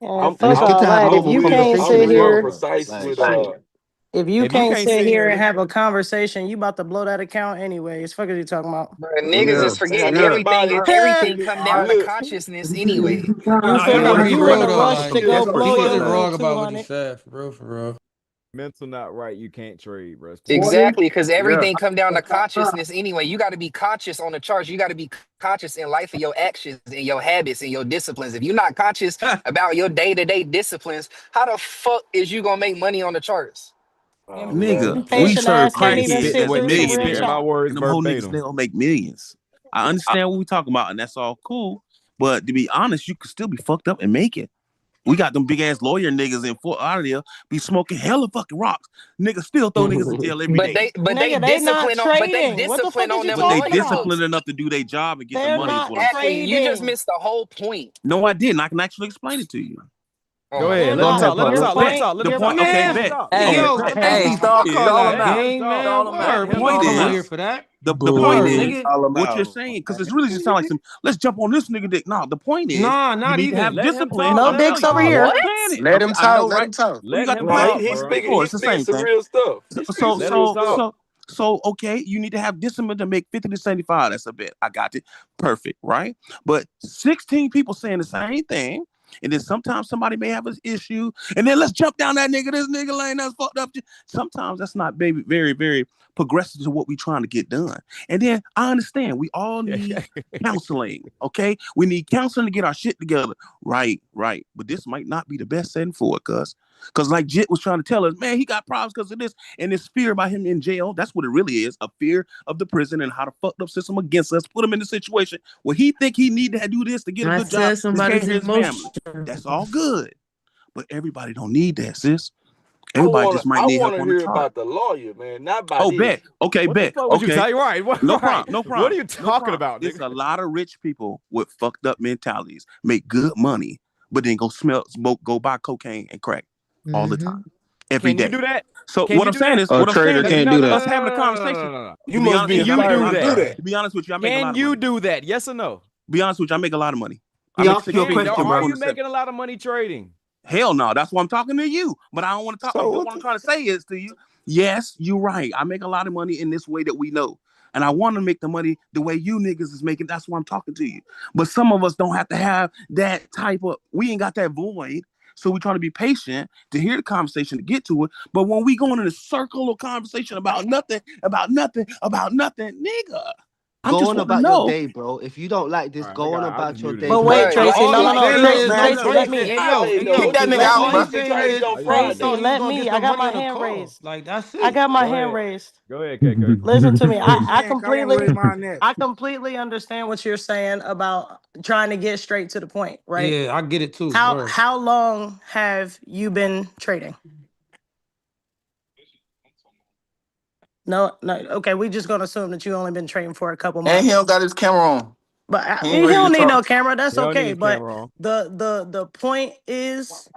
Fuck all that. If you can't sit here, if you can't sit here and have a conversation, you about to blow that account anyways. Fuck is you talking about? Niggas is forgetting everything come down to consciousness anyway. You finna you in a rush to go blow he your wasn't wrong little about what he 200. said, for real. mental not right, you can't trade, bro. Exactly, because everything come down to consciousness anyway. You got to be conscious on the charts. You got to be conscious in life of your actions and your habits and your disciplines. If you're not conscious about your day-to-day disciplines, how the fuck is you gonna make money on the charts? Nigga, we Patient serve ass can't crack even spit sit that's through some real millionaires. chat. And them whole niggas, they don't make millions. I understand what we talking about, and that's all cool. But to be honest, you could still be fucked up and make it. We got them big ass lawyer niggas in Fort Lauderdale be smoking hella fucking rocks. Niggas still throw niggas in jail every day. But they discipline on them But they lawyer disciplined books. enough to do their job and get the They're money. not Is what I'm saying. Exactly. You just missed the whole point. No, I didn't. I can actually explain it to you. Go ahead. Let him talk. Let him talk. Let him talk. The point. Okay, bet. Hey, Stall him him out. out. Game, man. The point is, for that. the point is nigga. what you're saying, because it's really just sound like some. Let's jump on this nigga dick. No, the point is, Nah, you not need even. to have Let him discipline. No I'm dicks telling over you. here. I'm saying it. Let him I know, talk. Let right? him talk. You got the talk, point. bro. Of course, it's the same thing. Real stuff. So okay, you need to have discipline to make 50 to 75. That's a bet. I got it. Perfect, right? But 16 people saying the same thing. And then sometimes somebody may have an issue, and then let's jump down that nigga. This nigga lane that's fucked up. Sometimes that's not very, very progressive to what we trying to get done. And then I understand we all need counseling. Okay, we need counseling to get our shit together. Right. But this might not be the best setting for it, Because like Jit was trying to tell us, man, he got problems because of this. And this fear about him in jail, that's what it really is. A fear of the prison and how the fucked up system against us put him in a situation where he think he need to do this to get a good job. Somebody's emotion. That's all good. But everybody don't need that, sis. Everybody just might need help on the hear chart. about the lawyer, man, not by Oh, this. bet. Okay, What bet. the fuck was Okay. you talking? Right. No problem. No problem. What are you No talking problem. about, There's nigga? a lot of rich people with fucked up mentalities, make good money, but then go buy cocaine and crack all the time, every day. Can you do that? So Can what you I'm do saying that? is, what I'm saying Can is, you not- us having a conversation. no. You must be inspired to do that. To be honest with you, I make a lot Can of you money. do that? Yes or no? Be honest with you, I make a lot of money. He asked you a question, Are bro. you making a lot of money trading? Hell no, that's why I'm talking to you. But I don't want to talk. What I'm trying to say is to you, yes, you're right. I make a lot of money in this way that we know. And I want to make the money the way you niggas is making. That's why I'm talking to you. But some of us don't have to have that type of, we ain't got that void. So we're trying to be patient to hear the conversation, to get to it. But when we go in a circle of conversation about nothing, nigga. I Go just on want to about know. your day, bro. If you don't like this, go on about your day. But wait, Tracy, no. Tracy, let me. Kick that nigga out, bro. Tracy, let me. I got my hand raised. Like that's it. I got my hand raised. Go ahead, KK. Listen to me. I I completely understand what you're saying about trying to get straight to the point, right? Yeah, I get it too. How long have you been trading? No. Okay, we just gonna assume that you only been trading for a couple months. And he don't got his camera on. But He he ain't ready don't to need no talk. camera. That's He don't okay. need his But camera on. the point is,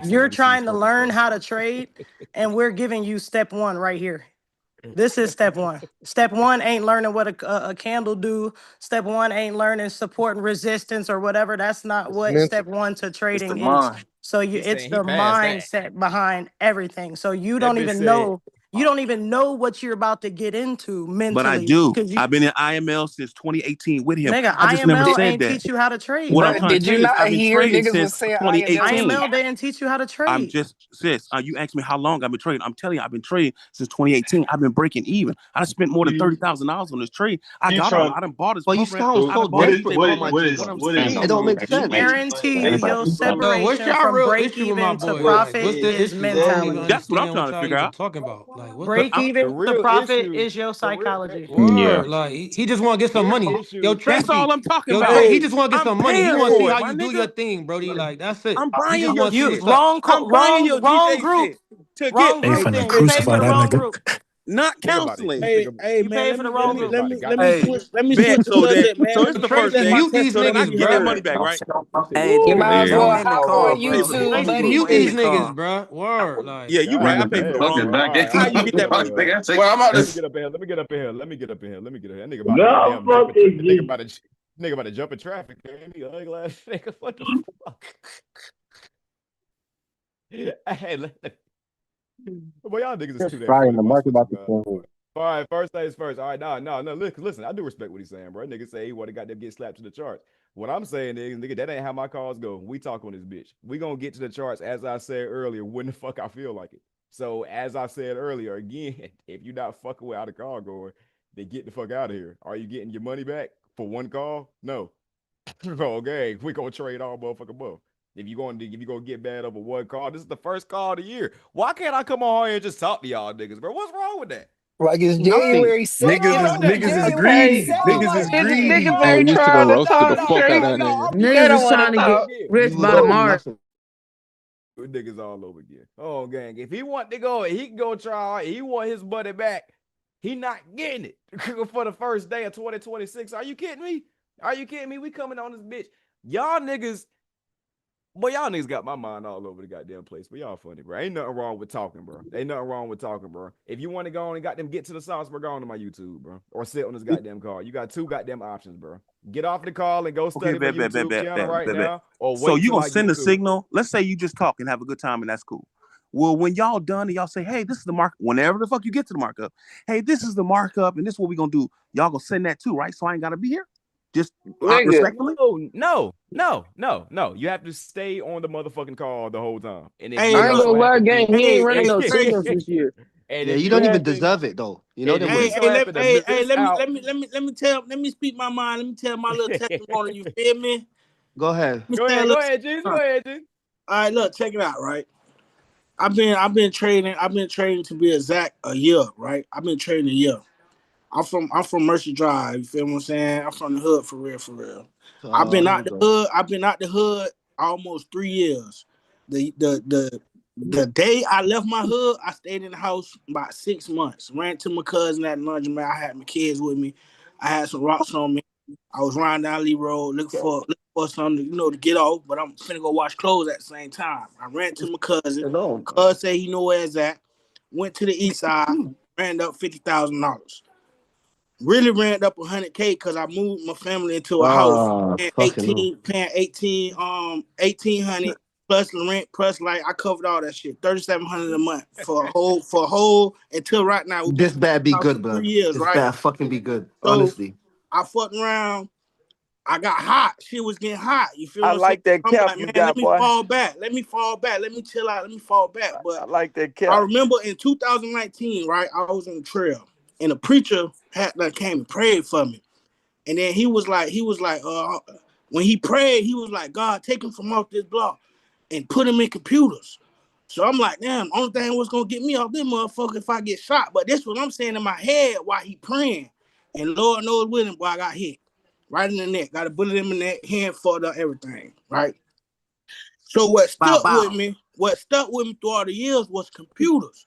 you're trying to learn how to trade, and we're giving you step one right here. This is step one. Step one ain't learning what a candle do. Step one ain't learning support and resistance or whatever. That's not what mental. step one to trading the is. mind. So He's it's saying the he passed that. mindset behind everything. So you That don't bitch even said- know You don't even know what you're about to get into mentally. But I do. You, I've been in IML since 2018 with him. nigga, I just never IML said ain't that. teach you how to trade. What I'm Bruh, trying to did tell you you is not I've been hear trading niggas was since saying 2018. IML didn't teach you how to trade. I'm just, sis, you asked me how long I've been trading. I'm telling you, I've been trading since 2018. I've been breaking even. I spent more than $30,000 on this trade. I got all. I done bought his But you program. sound I so done bought his desperate shit. for But my what G. I'm saying, It don't make You sense. guarantee your what's separation y'all from real break issue with my even to boy? Like, profit what's the is issue? I don't even mentality. that's what I'm understand trying what to y'all figure even out. talking about. Like, what the Break even The to real profit issue, is your psychology. word? Like, he just want to get some money. Yo, That's all Tracy, I'm talking yo, about. he just want to get I'm some money. He paying want to see for how it, my you do nigga. your thing, Brody. Like, that's it. I'm He buying just your want to see You shit. what's up. I'm buying your wrong DJ group. shit to Wrong get They group finna then. You benefits. paid for crucify the that wrong nigga. group. Not Think about it. counseling. You paid for the wrong group. About it. Let me switch the subject, man. So it's the first Tracy, day. mute these So then I niggas, can get that bro. money back, right? Hey, You the might as people well in the hop car, on bro. YouTube, The buddy. people Mute in the these niggas, car. bro. Word, like. Yeah, you right. I paid for the wrong one. How you get that money back? Well, let me get up in here. Let me get up in here. Let me get up in here. Let me get up here. That nigga about to No, goddamn fuck jump it, in. Nigga about to jump in traffic. Man, he ugly ass nigga. What the fuck? Hey, well, y'all niggas is too damn Friday funny. in the But I'm market switching about to up. forward. All right, first things first. All right, no. Listen, I do respect what he's saying, bro. Nigga say he want to goddamn get slapped to the charts. What I'm saying is, nigga, that ain't how my calls go. We talk on this bitch. We gonna get to the charts, as I said earlier, when the fuck I feel like it. So, as I said earlier, again, if you're not fucking with how the call going, then get the fuck out of here. Are you getting your money back for one call? No. Okay, we gonna trade all motherfucking month. If you gonna get bad over one call, this is the first call of the year. Why can't I come on here and just talk to y'all niggas, bro? What's wrong with that? Like it's Nothing. January 2nd. Niggas is Okay. greedy. Niggas is greedy. Hey, Niggas you ain't should have trying to roasted the talk fuck out straight. of that nigga. They Niggas don't is want to trying to talk. get rich You by the don't March. nothing. Niggas all over again. Oh, gang. If he want to go, he can go try. He want his money back. He not getting it for the first day of 2026. Are you kidding me? Are you kidding me? We coming on this bitch. Y'all niggas got my mind all over the goddamn place. But y'all funny, bro. Ain't nothing wrong with talking, bro. Ain't nothing wrong with talking, bro. If you want to go on and goddamn get to the sauce, bro, go on to my YouTube, bro. Or sit on this goddamn call. You got two goddamn options, bro. Get off the call and go study my YouTube channel right now. Or So wait you till gonna I send get a to it. signal? Let's say you just talk and have a good time, and that's cool. Well, when y'all done and y'all say, "Hey, this is the mark," whenever the fuck you get to the markup, hey, this is the markup, and this is what we gonna do. Y'all gonna send that too, right? So I ain't gotta be here. Just respectfully. No. You have to stay on the motherfucking call the whole time. And if I you ain't just gonna so lie, happen gang. to, He ain't running no hey, signals this year. and Yeah, if you you don't even happen, deserve it though. You know and them if you ways. so happen to miss out, Let me speak my mind. Let me tell my little testimony. You feel me? Go ahead. Go ahead, G. Go ahead, G. All right, look, check it out, right? I've been trading to be exact a year, right? I've been trading a year. I'm from Mercy Drive, you feel what I'm saying? I'm from the hood for real. I've been Here out we the go. hood. I've been out the hood almost 3 years. The day I left my hood, I stayed in the house about 6 months. Ran to my cousin at the laundromat. I had my kids with me. I had some rocks on me. I was riding down Lee Road looking for something to get off, but I'm finna go wash clothes at the same time. I ran to my cousin. Hello. Cuz said he know where it's at. Went to the east side, ran up $50,000. Really ran up $100K because I moved my family into a house paying Fucking hell. 1800 plus the rent plus like I covered all that shit. $3,700 a month for a whole until right now. We've been This better be in the house good, for blood. 3 years, This right? better fucking be good. So Honestly. I fucked around. I got hot. Shit was getting hot. You feel I what I'm saying? like that I'm cap like, you man, got, let me boy. fall back. Let me chill out. Let me fall back. But I like that I cap. remember in 2019, right? I was on the trail and a preacher came and prayed for me. And then he was like, when he prayed, he was like, God, take him from off this block and put him in computers. So I'm like, damn, only thing was gonna get me off this motherfucker if I get shot. But this what I'm saying in my head while he praying. And Lord knows with him, boy, I got hit. Right in the neck. Got a bullet in my neck, hand fucked up, everything. Right? So what stuck with me through all the years was computers.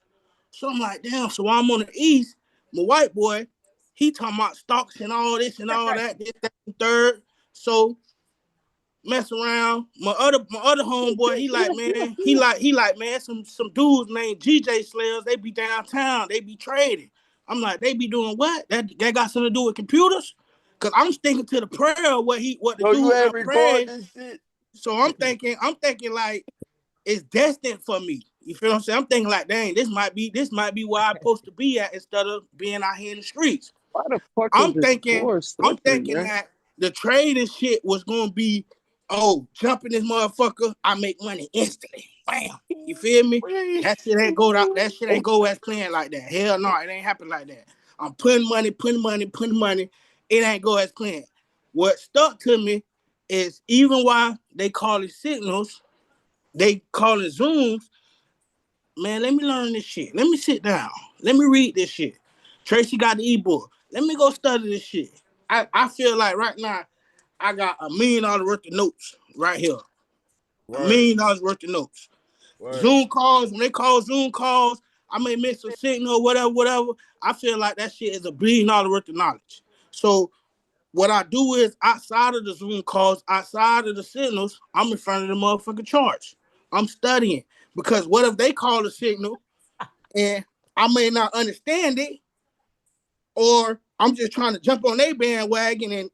So I'm like, damn, so while I'm on the east, my white boy, he talking about stocks and all this and all that, this, that, and third. So mess around. My other homeboy, he like, man, some dudes named GJ Slayers, they be downtown, they be trading. I'm like, they be doing what? That got something to do with computers? Cause I'm thinking to the prayer of what the dude done prayed. this shit? So I'm thinking like it's destined for me. You feel what I'm saying? I'm thinking like, dang, this might be where I'm supposed to be at instead of being out here in the streets. Why the fuck I'm is this thinking floor slippery, man? that the trading shit was gonna be, jumping this motherfucker, I make money instantly. Bam. You feel me? That shit ain't go out. That shit ain't go as planned like that. Hell no, it ain't happen like that. I'm putting money. It ain't go as planned. What stuck to me is even while they call it signals, they call it Zooms. Man, let me learn this shit. Let me sit down. Let me read this shit. Tracy got the ebook. Let me go study this shit. I feel like right now I got $1 million worth of notes right here. $1 million worth of notes. Zoom calls, when they call Zoom calls, I may miss a signal, whatever. I feel like that shit is $1 billion worth of knowledge. So what I do is outside of the Zoom calls, outside of the signals, I'm in front of the motherfucking charts. I'm studying. Because what if they call a signal and I may not understand it, or I'm just trying to jump on their bandwagon and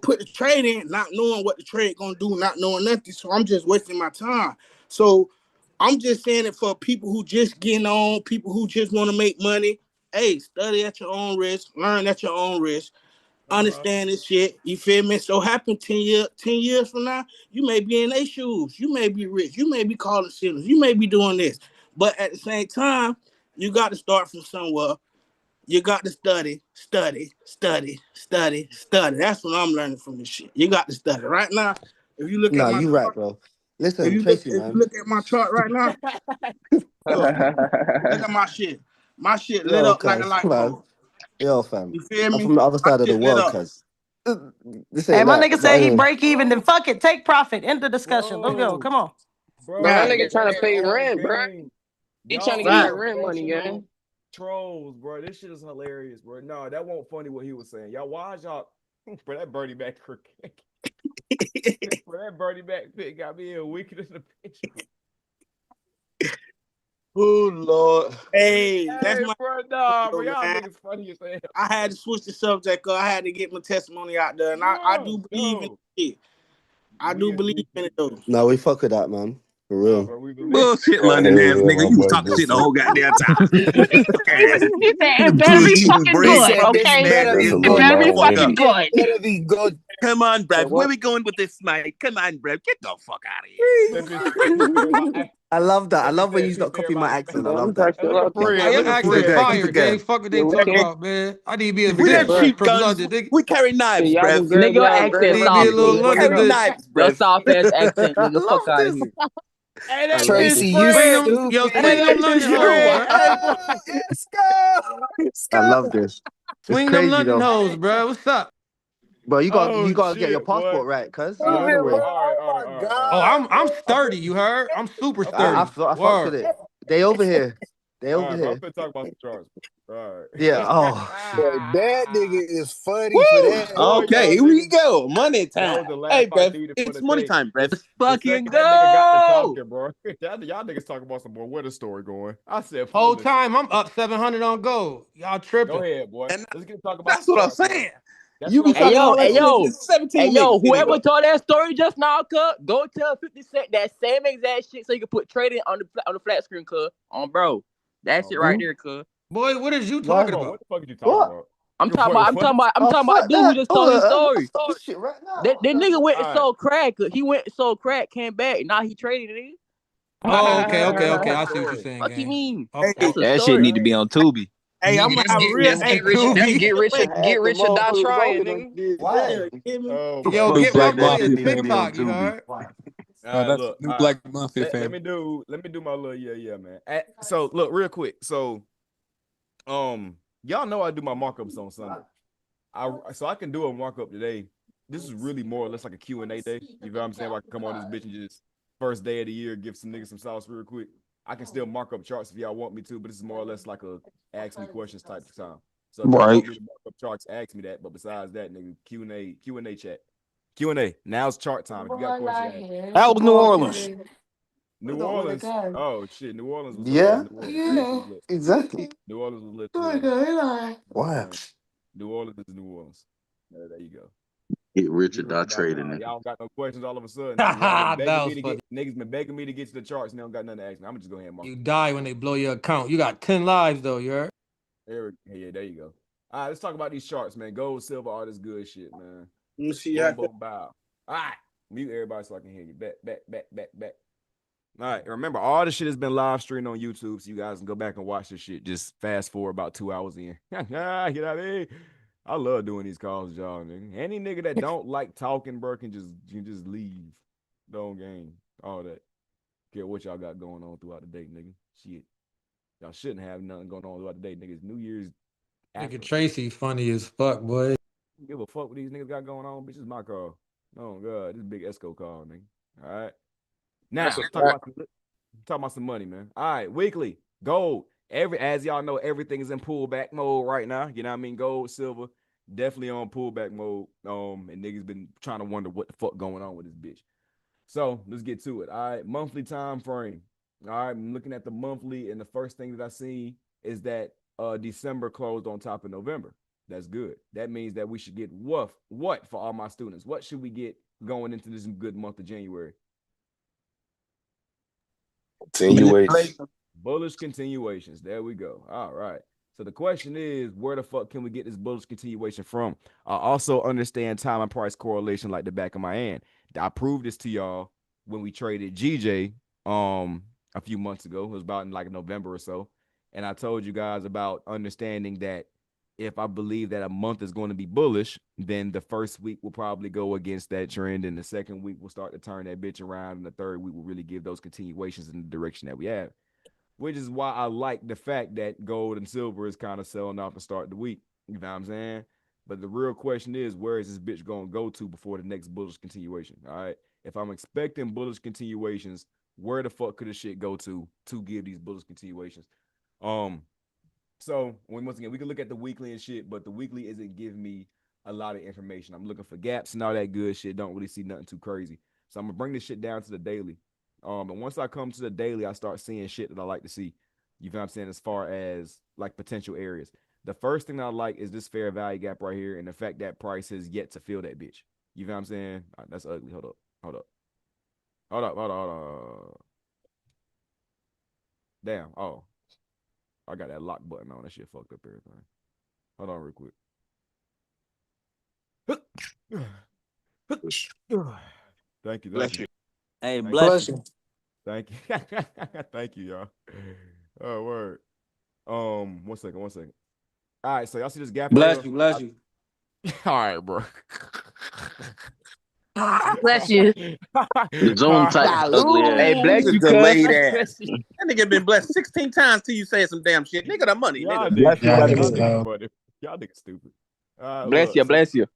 put the trade in, not knowing what the trade gonna do, not knowing nothing. So I'm just wasting my time. So I'm just saying it for people who just getting on, people who just want to make money. Hey, study at your own risk, learn at your own risk. Understand this shit, you feel me? So happen 10 years from now, you may be in their shoes, you may be rich, you may be calling sinners, you may be doing this, but at the same time, you got to start from somewhere. You got to study. That's what I'm learning from this shit. You got to study. Right now, if you look at my you chart, right, bro. Listen, Tracy, if you man. look at my chart right now, look at my shit. My shit lit up like a light bulb. Yo, fam. You feel me? I'm from the other side of the shit lit world, up. cuz. This Hey, ain't my that. nigga But said he anyway. break even. Then fuck it, take profit. End the discussion. Let's go. Come on. Bro, that nigga trying to pay rent, bro. He trying to get that rent money, gang. Trolls, bro. This shit is hilarious, bro. No, that wasn't funny what he was saying. Y'all, why is y'all, bro, that Bernie Mac crook. Bro, that Bernie Mac pick got me in weaker than the picture. Oh, Lord. Hey, that's my bro. Nah, bro. Y'all niggas funny as hell. I had to switch the subject because I had to get my testimony out there. And I do believe in it. I do believe in it, though. No, we fuck with that, man. For real. Bullshit, London ass nigga. You was talking shit the whole goddamn time. It better be fucking good, okay? It better be fucking good. Better be good. Come on, bruv. Where we going with this, mate? Come on, bruv. Get the fuck out of here. I love that. I love when you start copying my accent. I love that. Your accent fire, gang. Fuck what they talk about, man. I need to be a We bitch don't shoot from guns. London. Nigga. We carry knives, Y'all bruv. can grab Nigga, y'all accent Need to soft. be a little nigga. London Carry bitch. knives, Your bruv. soft ass accent, nigga. Fuck out of here. I love Tracy, this. you Swing them, stupid. swing them London hoes, bro. Let's go. Let's I go. love this. It's Swing them crazy London though. hoes, bro. What's up? Bro, you got Oh, to get your shit, passport boy. right, cuz. You All know the way. right, Oh my Oh, God. I'm sturdy. You heard? I'm super I sturdy. fucks with Word. it. They over here. They All over right, bro. I'm here. finna talk about the charts. All right. Yeah. Oh shit. Boy, that nigga is funny for Woo! that. Boy, Okay, y'all here we niggas, go. Money that was time. the Hey, laugh I bruv. needed for It's the money day. time, bruv. Let's The fucking second that nigga got to go. talking, bro. y'all niggas talking about some more. Where the story going? I said, Whole foolish. time I'm up 700 on gold. Y'all Go tripping. ahead, boy. And Let's get to talk about that's the what I'm charts, man. saying. That's You what be I'm Hey talking yo, all that hey shit. yo, It's 17 hey yo, niggas in whoever here. told that story just now, cuz, go tell 50 Cent that same exact shit so you can put trading on the flat screen, cuz. Bro. That shit right there, cuz. Boy, what is you What? talking Bro, about? what the fuck are you talking What? about? I'm talking about Fuck dude who that. just Hold told his on. story. Stop this shit right now. That nigga went All and right. sold crack. He went and sold crack, came back. Now he traded it. Oh, okay. That's a I whole see what you're story. saying, Fuck you gang. mean? Okay. That's a That shit story. need to be on Tubi. Hey, I'm gonna Nigga, have a real. On Hey, Tubi. get rich wait, or die trying, nigga. Why? you hear me? Oh, Yo, my New get my Black God. boy a Mafia family on TikTok, you Tubi. heard? All right, That's look. New All Black right. Mafia Let family. me do my little yeah, man. So look, real quick. So y'all know I do my markups on Sunday. So I can do a markup today. This is really more or less like a Q&A day. You know what I'm saying? Where I can come on this bitch and just first day of the year give some niggas some sauce real quick. I can still mark up charts if y'all want me to, but this is more or less like a ask me questions type of time. So if y'all want me to mark up charts, ask me that. But besides that, nigga, Q&A chat. Q&A. Now's chart time. If you got questions, How was New Orleans? New Orleans. Oh shit, New Orleans was Yeah. lit. Exactly. New Orleans was lit. Wow. New Orleans is New Orleans. There you go. Get rich or die trading, Y'all nigga. don't got no questions all of a sudden. Y'all been That begging was me to funny. niggas been begging me to get to the charts and they don't got nothing to ask me. I'm just go ahead and mark. You die when they blow your account. You got 10 lives though, you heard? Yeah, there you go. All right, let's talk about these charts, man. Gold, silver, all this good shit, man. Let me see boom, boom, bow. All right, mute everybody so I can hear you. Back. All right, remember, all this shit has been live streamed on YouTube, so you guys can go back and watch this shit. Just fast forward about 2 hours in. Get out of here. I love doing these calls with y'all, nigga. Any nigga that don't like talking, bro, can just leave. Don't game. All that. Care what y'all got going on throughout the day, nigga. Shit. Y'all shouldn't have nothing going on throughout the day, nigga. It's New Year's. Nigga Tracy funny as fuck, boy. Give a fuck what these niggas got going on, bitch. It's my call. Oh god, this is big Esco call, nigga. All right. Now talk about some money, man. All right, weekly gold. As y'all know, everything is in pullback mode right now. You know what I mean? Gold, silver, definitely on pullback mode. And niggas been trying to wonder what the fuck going on with this bitch. So let's get to it. All right, monthly time frame. All right, I'm looking at the monthly, and the first thing that I see is that December closed on top of November. That's good. That means that we should get what for all my students? What should we get going into this good month of January? Continuation. Bullish continuations. There we go. All right. So the question is, where the fuck can we get this bullish continuation from? I also understand time and price correlation like the back of my hand. I proved this to y'all when we traded GJ a few months ago. It was about in like November or so. And I told you guys about understanding that if I believe that a month is going to be bullish, then the first week will probably go against that trend, and the second week will start to turn that bitch around, and the third week will really give those continuations in the direction that we have, which is why I like the fact that gold and silver is kind of selling off to start the week. You know what I'm saying? But the real question is, where is this bitch going to go to before the next bullish continuation? All right. If I'm expecting bullish continuations, where the fuck could this shit go to give these bullish continuations? So once again, we can look at the weekly and shit, but the weekly isn't giving me a lot of information. I'm looking for gaps and all that good shit. Don't really see nothing too crazy. So I'm gonna bring this shit down to the daily. And once I come to the daily, I start seeing shit that I like to see. You know what I'm saying? As far as like potential areas. The first thing I like is this fair value gap right here, and the fact that price has yet to fill that bitch. You know what I'm saying? Right, that's ugly. Hold up. Damn. Oh. I got that lock button on. That shit fucked up everything. Hold on real quick. Thank you. Bless you. Hey, Thank bless you. Thank you. Thank you, y'all. Oh, word. 1 second. All right, so y'all see this gap? Bless you. All right, bro. Bless you. The zone type ugly ass. Hey, bless you, Delayed cuz. ass. That nigga been blessed 16 times till you say some damn shit. Nigga, the money, Y'all nigga. niggas stupid. Bless you.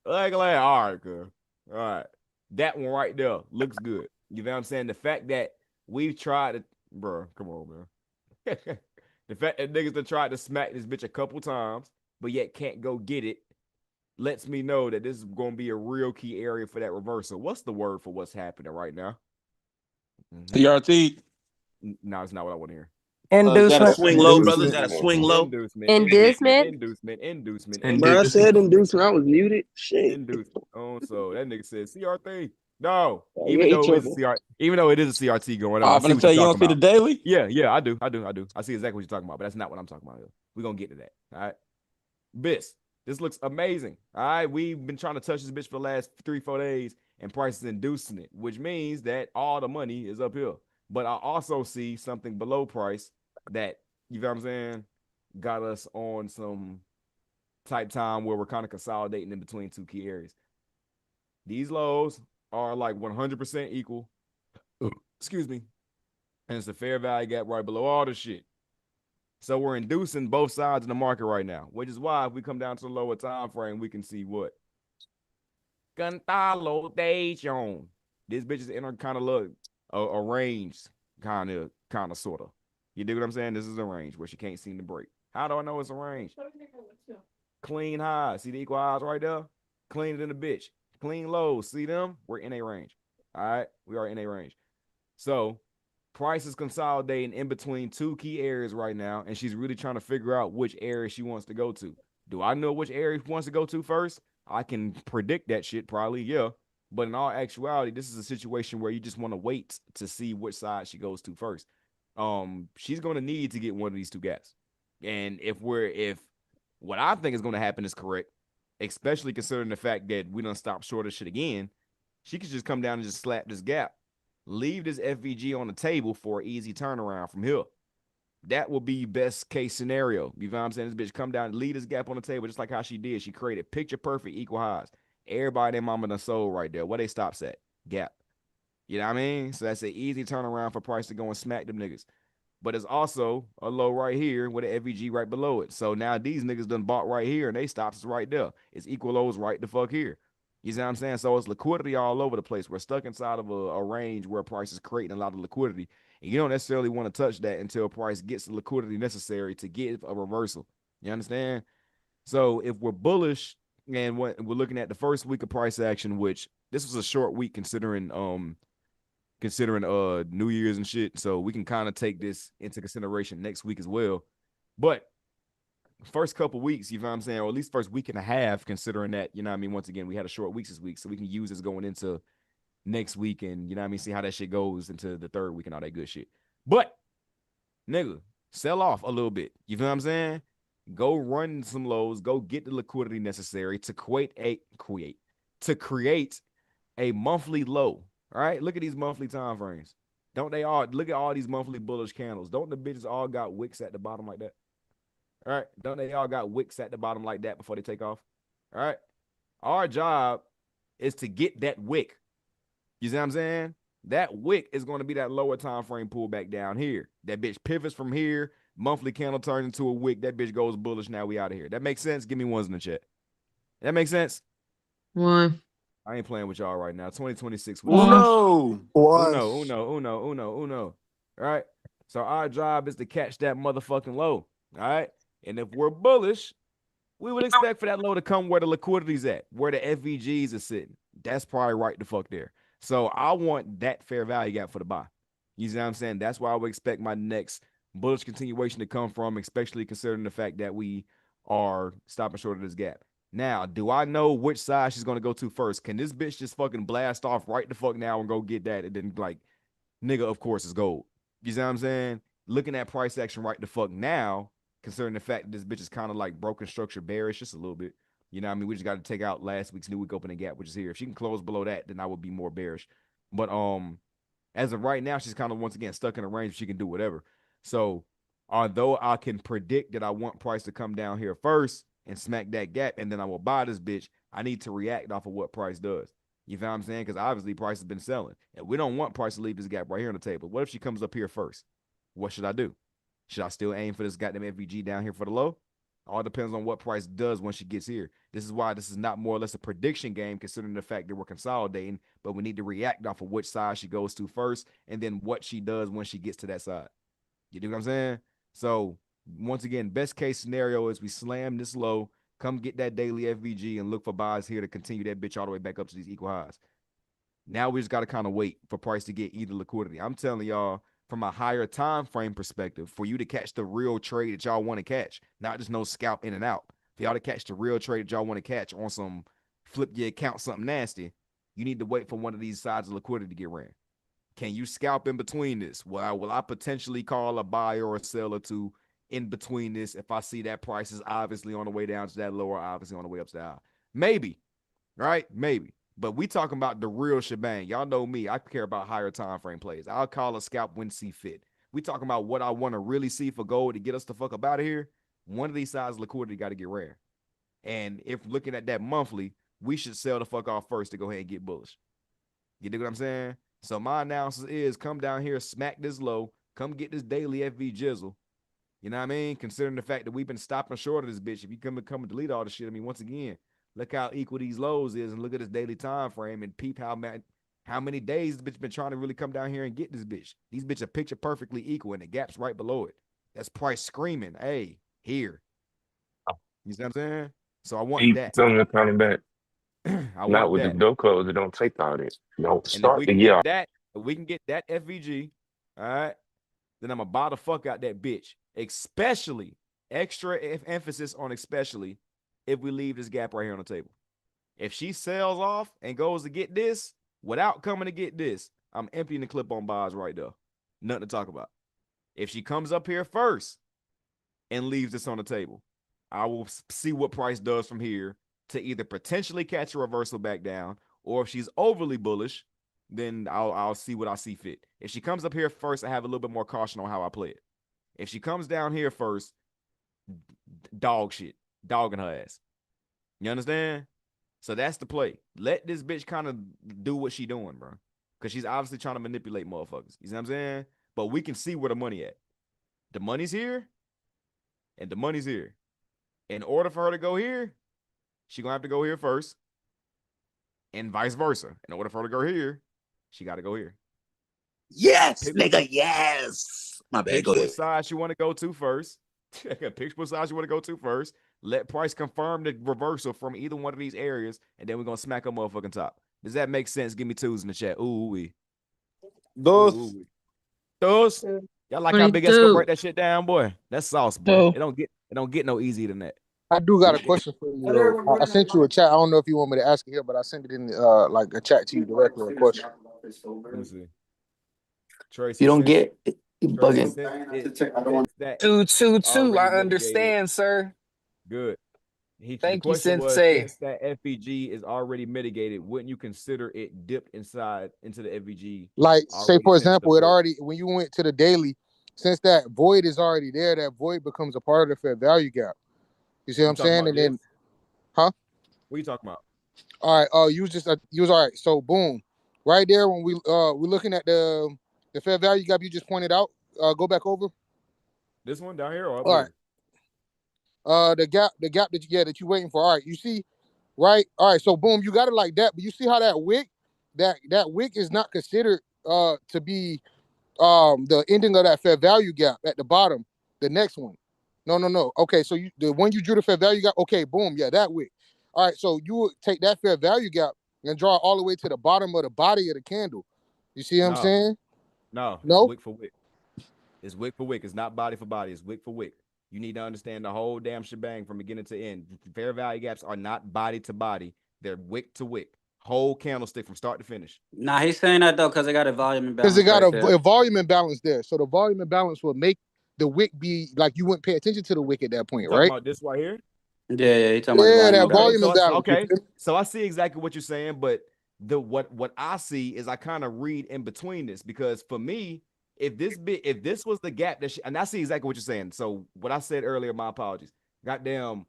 Like, all right, cuz. All right. That one right there looks good. You know what I'm saying? The fact that we've tried to, bro, come on, man. The fact that niggas have tried to smack this bitch a couple times, but yet can't go get it, lets me know that this is going to be a real key area for that reversal. What's the word for what's happening right now? CRT. No, it's not what I want to hear. Is that a swing low, brother? Is that a swing low? Inducement. Bro, I said inducement. I was muted. Shit. Inducement. Oh, so that nigga said CRT. No, Oh, even yeah, though he it's a CRT, even though it is a CRT going on. I'm gonna tell you, don't see the daily. Yeah, I do. I see exactly what you're talking about, but that's not what I'm talking about. We're gonna get to that. All right. This looks amazing. All right. We've been trying to touch this bitch for the last 3-4 days, and price is inducing it, which means that all the money is up here. But I also see something below price that, you know what I'm saying, got us on some type time where we're kind of consolidating in between two key areas. These lows are like 100% equal. Excuse me. And it's a fair value gap right below all the shit. So we're inducing both sides of the market right now, which is why if we come down to the lower time frame, we can see what? Consolidation. This bitch is in a kind of look a range, kind of sort of. You dig what I'm saying? This is a range where she can't seem to break. How do I know it's a range? Clean highs. See the equal highs right there? Clean it in the bitch. Clean lows. See them? We're in a range. All right? We are in a range. So price is consolidating in between two key areas right now, and she's really trying to figure out which area she wants to go to. Do I know which area she wants to go to first? I can predict that shit probably, yeah. But in all actuality, this is a situation where you just want to wait to see which side she goes to first. She's gonna need to get one of these two gaps. And if what I think is gonna happen is correct, especially considering the fact that we done stopped short of shit again, she could just come down and just slap this gap, leave this FVG on the table for an easy turnaround from here. That will be best case scenario. You know what I'm saying? This bitch come down and leave this gap on the table just like how she did. She created picture perfect equal highs. Everybody their mama done sold right there. Where they stops at? Gap. You know what I mean? So that's an easy turnaround for Price to go and smack them niggas. But it's also a low right here with an FVG right below it. So now these niggas done bought right here and they stops right there. It's equal lows right the fuck here. You see what I'm saying? So it's liquidity all over the place. We're stuck inside of a range where Price is creating a lot of liquidity. And you don't necessarily want to touch that until Price gets the liquidity necessary to get a reversal. You understand? So if we're bullish and we're looking at the first week of price action, which this was a short week considering New Year's and shit. So we can kind of take this into consideration next week as well. But first couple weeks, you know what I'm saying, or at least first week and a half, considering that, you know what I mean, once again, we had a short week this week, so we can use this going into next week and, you know what I mean, see how that shit goes into the third week and all that good shit. But, nigga, sell off a little bit. You know what I'm saying? Go run some lows, go get the liquidity necessary to create a monthly low. All right, look at these monthly time frames. Don't they all look at all these monthly bullish candles? Don't the bitches all got wicks at the bottom like that? All right, don't they all got wicks at the bottom like that before they take off? All right, our job is to get that wick. You see what I'm saying? That wick is going to be that lower time frame pullback down here. That bitch pivots from here. Monthly candle turns into a wick. That bitch goes bullish. Now we out of here. That makes sense? Give me ones in the chat. That makes sense? One. I ain't playing with y'all right now. 2026. Uno. Uno. All right. So our job is to catch that motherfucking low. All right. And if we're bullish, we would expect for that low to come where the liquidity's at, where the FVGs are sitting. That's probably right the fuck there. So I want that fair value gap for the buy. You see what I'm saying? That's why I would expect my next bullish continuation to come from, especially considering the fact that we are stopping short of this gap. Now, do I know which side she's going to go to first? Can this bitch just fucking blast off right the fuck now and go get that? And then, like, nigga, of course, it's gold. You see what I'm saying? Looking at price action right the fuck now, considering the fact that this bitch is kind of like broken structure bearish just a little bit. You know what I mean? We just got to take out last week's new week opening gap, which is here. If she can close below that, then I would be more bearish. But as of right now, she's kind of once again stuck in a range. She can do whatever. So although I can predict that I want price to come down here first and smack that gap, and then I will buy this bitch, I need to react off of what price does. You feel what I'm saying? Because obviously price has been selling. And we don't want price to leave this gap right here on the table. What if she comes up here first? What should I do? Should I still aim for this goddamn FVG down here for the low? All depends on what price does when she gets here. This is why this is not more or less a prediction game, considering the fact that we're consolidating, but we need to react off of which side she goes to first, and then what she does when she gets to that side. You know what I'm saying? So once again, best case scenario is we slam this low, come get that daily FVG, and look for buys here to continue that bitch all the way back up to these equal highs. Now we just got to kind of wait for price to get either liquidity. I'm telling y'all, from a higher time frame perspective, for you to catch the real trade that y'all want to catch, not just no scalp in and out. For y'all to catch the real trade that y'all want to catch on some flip your account something nasty, you need to wait for one of these sides of liquidity to get ran. Can you scalp in between this? Well, will I potentially call a buyer or a seller to in between this if I see that price is obviously on the way down to that lower, obviously on the way up to that high? Maybe, right? Maybe. But we talking about the real shebang. Y'all know me. I care about higher time frame plays. I'll call a scalp when see fit. We talking about what I want to really see for gold to get us the fuck up out of here. One of these sides of liquidity got to get rare. And if looking at that monthly, we should sell the fuck off first to go ahead and get bullish. You dig what I'm saying? So my analysis is come down here, smack this low, come get this daily FV jizzle. You know what I mean? Considering the fact that we've been stopping short of this bitch. If you come and delete all this shit, I mean, once again, look how equal these lows is and look at this daily time frame and peep how many days this bitch been trying to really come down here and get this bitch. These bitches are picture perfectly equal and the gap's right below it. That's price screaming, hey, here. You see what I'm saying? So I want that. Something coming back. I Not want with that. the door closed, it don't take all this. You don't And start the year. if we can get that FVG, all right, then I'm gonna buy the fuck out that bitch. Especially, extra emphasis on especially, if we leave this gap right here on the table. If she sells off and goes to get this without coming to get this, I'm emptying the clip on buys right there. Nothing to talk about. If she comes up here first and leaves this on the table, I will see what price does from here to either potentially catch a reversal back down, or if she's overly bullish, then I'll see what I see fit. If she comes up here first, I have a little bit more caution on how I play it. If she comes down here first, dog shit, dogging her ass. You understand? So that's the play. Let this bitch kind of do what she doing, bro. Because she's obviously trying to manipulate motherfuckers. You see what I'm saying? But we can see where the money at. The money's here, and the money's here. In order for her to go here, she gonna have to go here first, and vice versa. In order for her to go here, she got to go here. Yes, nigga, yes. My bad, Pick go what ahead. side you want to go to first. Pick what side you want to go to first. Let price confirm the reversal from either one of these areas, and then we're gonna smack a motherfucking top. Does that make sense? Give me twos in the chat. Ooh wee. Dos. Those. Y'all like how Big S gonna break that shit down, boy? That's sauce, boy. So- It don't get no easier than that. I do got a question for you. Though. I sent you a chat. I don't know if you want me to ask it here, but I sent it in like a chat to you directly. A question. Let me see. Tracy, You don't since- get you Tracy, bugging. since that 222. already I mitigated- understand, sir. Good. The Thank you, question was, Sensei. since that FVG is already mitigated, wouldn't you consider it dipped inside into the FVG? Like, say already for since the example, it void? already when you went to the daily, since that void is already there, that void becomes a part of the fair value gap. You see what I'm talking saying? about And then, this? huh? What are you talking about? All right. Oh, you was all right. So boom, right there when we're looking at the fair value gap you just pointed out. Go back over. This one down here or up All here? right. The gap that you're waiting for. All right. You see, right? All right. So boom, you got it like that. But you see how that wick is not considered to be the ending of that fair value gap at the bottom. The next one. No. Okay. So the one you drew the fair value gap. Okay. Boom. Yeah, that wick. All right. So you would take that fair value gap and draw it all the way to the bottom of the body of the candle. You see what I'm saying? No. No? It's wick for wick. It's wick for wick. It's not body for body. It's wick for wick. You need to understand the whole damn shebang from beginning to end. Fair value gaps are not body to body. They're wick to wick. Whole candlestick from start to finish. Nah, he's saying that though because they got a volume imbalance. Because it got right there. a volume imbalance there. So the volume imbalance will make the wick be like you wouldn't pay attention to the wick at that point, Talking right? about this right here? Yeah, he talking Yeah, about that volume So imbalance. okay. So I see exactly what you're saying, but what I see is I kind of read in between this, because for me, if this was the gap that and I see exactly what you're saying. So what I said earlier, my apologies. Goddamn,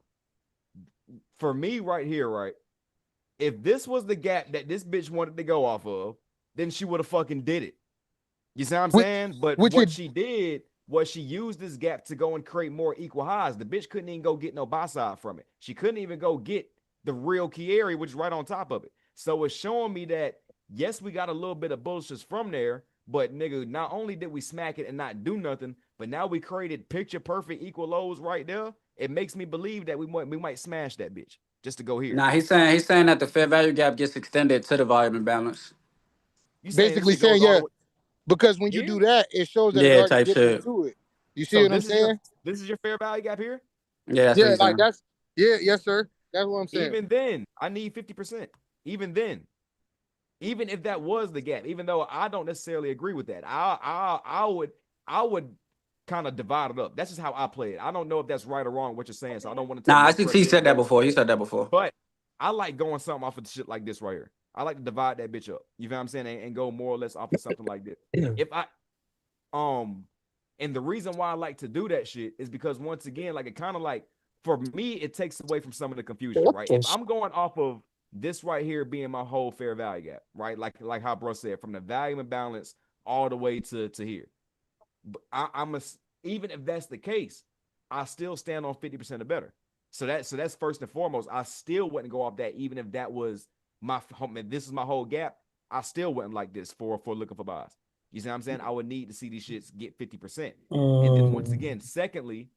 for me right here, right? If this was the gap that this bitch wanted to go off of, then she would have fucking did it. You see what I'm saying? But what she did was she used this gap to go and create more equal highs. The bitch couldn't even go get no buy side from it. She couldn't even go get the real key area, which is right on top of it. So it's showing me that, yes, we got a little bit of bullishness from there, but nigga, not only did we smack it and not do nothing, but now we created picture perfect equal lows right there. It makes me believe that we might smash that bitch just to go here. Nah, he's saying that the fair value gap gets extended to the volume imbalance. You saying Basically this shit goes saying, all yeah, the way- because when you do that, it shows that it Yeah, already type dipped shit. into it. You see So what I'm this is your- saying? This is your fair value gap here? Yeah, that's what Yeah, he's like saying. that's yes, sir. That's what I'm saying. Even then, I need 50%. Even then, even if that was the gap, even though I don't necessarily agree with that, I would kind of divide it up. That's just how I play it. I don't know if that's right or wrong what you're saying, so I don't want to take Nah, I no think he credit said that for it. before. He said that before. But I like going something off of shit like this right here. I like to divide that bitch up. You know what I'm saying? And go more or less off of something like this. If I and the reason why I like to do that shit is because, once again, like, it kind of like, for me, it takes away from some of the confusion, right? If I'm going off of this right here being my whole fair value gap, right? Like how bro said, from the volume imbalance all the way to here. But even if that's the case, I still stand on 50% or better. So that's first and foremost. I still wouldn't go off that, even if that was my home. This is my whole gap. I still wouldn't like this for looking for buys. You see what I'm saying? I would need to see these shits get 50%. And then once again, secondly,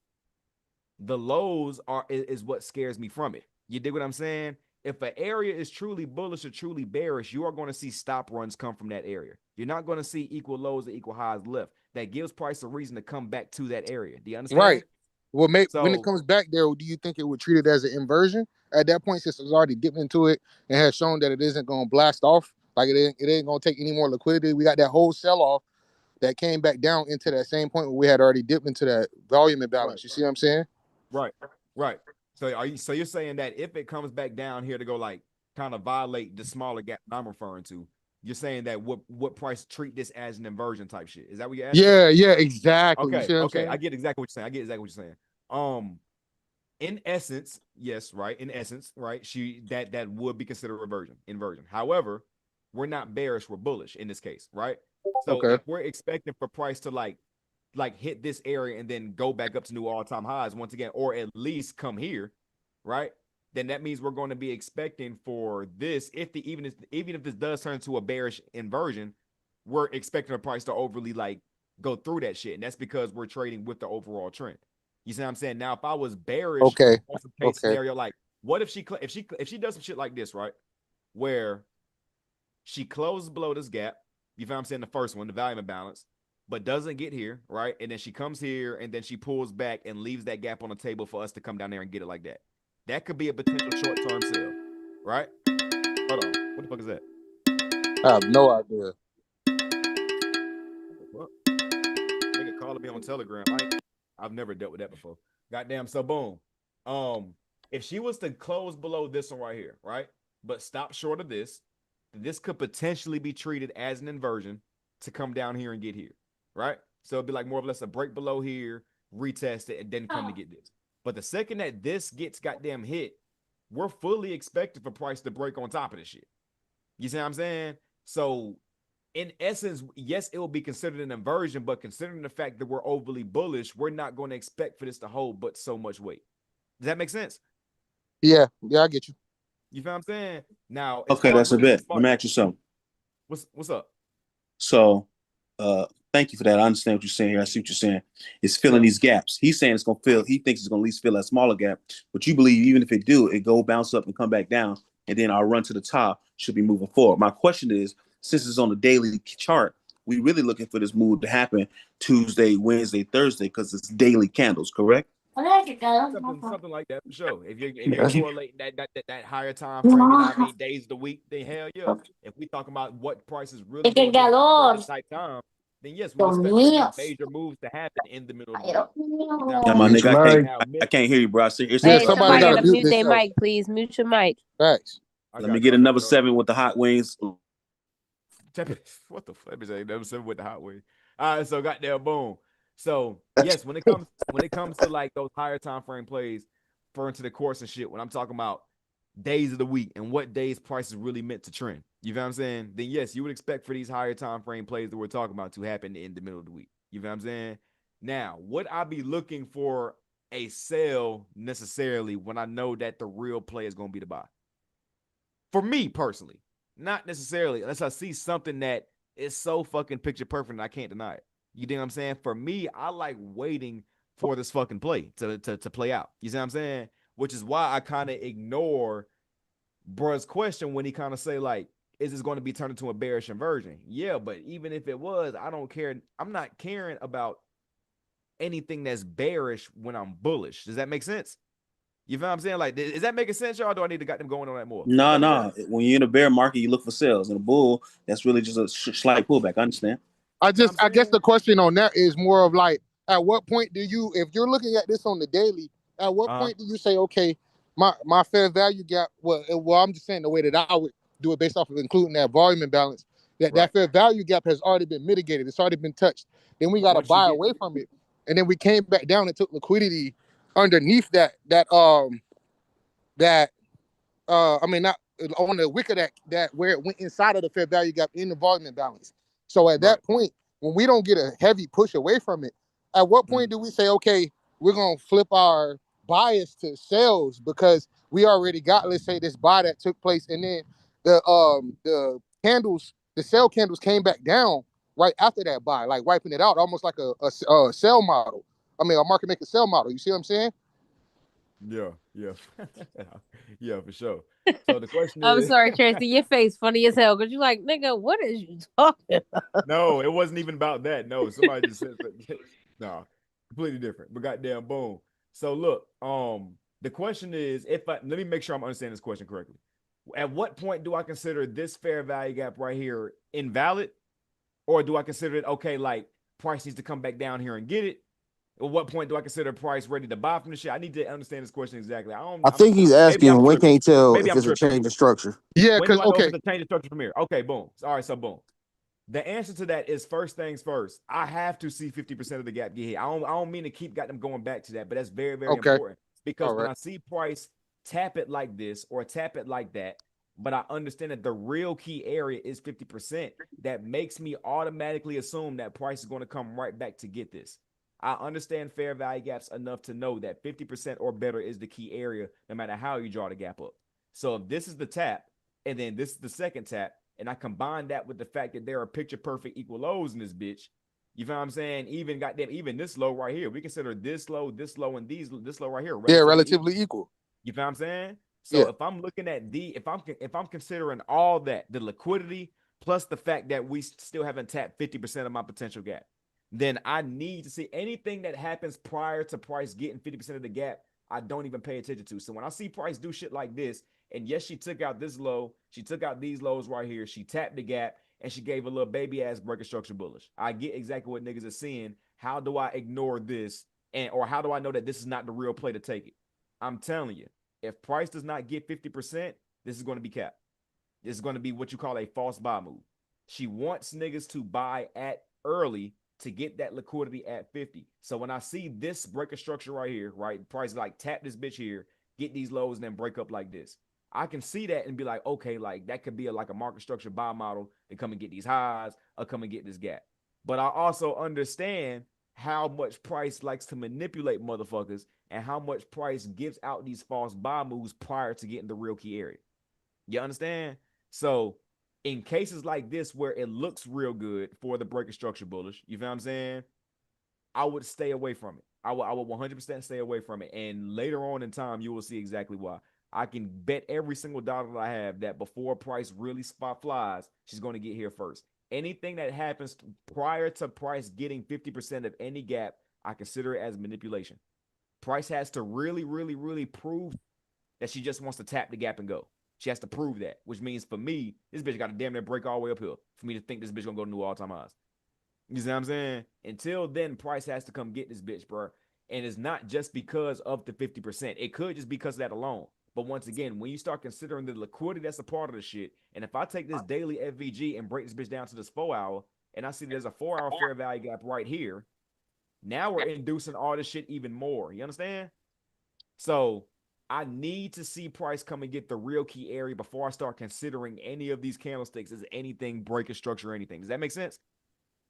the lows is what scares me from it. You dig what I'm saying? If an area is truly bullish or truly bearish, you are going to see stop runs come from that area. You're not going to see equal lows or equal highs left. That gives price a reason to come back to that area. Do you understand? Right. Well, when it So comes back there, do you think it would treat it as an inversion at that point, since it's already dipped into it and has shown that it isn't going to blast off? Like it ain't going to take any more liquidity. We got that whole sell off that came back down into that same point where we had already dipped into that volume imbalance. Right. You see what I'm saying? Right. So you're saying that if it comes back down here to go like kind of violate the smaller gap I'm referring to, you're saying that what price treat this as an inversion type shit? Is that what you're asking? Yeah, exactly. You Okay, see what I'm okay. saying? I get exactly what you're saying. In essence, yes, right. In essence, right. That would be considered inversion. However, we're not bearish, we're bullish in this case, right? So Okay. if we're expecting for price to like hit this area and then go back up to new all-time highs once again, or at least come here, right? Then that means we're going to be expecting for this, even if this does turn into a bearish inversion, we're expecting the price to overly like go through that shit. And that's because we're trading with the overall trend. You see what I'm saying? Now, if I was bearish Okay. on some case scenario, like what if she does some shit like this, right? Where she closes below this gap, you feel what I'm saying? The first one, the volume imbalance, but doesn't get here, right? And then she comes here and then she pulls back and leaves that gap on the table for us to come down there and get it like that. That could be a potential short-term sell, right? Hold on. What the fuck is that? I have no idea. What? Nigga calling me on Telegram. I've never dealt with that before. Goddamn. So boom. If she was to close below this one right here, right? But stop short of this could potentially be treated as an inversion to come down here and get here, right? So it'd be like more or less a break below here, retest it, and then come to get this. But the second that this gets goddamn hit, we're fully expecting for price to break on top of this shit. You see what I'm saying? So in essence, yes, it will be considered an inversion, but considering the fact that we're overly bullish, we're not going to expect for this to hold but so much weight. Does that make sense? Yeah, I get you. You feel what I'm saying? Now, Okay, that's a bit. Let me ask you something. What's up? So, thank you for that. I understand what you're saying here. I see what you're saying. It's filling these gaps. He's saying it's gonna fill. He thinks it's gonna at least fill that smaller gap. But you believe even if it do, it go bounce up and come back down, and then our run to the top should be moving forward. My question is, since it's on the daily chart, we really looking for this move to happen Tuesday, Wednesday, Thursday, because it's daily candles, correct? Something like that for sure. If you're correlating that higher time frame, you know what I mean, days of the week, then hell yeah. If we talking about what prices really going to this type time, then yes, we expect major moves to happen in the middle of the week. Yeah, my nigga, I can't hear you, bro. Hey, somebody gotta mute their mic, please. Mute your mic. Thanks. Let me get another 7 with the hot wings. What the fuck? Let me say another 7 with the hot wings. All right, so goddamn boom. So yes, when it comes to like those higher time frame plays, referring to the course and shit, when I'm talking about days of the week and what days prices really meant to trend, you feel what I'm saying? Then yes, you would expect for these higher time frame plays that we're talking about to happen in the middle of the week. You feel what I'm saying? Now, would I be looking for a sell necessarily when I know that the real play is going to be the buy? For me personally, not necessarily, unless I see something that is so fucking picture perfect and I can't deny it. You know what I'm saying? For me, I like waiting for this fucking play to play out. You see what I'm saying? Which is why I kind of ignore bruh's question when he kind of say like, is this going to be turned into a bearish inversion? Yeah, but even if it was, I don't care. I'm not caring about anything that's bearish when I'm bullish. Does that make sense? You feel what I'm saying? Like, is that making sense, y'all? Or do I need to got them going on that more? No. When you're in a bear market, you look for sales. In a bull, that's really just a slight pullback. I understand. I guess the question on that is more of like, at what point do you, if you're looking at this on the daily, at what point do you say, okay, my fair value gap, well, I'm just saying the way that I would do it based off of including that volume imbalance, that fair value gap has already been mitigated. It's already been touched. Then we got to buy away from it. And then we came back down and took liquidity underneath not on the wick of that where it went inside of the fair value gap in the volume imbalance. So at that point, when we don't get a heavy push away from it, at what point do we say, okay, we're going to flip our bias to sales because we already got, let's say, this buy that took place, and then the sell candles came back down right after that buy, like wiping it out, almost like a sell model. I mean, a market maker sell model. You see what I'm saying? Yeah. Yeah, for sure. So the question I'm is, sorry, Tracy, your face funny as hell because you're like, nigga, what is you talking about? No, it wasn't even about that. No, somebody just said that. No, completely different. But goddamn boom. So look, the question is, let me make sure I'm understanding this question correctly. At what point do I consider this fair value gap right here invalid, or do I consider it okay? Like price needs to come back down here and get it. At what point do I consider price ready to buy from the shit? I need to understand this question exactly. I think he's asking when can you tell if it's a change of structure. Yeah, when do because I know okay, if it's a change of structure from here? Okay, boom. All right, so boom. The answer to that is first things first. I have to see 50% of the gap get hit. I don't mean to keep got them going back to that, but that's very, very okay. important because All when right. I see price tap it like this or tap it like that, but I understand that the real key area is 50%, that makes me automatically assume that price is going to come right back to get this. I understand fair value gaps enough to know that 50% or better is the key area, no matter how you draw the gap up. So if this is the tap, and then this is the second tap, and I combine that with the fact that there are picture perfect equal lows in this bitch, you feel what I'm saying? Even this low right here, we consider this low, and this low right here. Relatively equal. You feel what I'm saying? So Yeah. if I'm looking at if I'm considering all that, the liquidity plus the fact that we still haven't tapped 50% of my potential gap, then I need to see anything that happens prior to price getting 50% of the gap. I don't even pay attention to. So when I see price do shit like this, and yes, she took out this low, she took out these lows right here, she tapped the gap, and she gave a little baby ass breaker structure bullish. I get exactly what niggas are seeing. How do I ignore this? Or how do I know that this is not the real play to take it? I'm telling you, if price does not get 50%, this is going to be capped. This is going to be what you call a false buy move. She wants niggas to buy at early to get that liquidity at 50. So when I see this breaker structure right here, right, price like tap this bitch here, get these lows, and then break up like this, I can see that and be like, okay, like that could be like a market structure buy model to come and get these highs or come and get this gap. But I also understand how much price likes to manipulate motherfuckers and how much price gives out these false buy moves prior to getting the real key area. You understand? So in cases like this where it looks real good for the breaker structure bullish, you feel what I'm saying? I would stay away from it. I would 100% stay away from it. And later on in time, you will see exactly why. I can bet every single dollar that I have that before price really spot flies, she's going to get here first. Anything that happens prior to price getting 50% of any gap, I consider it as manipulation. Price has to really, really, really prove that she just wants to tap the gap and go. She has to prove that, which means for me, this bitch got to damn near break all the way uphill for me to think this bitch going to go to new all-time highs. You see what I'm saying? Until then, price has to come get this bitch, bro. And it's not just because of the 50%. It could just because of that alone. But once again, when you start considering the liquidity that's a part of the shit, and if I take this daily FVG and break this bitch down to this 4 hour, and I see there's a 4 hour fair value gap right here, now we're inducing all this shit even more. You understand? So I need to see price come and get the real key area before I start considering any of these candlesticks as anything breaking structure or anything. Does that make sense?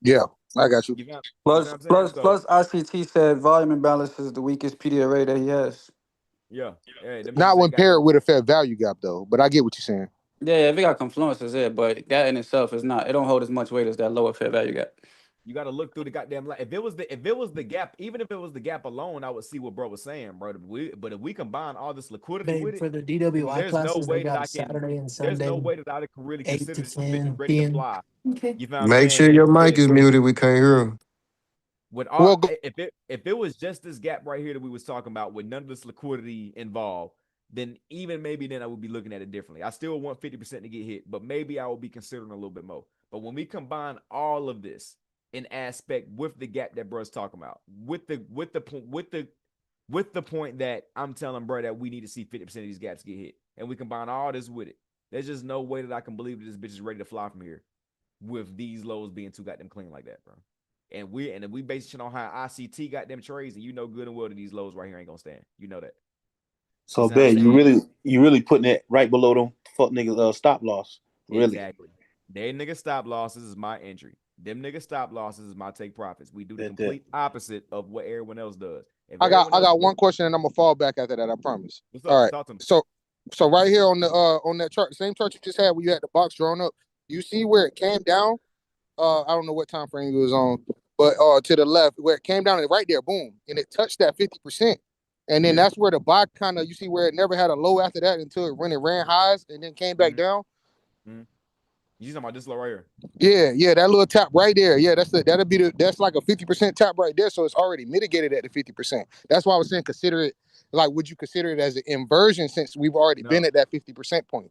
Yeah, I got you. Plus ICT said volume imbalance is the weakest PD array that he has. Yeah. Not when paired with a fair value gap though, but I get what you're saying. Yeah, if it got confluences, yeah, but that in itself is not. It don't hold as much weight as that lower fair value gap. You got to look through the goddamn line. If it was the gap, even if it was the gap alone, I would see what bro was saying, bro. But if we combine all this liquidity with it, For the DWI there's classes, no way they that got I can. Saturday and Sunday. There's no way that I can really 8 consider to this bitch 10 ready to p.m. fly. Okay. You found Make sure your mic is muted. We can't hear him. With all, if it was just this gap right here that we was talking about with none of this liquidity involved, then maybe I would be looking at it differently. I still want 50% to get hit, but maybe I will be considering a little bit more. But when we combine all of this in aspect with the gap that bro's talking about, with the point that I'm telling bro that we need to see 50% of these gaps get hit, and we combine all this with it, there's just no way that I can believe that this bitch is ready to fly from here with these lows being too goddamn clean like that, bro. And if we base it on how ICT got them trades, and you know good and well that these lows right here ain't gonna stand. You know that. So bad. You really putting it right below them fuck niggas stop loss. Really. Exactly. They nigga stop losses is my entry. Them nigga stop losses is my take profits. We do the complete opposite of what everyone else does. I got one question and I'm gonna fall back after that, I promise. What's up? All right. Talk to me. So right here on the on that chart, the same chart you just had where you had the box drawn up, you see where it came down? I don't know what time frame it was on, but to the left where it came down and right there, boom, and it touched that 50%. And then that's where the buy kind of, you see where it never had a low after that until it ran highs and then came back down. You talking about this low right here? Yeah, that little tap right there. Yeah, that's like a 50% tap right there. So it's already mitigated at the 50%. That's why I was saying consider it like, would you consider it as an inversion since we've already been at that 50% point?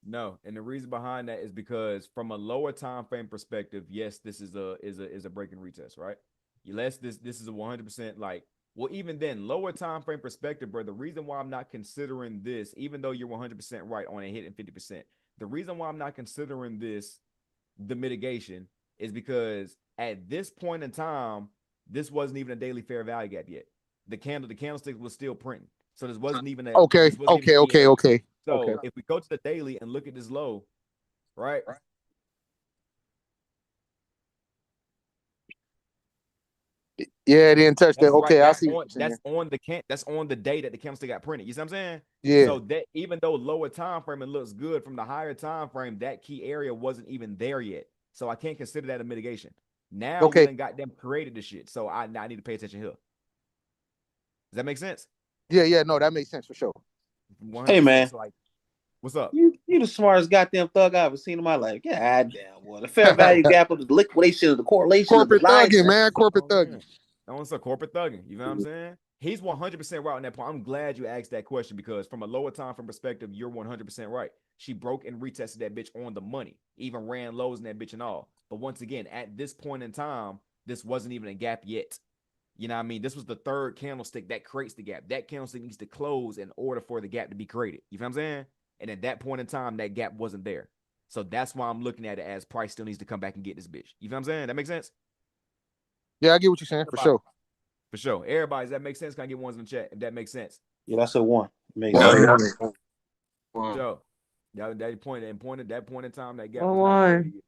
No, and the reason behind that is because from a lower time frame perspective, yes, this is a break and retest, right? This is a 100% like, well, even then, lower time frame perspective, bro. The reason why I'm not considering this, even though you're 100% right on a hit and 50%, the reason why I'm not considering this the mitigation is because at this point in time, this wasn't even a daily fair value gap yet. The candlestick was still printing, so this wasn't even Okay. So if we go to the daily and look at this low, right? Yeah, it didn't touch that. Okay, I see. That's on the day that the candlestick got printed. You see what I'm saying? Yeah. So that even though lower time frame it looks good from the higher time frame, that key area wasn't even there yet. So I can't consider that a mitigation. Now we done got them created the shit. So I need to pay attention here. Does that make sense? Yeah, no, that makes sense for sure. Hey man, like, what's up? You the smartest goddamn thug I've ever seen in my life. God damn, boy. The fair value gap of the liquidation of the correlation. Corporate of the thugging, man. Corporate thugging. That one's a corporate thugging. You know what I'm saying? He's 100% right on that point. I'm glad you asked that question because from a lower time frame perspective, you're 100% right. She broke and retested that bitch on the money, even ran lows in that bitch and all. But once again, at this point in time, this wasn't even a gap yet. You know what I mean? This was the third candlestick that creates the gap. That candlestick needs to close in order for the gap to be created. You know what I'm saying? And at that point in time, that gap wasn't there. So that's why I'm looking at it as price still needs to come back and get this bitch. You know what I'm saying? That makes sense? Yeah, I get what you're saying for sure. For sure. Everybody, does that make sense? Can I get ones in the chat if that makes sense? Yeah, that's a one. Makes sense. So that point in time, that gap Oh, was not why? created yet.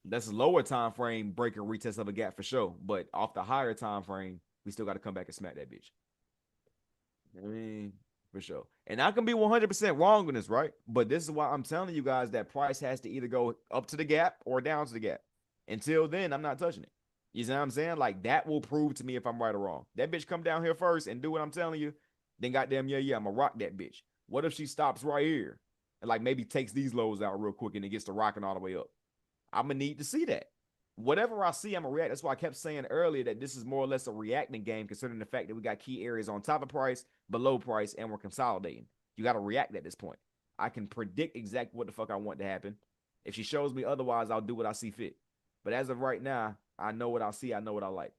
That's a lower time frame break and retest of a gap for sure. But off the higher time frame, we still got to come back and smack that bitch. I mean, for sure. And I can be 100% wrong on this, right? But this is why I'm telling you guys that price has to either go up to the gap or down to the gap. Until then, I'm not touching it. You see what I'm saying? Like, that will prove to me if I'm right or wrong. That bitch come down here first and do what I'm telling you, then goddamn, yeah, I'm going to rock that bitch. What if she stops right here and, like, maybe takes these lows out real quick and then gets to rocking all the way up? I'm going to need to see that. Whatever I see, I'm going to react. That's why I kept saying earlier that this is more or less a reacting game, considering the fact that we got key areas on top of price, below price, and we're consolidating. You got to react at this point. I can predict exactly what the fuck I want to happen. If she shows me otherwise, I'll do what I see fit. But as of right now, I know what I see. I know what I like.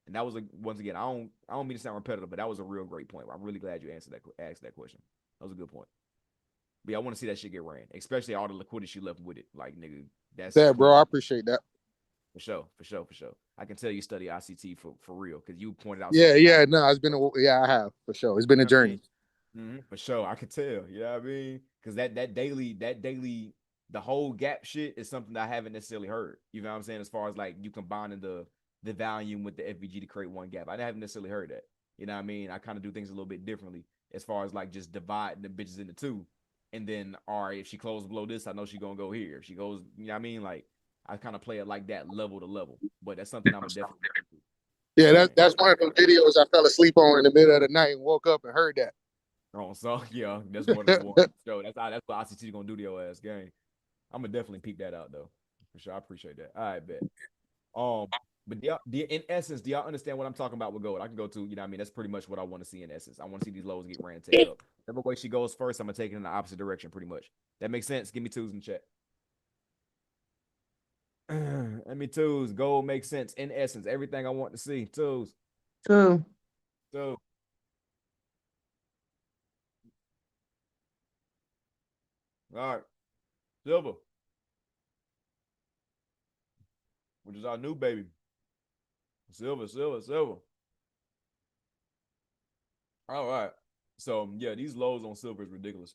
And that was once again, I don't mean to sound repetitive, but that was a real great point. I'm really glad you asked that question. That was a good point. But yeah, I want to see that shit get ran, especially all the liquidity she left with it. Like, nigga, that's that, bro. I appreciate that. For sure. I can tell you study ICT for real because you pointed out. Yeah. No, it's been I have for sure. It's been a journey. For sure, I could tell. You know what I mean? Because that daily, the whole gap shit is something that I haven't necessarily heard. You know what I'm saying? As far as like you combining the volume with the FVG to create one gap, I haven't necessarily heard that. You know what I mean? I kind of do things a little bit differently as far as like just dividing the bitches into two, and then all right, if she closes below this, I know she's gonna go here. If she goes, you know what I mean? Like I kind of play it like that, level to level. But that's something I'm definitely. Yeah, that's one of those videos I fell asleep on in the middle of the night and woke up and heard that. Oh, so yeah, that's one of the ones. So that's what ICT gonna do to your ass game. I'm gonna definitely peek that out though, for sure. I appreciate that. All right, bet. But in essence, do y'all understand what I'm talking about with gold? I can go to, you know what I mean? That's pretty much what I want to see in essence. I want to see these lows get ran take up. Whatever way she goes first, I'm gonna take it in the opposite direction, pretty much. That makes sense. Give me twos in chat. Let me twos. Gold makes sense in essence. Everything I want to see. Twos. Two. Two. All right. Silver, which is our new baby. Silver. All right. So yeah, these lows on silver is ridiculous.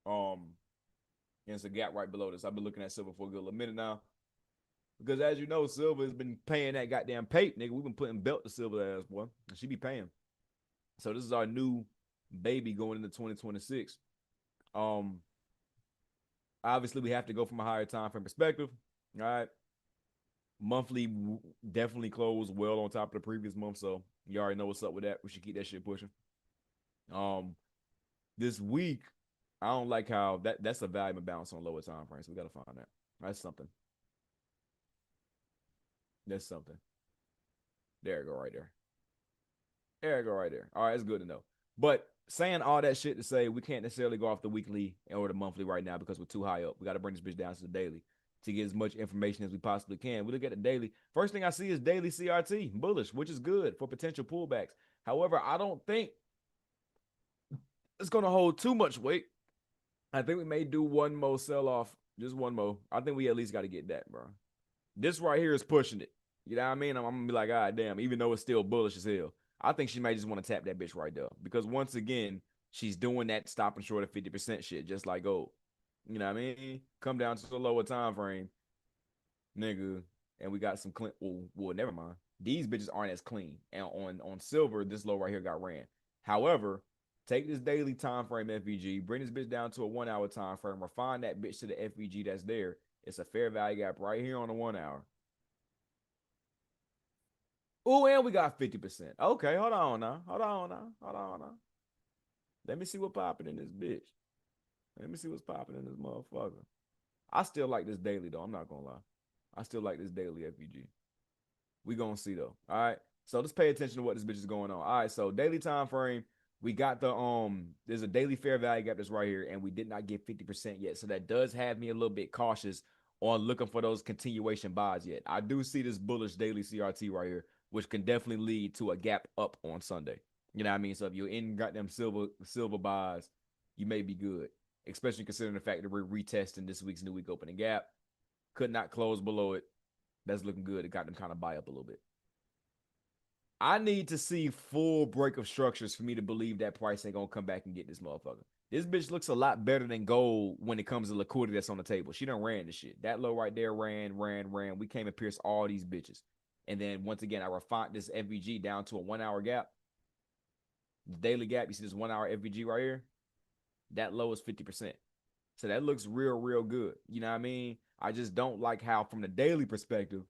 And it's a gap right below this. I've been looking at silver for a good little minute now. Because as you know, silver has been paying that goddamn pape, nigga. We've been putting belt to silver ass, boy. And she be paying. So this is our new baby going into 2026. Obviously, we have to go from a higher time frame perspective. All right. Monthly definitely closed well on top of the previous month. So you already know what's up with that. We should keep that shit pushing. This week, I don't like how that's a value imbalance on lower time frames. So we got to find that. That's something. That's something. There you go right there. There you go right there. All right, it's good to know. But saying all that shit to say we can't necessarily go off the weekly or the monthly right now because we're too high up. We got to bring this bitch down to the daily to get as much information as we possibly can. We look at the daily. First thing I see is daily CRT, bullish, which is good for potential pullbacks. However, I don't think it's going to hold too much weight. I think we may do one more sell-off, just one more. I think we at least got to get that, bro. This right here is pushing it. You know what I mean? I'm going to be like, God damn, even though it's still bullish as hell. I think she may just want to tap that bitch right there. Because once again, she's doing that stopping short of 50% shit, just like gold. You know what I mean? Come down to a lower time frame, nigga, and we got some clean. Well, never mind. These bitches aren't as clean. And on silver, this low right here got ran. However, take this daily time frame FVG, bring this bitch down to a 1 hour time frame, refine that bitch to the FVG that's there. It's a fair value gap right here on the 1 hour. Oh, and we got 50%. Okay, hold on now. Let me see what popping in this bitch. Let me see what's popping in this motherfucker. I still like this daily, though. I'm not going to lie. I still like this daily FVG. We going to see, though. All right? So let's pay attention to what this bitch is going on. All right, so daily time frame. We got the, there's a daily fair value gap that's right here, and we did not get 50% yet. So that does have me a little bit cautious on looking for those continuation buys yet. I do see this bullish daily CRT right here, which can definitely lead to a gap up on Sunday. You know what I mean? So if you're in goddamn silver buys, you may be good, especially considering the fact that we're retesting this week's new week opening gap. Could not close below it. That's looking good. It got them kind of buy up a little bit. I need to see full break of structures for me to believe that price ain't going to come back and get this motherfucker. This bitch looks a lot better than gold when it comes to liquidity that's on the table. She done ran this shit. That low right there ran. We came and pierced all these bitches. And then once again, I refined this FVG down to a 1 hour gap. The daily gap, you see this 1 hour FVG right here? That low is 50%. So that looks real good. You know what I mean? I just don't like how from the daily perspective,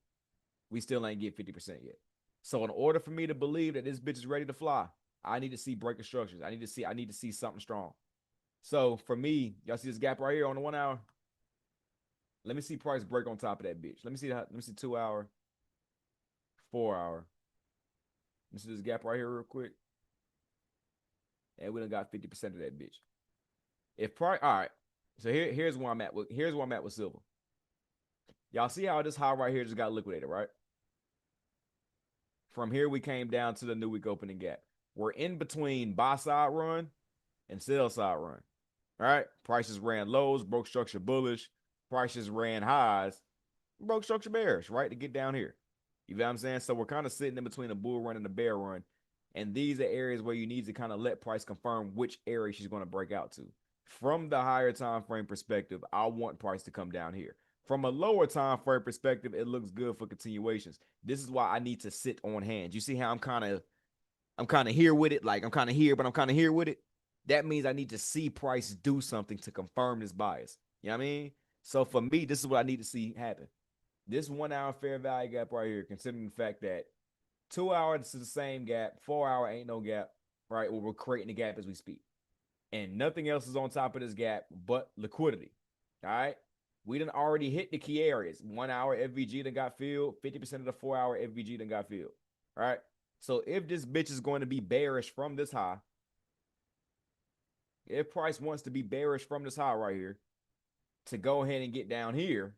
we still ain't get 50% yet. So in order for me to believe that this bitch is ready to fly, I need to see breaking structures. I need to see something strong. So for me, y'all see this gap right here on the 1 hour? Let me see price break on top of that bitch. Let me see 2 hour, 4 hour. Let me see this gap right here real quick. And we done got 50% of that bitch. If price, all right. So here's where I'm at with silver. Y'all see how this high right here just got liquidated, right? From here, we came down to the new week opening gap. We're in between buy side run and sell side run. All right. Prices ran lows, broke structure bullish. Prices ran highs, broke structure bearish, right? To get down here. You know what I'm saying? So we're kind of sitting in between a bull run and a bear run. And these are areas where you need to kind of let price confirm which area she's going to break out to. From the higher time frame perspective, I want price to come down here. From a lower time frame perspective, it looks good for continuations. This is why I need to sit on hands. You see how I'm kind of here with it? Like I'm kind of here, but I'm kind of here with it. That means I need to see price do something to confirm this bias. You know what I mean? So for me, this is what I need to see happen. This 1 hour fair value gap right here, considering the fact that 2 hours is the same gap, 4 hour ain't no gap, right? Well, we're creating a gap as we speak. And nothing else is on top of this gap but liquidity. All right? We done already hit the key areas. 1 hour FVG done got filled. 50% of the 4 hour FVG done got filled. All right? So if this bitch is going to be bearish from this high, if price wants to be bearish from this high right here to go ahead and get down here,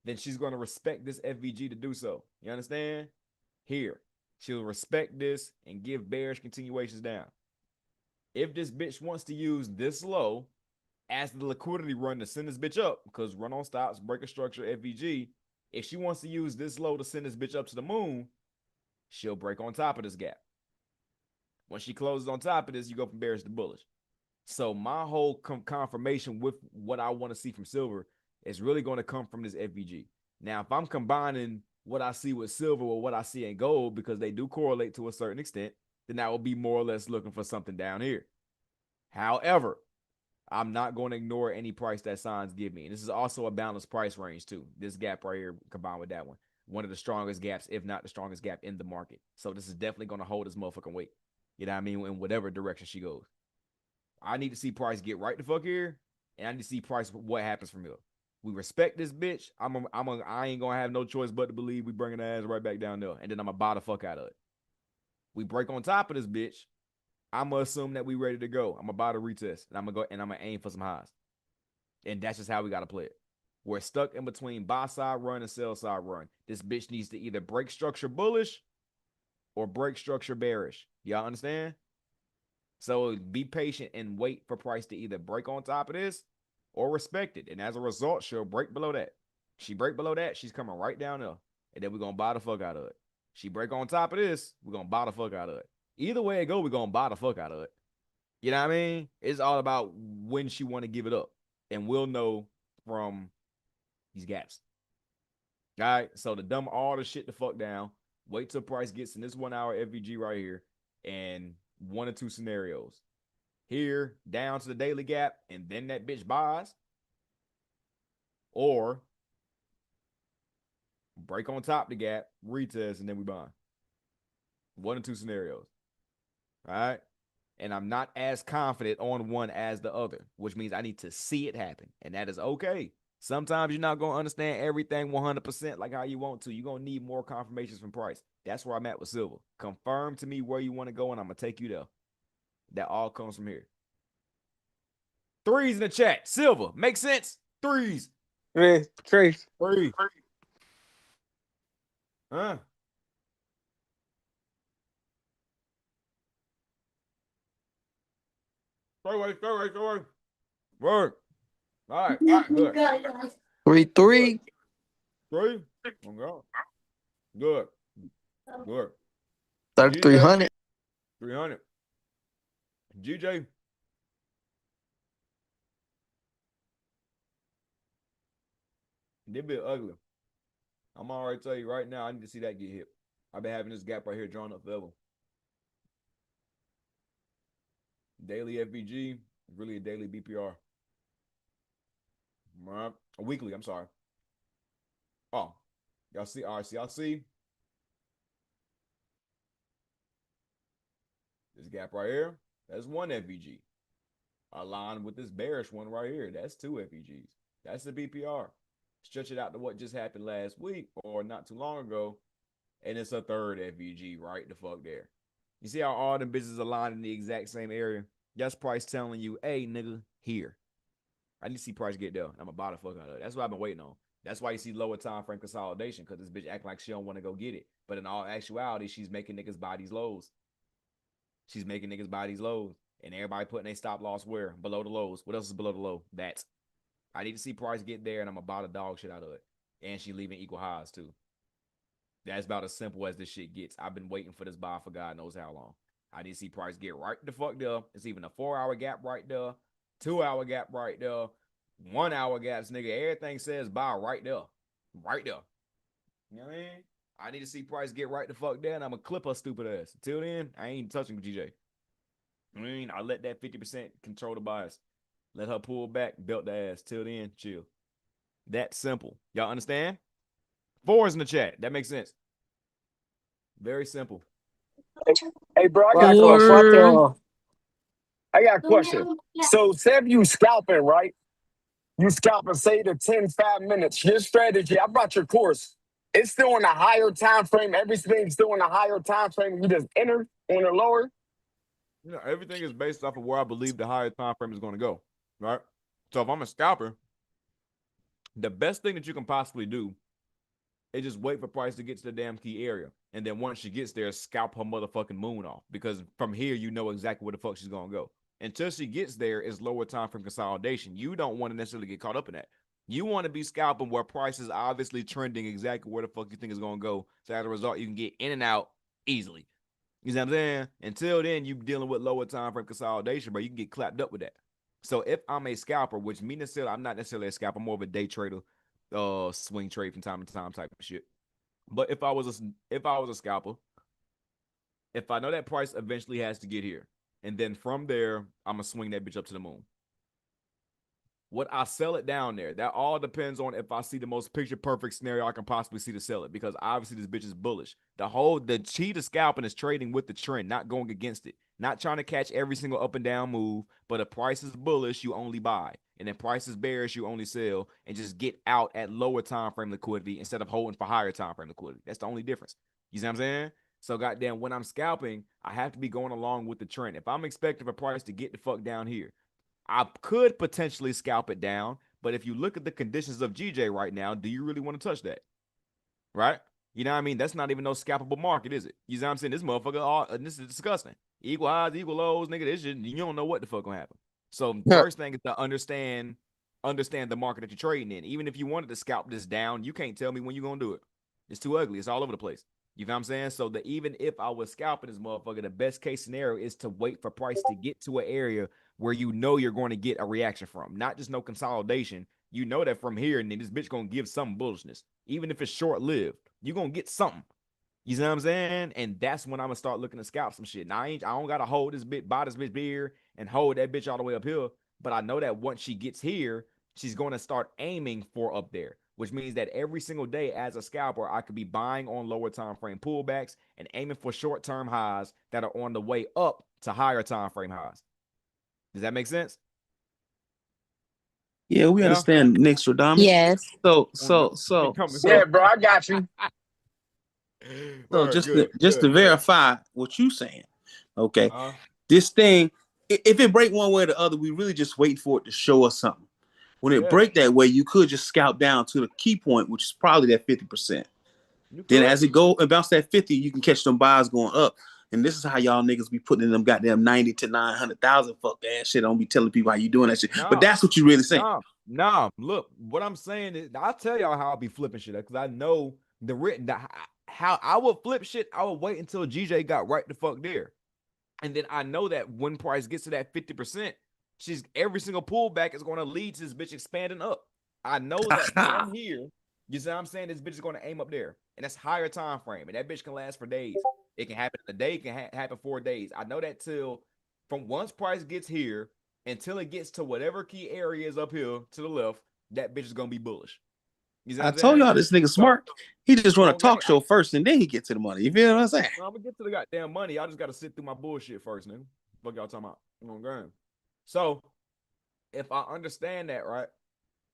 then she's going to respect this FVG to do so. You understand? Here. She'll respect this and give bearish continuations down. If this bitch wants to use this low as the liquidity run to send this bitch up, because run on stops, break a structure, FVG, if she wants to use this low to send this bitch up to the moon, she'll break on top of this gap. When she closes on top of this, you go from bearish to bullish. So my whole confirmation with what I want to see from silver is really going to come from this FVG. Now, if I'm combining what I see with silver with what I see in gold, because they do correlate to a certain extent, then I will be more or less looking for something down here. However, I'm not going to ignore any price that signs give me. And this is also a balanced price range too. This gap right here combined with that one of the strongest gaps, if not the strongest gap in the market. So this is definitely going to hold this motherfucking weight. You know what I mean? In whatever direction she goes. I need to see price get right the fuck here. And I need to see price what happens from here. We respect this bitch. I ain't gonna have no choice but to believe we bringing the ass right back down there, and then I'm gonna buy the fuck out of it. We break on top of this bitch. I'm gonna assume that we ready to go. I'm gonna buy the retest, and I'm gonna go and I'm gonna aim for some highs. And that's just how we gotta play it. We're stuck in between buy side run and sell side run. This bitch needs to either break structure bullish or break structure bearish. Y'all understand? So be patient and wait for price to either break on top of this or respect it. And as a result, she'll break below that. She break below that, she's coming right down there. And then we're gonna buy the fuck out of it. She break on top of this, we're gonna buy the fuck out of it. Either way it go, we're gonna buy the fuck out of it. You know what I mean? It's all about when she want to give it up. And we'll know from these gaps. All right. So to dumb all the shit the fuck down, wait till price gets in this 1 hour FVG right here, and one or two scenarios. Here, down to the daily gap, and then that bitch buys. Or break on top the gap, retest, and then we buy. One or two scenarios. All right. And I'm not as confident on one as the other, which means I need to see it happen. And that is okay. Sometimes you're not going to understand everything 100% like how you want to. You're going to need more confirmations from price. That's where I'm at with silver. Confirm to me where you want to go, and I'm going to take you there. That all comes from here. Threes in the chat. Silver. Make sense? Threes. Three. Three. Stay away. Word. All right, good. 3-3. Three. Oh, God. Good. 300. 300. GJ. They be ugly. I'm already tell you right now, I need to see that get hit. I've been having this gap right here drawn up forever. Daily FVG, really a daily BPR. A weekly, I'm sorry. Oh, y'all see? All right, so y'all see this gap right here? That's one FVG. Aligned with this bearish one right here. That's two FVGs. That's the BPR. Stretch it out to what just happened last week or not too long ago, and it's a third FVG right the fuck there. You see how all them bitches align in the exact same area? That's price telling you, hey, nigga, here. I need to see price get there. I'm going to buy the fuck out of it. That's what I've been waiting on. That's why you see lower time frame consolidation, because this bitch acting like she don't want to go get it. But in all actuality, she's making niggas buy these lows. She's making niggas buy these lows. And everybody putting their stop loss where? Below the lows. What else is below the low? That. I need to see price get there, and I'm going to buy the dog shit out of it. And she leaving equal highs, too. That's about as simple as this shit gets. I've been waiting for this buy for God knows how long. I need to see price get right the fuck there. It's even a 4-hour gap right there. 2-hour gap right there. 1-hour gaps, nigga. Everything says buy right there. Right there. You know what I mean? I need to see price get right the fuck there, and I'm going to clip her stupid ass. Until then, I ain't touching GJ. I mean, I let that 50% control the bias. Let her pull back, belt the ass. Till then, chill. That simple. Y'all understand? 4s in the chat. That makes sense. Very simple. Hey, bro, I got a question. I got a question. So, say if you scalping, right? You scalping, say, the 10-5 minutes. Your strategy, I brought your course. It's still in a higher time frame. Everything's still in a higher time frame. You just enter on a lower. You know, everything is based off of where I believe the higher time frame is going to go, right? So if I'm a scalper, the best thing that you can possibly do is just wait for price to get to the damn key area. And then once she gets there, scalp her motherfucking moon off. Because from here, you know exactly where the fuck she's going to go. Until she gets there, it's lower time frame consolidation. You don't want to necessarily get caught up in that. You want to be scalping where price is obviously trending exactly where the fuck you think is going to go. So as a result, you can get in and out easily. You know what I'm saying? Until then, you dealing with lower time frame consolidation, but you can get clapped up with that. So if I'm a scalper, which me necessarily, I'm not necessarily a scalper, I'm more of a day trader, swing trade from time to time type of shit. But if I was a scalper, if I know that price eventually has to get here, and then from there, I'm gonna swing that bitch up to the moon. What I sell it down there. That all depends on if I see the most picture perfect scenario I can possibly see to sell it. Because obviously this bitch is bullish. The key to scalping is trading with the trend, not going against it. Not trying to catch every single up and down move. But if price is bullish, you only buy. And if price is bearish, you only sell. And just get out at lower time frame liquidity instead of holding for higher time frame liquidity. That's the only difference. You see what I'm saying? So goddamn, when I'm scalping, I have to be going along with the trend. If I'm expecting a price to get the fuck down here, I could potentially scalp it down, but if you look at the conditions of GJ right now, do you really want to touch that? Right? You know what I mean? That's not even no scalpable market, is it? You know what I'm saying? This motherfucker, this is disgusting. Equal highs, equal lows, nigga. This shit, you don't know what the fuck gonna happen. So first thing is to understand the market that you're trading in. Even if you wanted to scalp this down, you can't tell me when you're gonna do it. It's too ugly. It's all over the place. You know what I'm saying? So that even if I was scalping this motherfucker, the best case scenario is to wait for price to get to an area where you know you're going to get a reaction from, not just no consolidation. You know that from here, and then this bitch gonna give some bullishness, even if it's short lived. You're gonna get something. You know what I'm saying? And that's when I'm gonna start looking to scalp some shit. Now I don't gotta hold this bitch, buy this bitch beer, and hold that bitch all the way up here. But I know that once she gets here, she's gonna start aiming for up there, which means that every single day as a scalper, I could be buying on lower time frame pullbacks and aiming for short-term highs that are on the way up to higher time frame highs. Does that make sense? Yeah, we understand, Nick Stradamus. Yes. So Yeah, bro, I got you. So just to verify what you saying, okay? This thing, if it break one way or the other, we really just wait for it to show us something. When it break that way, you could just scalp down to the key point, which is probably that 50%. Then as it go and bounce that 50, you can catch them buys going up. And this is how y'all niggas be putting in them goddamn 90 to 900,000. Fuck that shit. I don't be telling people how you doing that shit. But that's what you really saying. Nah. Look, what I'm saying is, I'll tell y'all how I'll be flipping shit, because I know how I would flip shit. I would wait until GJ got right the fuck there. And then I know that when price gets to that 50%, every single pullback is going to lead to this bitch expanding up. I know that from here, you see what I'm saying? This bitch is going to aim up there. And that's higher time frame. And that bitch can last for days. It can happen in a day. It can happen 4 days. I know that from once price gets here until it gets to whatever key area is up here to the left, that bitch is going to be bullish. I told y'all this nigga smart. He just run a talk show first and then he get to the money. You feel what I'm saying? I'm gonna get to the goddamn money. Y'all just gotta sit through my bullshit first, nigga. Fuck y'all talking about. So if I understand that, right,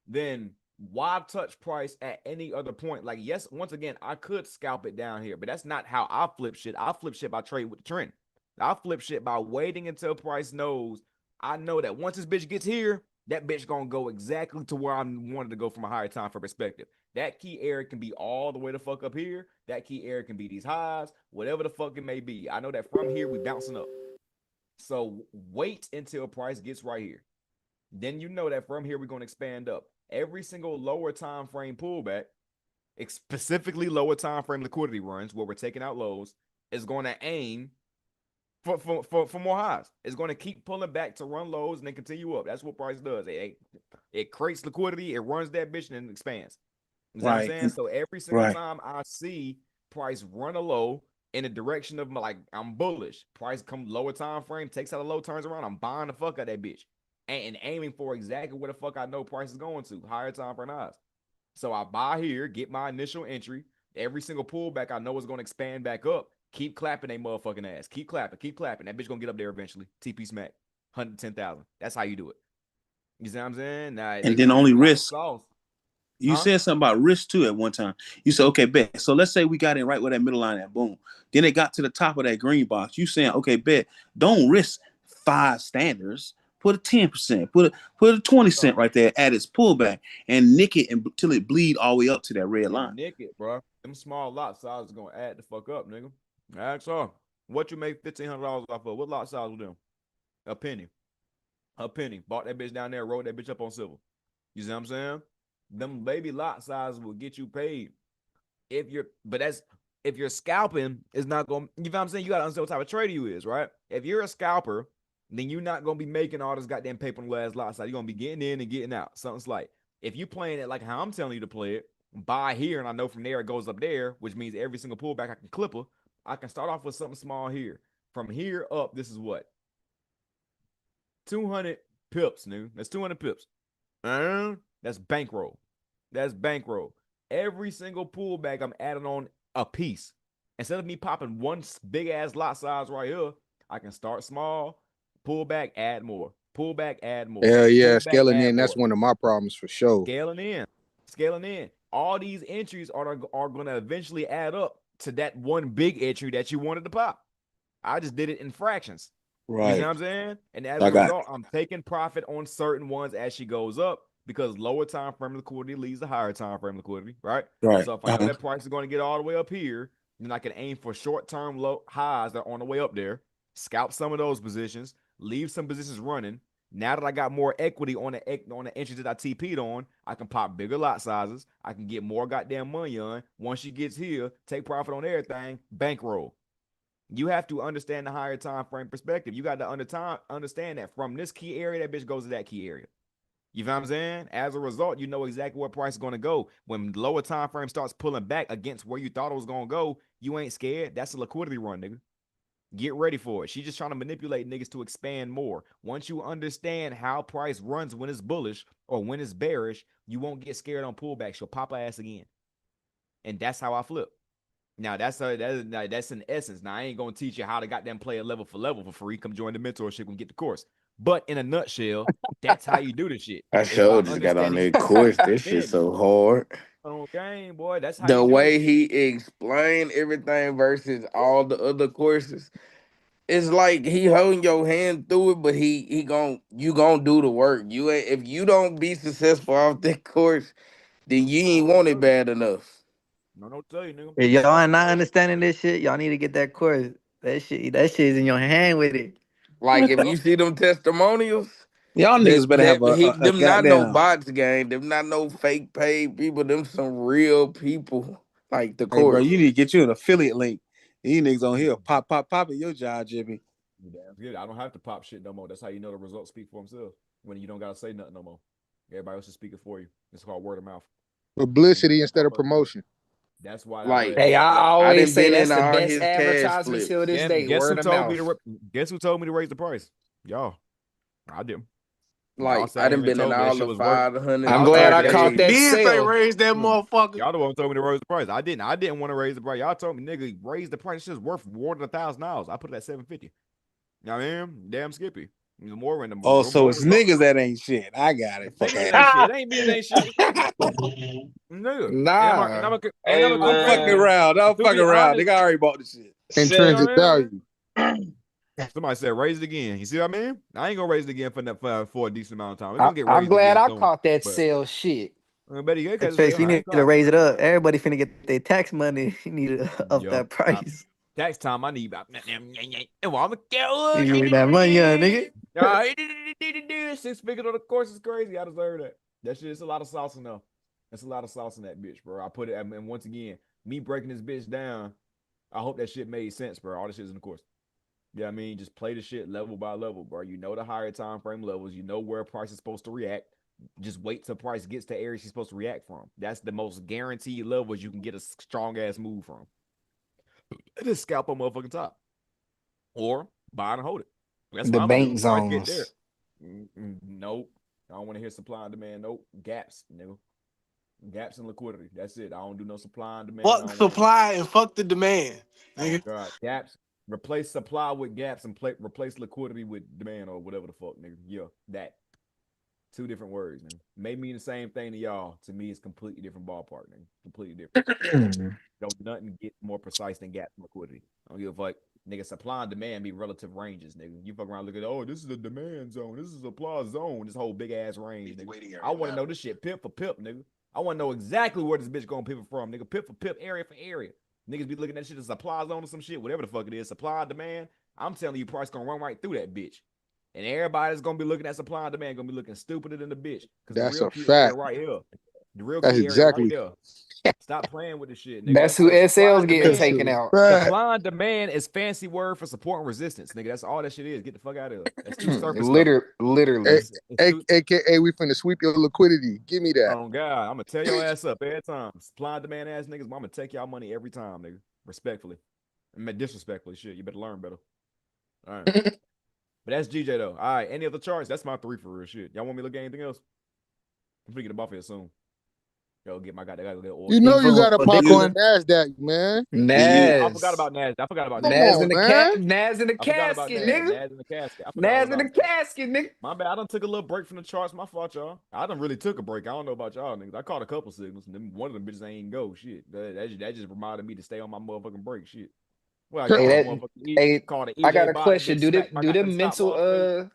then why touch price at any other point? Like, yes, once again, I could scalp it down here, but that's not how I flip shit. I flip shit by trade with the trend. I flip shit by waiting until price knows. I know that once this bitch gets here, that bitch gonna go exactly to where I wanted to go from a higher time for perspective. That key area can be all the way the fuck up here. That key area can be these highs, whatever the fuck it may be. I know that from here we bouncing up. So wait until price gets right here. Then you know that from here we're gonna expand up. Every single lower time frame pullback, specifically lower time frame liquidity runs where we're taking out lows, is going to aim for more highs. It's going to keep pulling back to run lows and then continue up. That's what price does. It creates liquidity, it runs that bitch and expands. You know what I'm saying? So every single time I see price run a low in the direction of like I'm bullish, price come lower time frame, takes out a low, turns around, I'm buying the fuck out that bitch and aiming for exactly where the fuck I know price is going to, higher time frame highs. So I buy here, get my initial entry. Every single pullback I know is going to expand back up. Keep clapping they motherfucking ass. Keep clapping. That bitch gonna get up there eventually. TP smack. 110,000. That's how you do it. You see what I'm saying? Now, and then only risk. You said something about risk too at one time. You said, okay, bet. So let's say we got in right where that middle line at, boom. Then it got to the top of that green box. You saying, okay, bet. Don't risk 5 standards. Put a 10%. Put a 20 cent right there at its pullback and nick it until it bleed all the way up to that red line. Nick it, bro. Them small lot sizes gonna add the fuck up, nigga. That's all. What you make $1,500 off of? What lot size with them? A penny. Bought that bitch down there, rolled that bitch up on silver. You see what I'm saying? Them baby lot sizes will get you paid. If you're scalping, it's not gonna, you know what I'm saying? You gotta understand what type of trader you is, right? If you're a scalper, then you're not gonna be making all this goddamn paper on the last lot size. You're gonna be getting in and getting out. Something's like, if you playing it like how I'm telling you to play it, buy here and I know from there it goes up there, which means every single pullback I can clip her. I can start off with something small here. From here up, this is what? 200 pips, nigga. That's 200 pips. That's bankroll. That's bankroll. Every single pullback, I'm adding on a piece. Instead of me popping one big ass lot size right here, I can start small, pull back, add more, pull back, add more. Hell yeah, pull back, scaling add in. That's more. one of my problems for sure. Scaling in. All these entries are going to eventually add up to that one big entry that you wanted to pop. I just did it in fractions. You Right. see what I'm saying? And as a result, I'm taking profit on certain ones as she goes up because lower time frame liquidity leads to higher time frame liquidity, right? Right. So if I know that price is going to get all the way up here, then I can aim for short-term low highs that are on the way up there, scalp some of those positions, leave some positions running. Now that I got more equity on the entries that I TP'd on, I can pop bigger lot sizes. I can get more goddamn money on. Once she gets here, take profit on everything, bankroll. You have to understand the higher time frame perspective. You got to understand that from this key area, that bitch goes to that key area. You know what I'm saying? As a result, you know exactly where price is going to go. When lower time frame starts pulling back against where you thought it was going to go, you ain't scared. That's a liquidity run, nigga. Get ready for it. She's just trying to manipulate niggas to expand more. Once you understand how price runs when it's bullish or when it's bearish, you won't get scared on pullbacks. She'll pop her ass again. And that's how I flip. Now, that's in essence. Now, I ain't going to teach you how to goddamn play a level for free. Come join the mentorship and get the course. But in a nutshell, that's how you do this shit. I sure just got on that course. This shit so hard. On game, boy. That's how The you do way it. he explained everything versus all the other courses, it's like he holding your hand through it, but you gonna do the work. If you don't be successful off that course, then you ain't want it bad enough. No, tell you, nigga. If y'all are not understanding this shit, y'all need to get that course. That shit's in your hand with it. Like if you see them testimonials, y'all niggas better have a them not goddamn. no bots game, them not no fake paid people, them some real people. Like the Hey, course. bro, you need to get you an affiliate link. These niggas on here pop in your job, Jimmy. Damn good. I don't have to pop shit no more. That's how you know the results speak for themselves. When you don't gotta say nothing no more. Everybody else is speaking for you. It's called word of mouth. Publicity instead of promotion. That's why. Like, hey, I always say that's the best advertisement flips. till this day. Guess Word who of told mouth. me to? Guess who told me to raise the price? Y'all. I did. Like I done been in all the 500. I'm glad I caught that Did they sale. raise that motherfucker? Y'all the one who told me to raise the price. I didn't want to raise the price. Y'all told me, nigga, raise the price. It's just worth more than $1,000. I put it at $750. You know what I mean? Damn Skippy. The more in the Oh, so it's niggas that ain't shit. I got it. Niggas ain't shit. It ain't me that ain't shit. Nigga. Nah. I'm fucking around. I'm fucking around. Nigga, I already bought the shit. Intrinsic value. Somebody said raise it again. You see what I mean? I ain't gonna raise it again for a decent amount of time. It's gonna get raised I'm glad again I soon, caught that but- sale shit. Better get because Face, you need to raise it up. Everybody finna get their tax money. You need to up that price. Tax time, I need about. You need that money, nigga. 6 figures on the course is crazy. I deserve that. That shit is a lot of sauce enough. That's a lot of sauce in that bitch, bro. I put it, and once again, me breaking this bitch down, I hope that shit made sense, bro. All this shit's in the course. Yeah, I mean, just play the shit level by level, bro. You know the higher time frame levels. You know where price is supposed to react. Just wait till price gets to area she's supposed to react from. That's the most guaranteed levels you can get a strong ass move from. Just scalp a motherfucking top, or buy and hold it. That's The what I'm bank doing. Right there. zones. Nope. I don't want to hear supply and demand. Nope. Gaps, nigga. Gaps in liquidity. That's it. I don't do no supply and demand. Fuck supply and fuck the demand. Nigga. Oh God, gaps. Replace supply with gaps and replace liquidity with demand or whatever the fuck, nigga. Yeah, that. 2 different words, man. May mean the same thing to y'all. To me, it's completely different ballpark, nigga. Completely different. Don't nothing get more precise than gaps in liquidity. I don't give a fuck. Nigga, supply and demand be relative ranges, nigga. You fuck around, look at, oh, this is a demand zone. This is a supply zone. This whole big ass range, nigga. I want to know this shit pip for pip, nigga. I want to know exactly where this bitch gonna pivot from, nigga. Pip for pip, area for area. Niggas be looking at that shit as supply zone or some shit, whatever the fuck it is. Supply and demand. I'm telling you, price gonna run right through that bitch. And everybody's gonna be looking at supply and demand, gonna be looking stupider than the bitch. That's the real a key fact. area right here. The real That's key exactly. area right here. Stop playing with the shit, nigga. That's who SL's getting taken out. Supply and demand is fancy word for support and resistance, nigga. That's all that shit is. Get the fuck out of here. That's too surface level. Literally. AKA, we finna sweep your liquidity. Give me that. Oh God, I'm gonna tear your ass up every time. Supply and demand ass niggas, I'm gonna take y'all money every time, nigga. Respectfully. I mean, disrespectfully, shit. You better learn better. All right. But that's GJ though. All right. Any other charts? That's my 3 for real shit. Y'all want me to look at anything else? I'm finna get them off here soon. Go get my guy. Gotta go get oil. You know you Boom. gotta pop in Bitcoin. Nasdaq, man. I forgot Nas. about Nas. I forgot about Come Nas. Nas on, in the man. Nas in the I forgot about casket, Nas. nigga. Nas in the casket. I forgot Nas all in the about that. casket, nigga. My bad. I done took a little break from the charts. My fault, y'all. I done really took a break. I don't know about y'all niggas. I caught a couple signals, and then one of them bitches ain't go. Shit. That just reminded me to stay on my motherfucking break. Shit. Well, I Hey, caught a that motherfucking hey, caught an I got EJ a bot and question. bitch smacked my Do them goddamn stop mental loss. Nigga.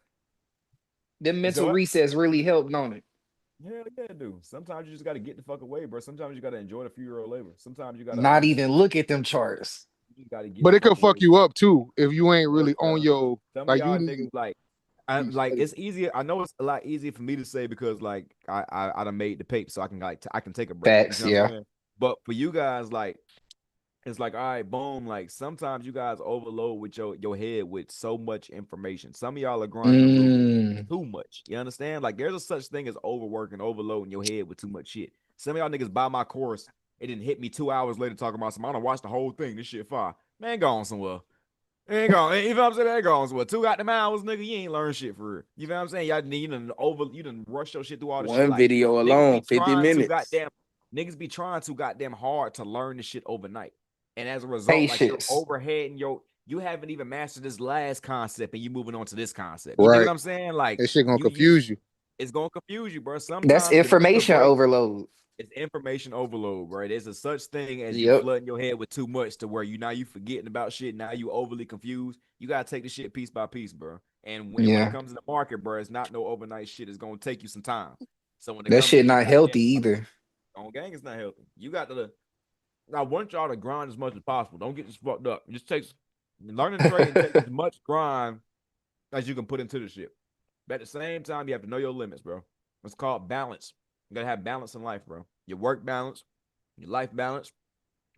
them You said mental what? resets really helped on it? Hell yeah, dude. Sometimes you just gotta get the fuck away, bro. Sometimes you gotta enjoy the few-year labor. Sometimes you gotta Not even look at them charts. you gotta get But the it could fuck away. fuck you up too if you ain't really Look, on bro. your Some of like y'all you niggas need. like it's easier. I know it's a lot easier for me to say because like I done made the paper so I can like I can take a break. You Facts, know what I'm yeah. saying? But for you guys, like it's like, all right, boom. Like sometimes you guys overload with your head with so much information. Some of y'all are grinding a little bit too much. You understand? Like there's a such thing as overworking, overloading your head with too much shit. Some of y'all niggas buy my course. It didn't hit me 2 hours later talking about some. I don't watch the whole thing. This shit fire. Man, go on somewhere. Ain't gone. You know what I'm saying? That goes what 2 goddamn hours, nigga. You ain't learn shit for real. You know what I'm saying? Y'all you done rush your shit through all this shit. One Like video niggas alone, be 50 trying to minutes. goddamn hard to learn this shit overnight. And as a result, like you're Patience. overhead and you haven't even mastered this last concept and you moving on to this concept. You dig Right. what I'm saying? Like That shit gonna you confuse you. it's gonna confuse you, bro. That's Sometimes the information overload. it's information overload, bro. There's a such thing as you Yep. flooding your head with too much to where you forgetting about shit. Now you overly confused. You gotta take the shit piece by piece, bro. And when it Yeah. comes to the market, bro, it's not no overnight shit. It's gonna take you some time. So when it That comes to shit these not goddamn healthy either. on gang, it's not healthy. You got to. I want y'all to grind as much as possible. Don't get this fucked up. It just takes learning to trade and take as much grind as you can put into the shit. But at the same time, you have to know your limits, bro. It's called balance. You gotta have balance in life, bro. Your work balance, your life balance,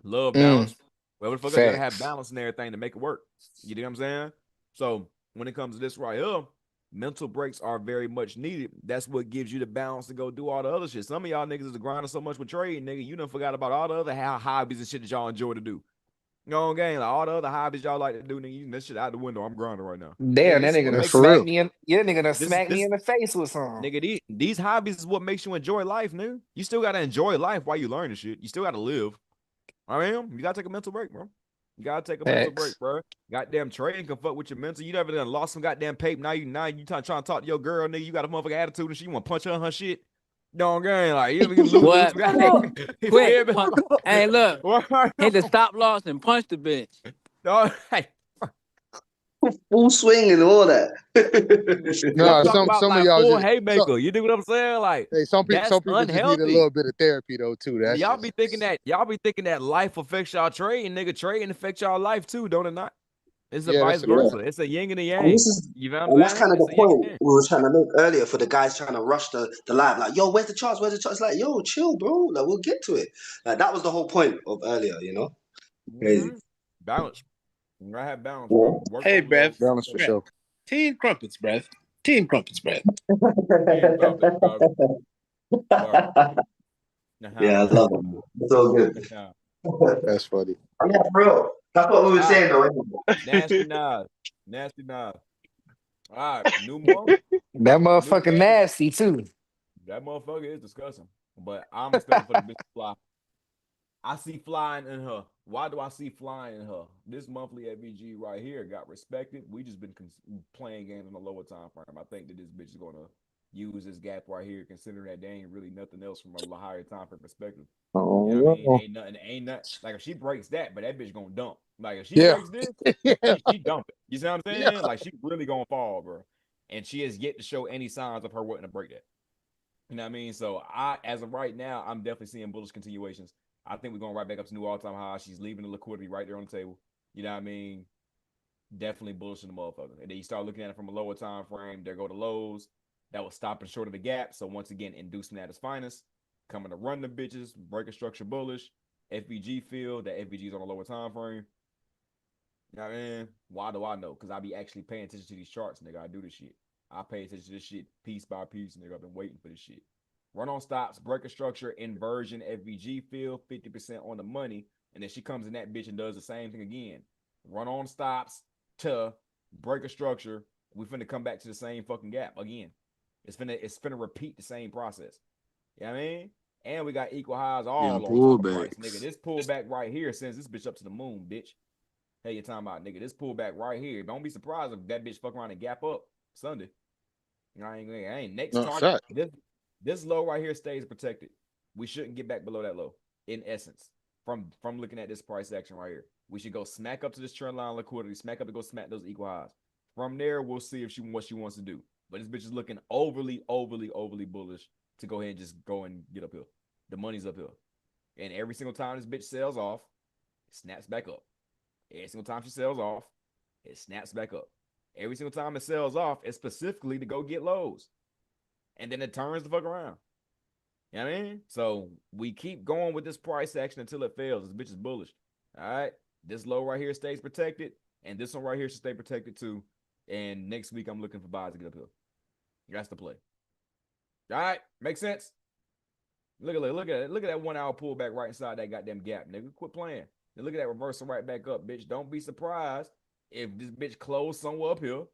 love balance. Whatever the fuck, you gotta have Facts. balance in everything to make it work. You know what I'm saying? So when it comes to this right here, mental breaks are very much needed. That's what gives you the balance to go do all the other shit. Some of y'all niggas is grinding so much with trading, nigga. You done forgot about all the other hobbies and shit that y'all enjoy to do. You know what I'm saying? Like all the other hobbies y'all like to do, nigga. You that shit out the window. I'm grinding right now. Damn, that This is nigga what done makes you. For smacked real. me in. Yeah, nigga done This smacked me this in the face with something. nigga. These hobbies is what makes you enjoy life, nigga. You still gotta enjoy life while you learn this shit. You still gotta live. I mean, you gotta take a mental break, bro. You gotta take a mental break, Facts. bro. Goddamn trading can fuck with your mental. You never done lost some goddamn paper. Now you trying to talk to your girl, nigga. You got a motherfucking attitude and she want to punch her in her shit. Don't game like you lose What? some goddamn. You Quick. feel me? Hey, look. What? Hit the stop loss and punch the bitch. No, hey, Full swing and all that. Nah, talk some about of like y'all full just haymaker. You dig what I'm saying? Like hey, that's some people just need a unhealthy. little bit of therapy though too. That's Y'all just be thinking that life affects y'all trading, nigga. Trading affects y'all life too, don't it not? It's a yeah, vice that's a Yeah. fact. versa. It's a yin and a And yang. this is You know what and I'm that's saying? kind of It's the a yin and point yang. we were trying to make earlier for the guys trying to rush the live. Like, yo, where's the charts? Where's the charts? Like, yo, chill, bro. Like, we'll get to it. Like, that was the whole point of earlier, you know? Crazy. Balance. You gotta have balance, Yeah. bro. Work Hey, overload. Breath. Balance for Breath. sure. Team Crumpets, Breath. Team Crumpets, Breath. Team topics, bro. Word. Yeah, I love it. Man. It's all good. That's funny. Yeah, bro. That's what we were All right. saying, though. Anyway. Nasty Nas. Nasty Nas. All right. New month. That New motherfucker day. nasty too. That motherfucker is disgusting. But I'm standing for the bitch fly. I see flying in her. Why do I see flying in her? This monthly FVG right here got respected. We just been playing games in a lower time frame. I think that this bitch is gonna use this gap right here, considering that there ain't really nothing else from a higher time frame perspective. You know what I mean? Ain't nothing. Like if she breaks that, but that bitch gonna dump. Like if she Yeah. breaks this, Yeah. she dumping. You see what I'm saying? Yeah. Like she really gonna fall, bro. And she has yet to show any signs of her wanting to break that. You know what I mean? So as of right now, I'm definitely seeing bullish continuations. I think we're going right back up to new all-time high. She's leaving the liquidity right there on the table. You know what I mean? Definitely bullish in the motherfucker. And then you start looking at it from a lower time frame. There go the lows. That was stopping short of the gap. So once again, inducing at its finest. Coming to run the bitches. Breaking structure bullish. FVG field. That FVG is on a lower time frame. You know what I mean? Why do I know? Because I be actually paying attention to these charts, nigga. I do this shit. I pay attention to this shit piece by piece, nigga. I've been waiting for this shit. Run on stops, breaker structure, inversion, FVG field, 50% on the money. And then she comes in that bitch and does the same thing again. Run on stops to breaker structure. We finna come back to the same fucking gap again. It's finna repeat the same process. You know what I mean? And we got equal highs Them all on top of price, nigga. pullbacks. This pullback right here sends this bitch up to the moon, bitch. Hey, you talking about, nigga? This pullback right here. Don't be surprised if that bitch fuck around and gap up Sunday. You know, I ain't next No, target. fact. This low right here stays protected. We shouldn't get back below that low. In essence, from looking at this price action right here, we should go smack up to this trend line liquidity, smack up to go smack those equal highs. From there, we'll see if what she wants to do. But this bitch is looking overly bullish to go ahead and just go and get uphill. The money's uphill. And every single time this bitch sells off, it snaps back up. Every single time she sells off, it snaps back up. Every single time it sells off, it's specifically to go get lows. And then it turns the fuck around. You know what I mean? So we keep going with this price action until it fails. This bitch is bullish. All right. This low right here stays protected. And this one right here should stay protected too. And next week I'm looking for buys to get uphill. That's the play. All right. Makes sense? Look at it. Look at that 1 hour pullback right inside that goddamn gap, nigga. Quit playing. Then look at that reversal right back up, bitch. Don't be surprised if this bitch closed somewhere up here,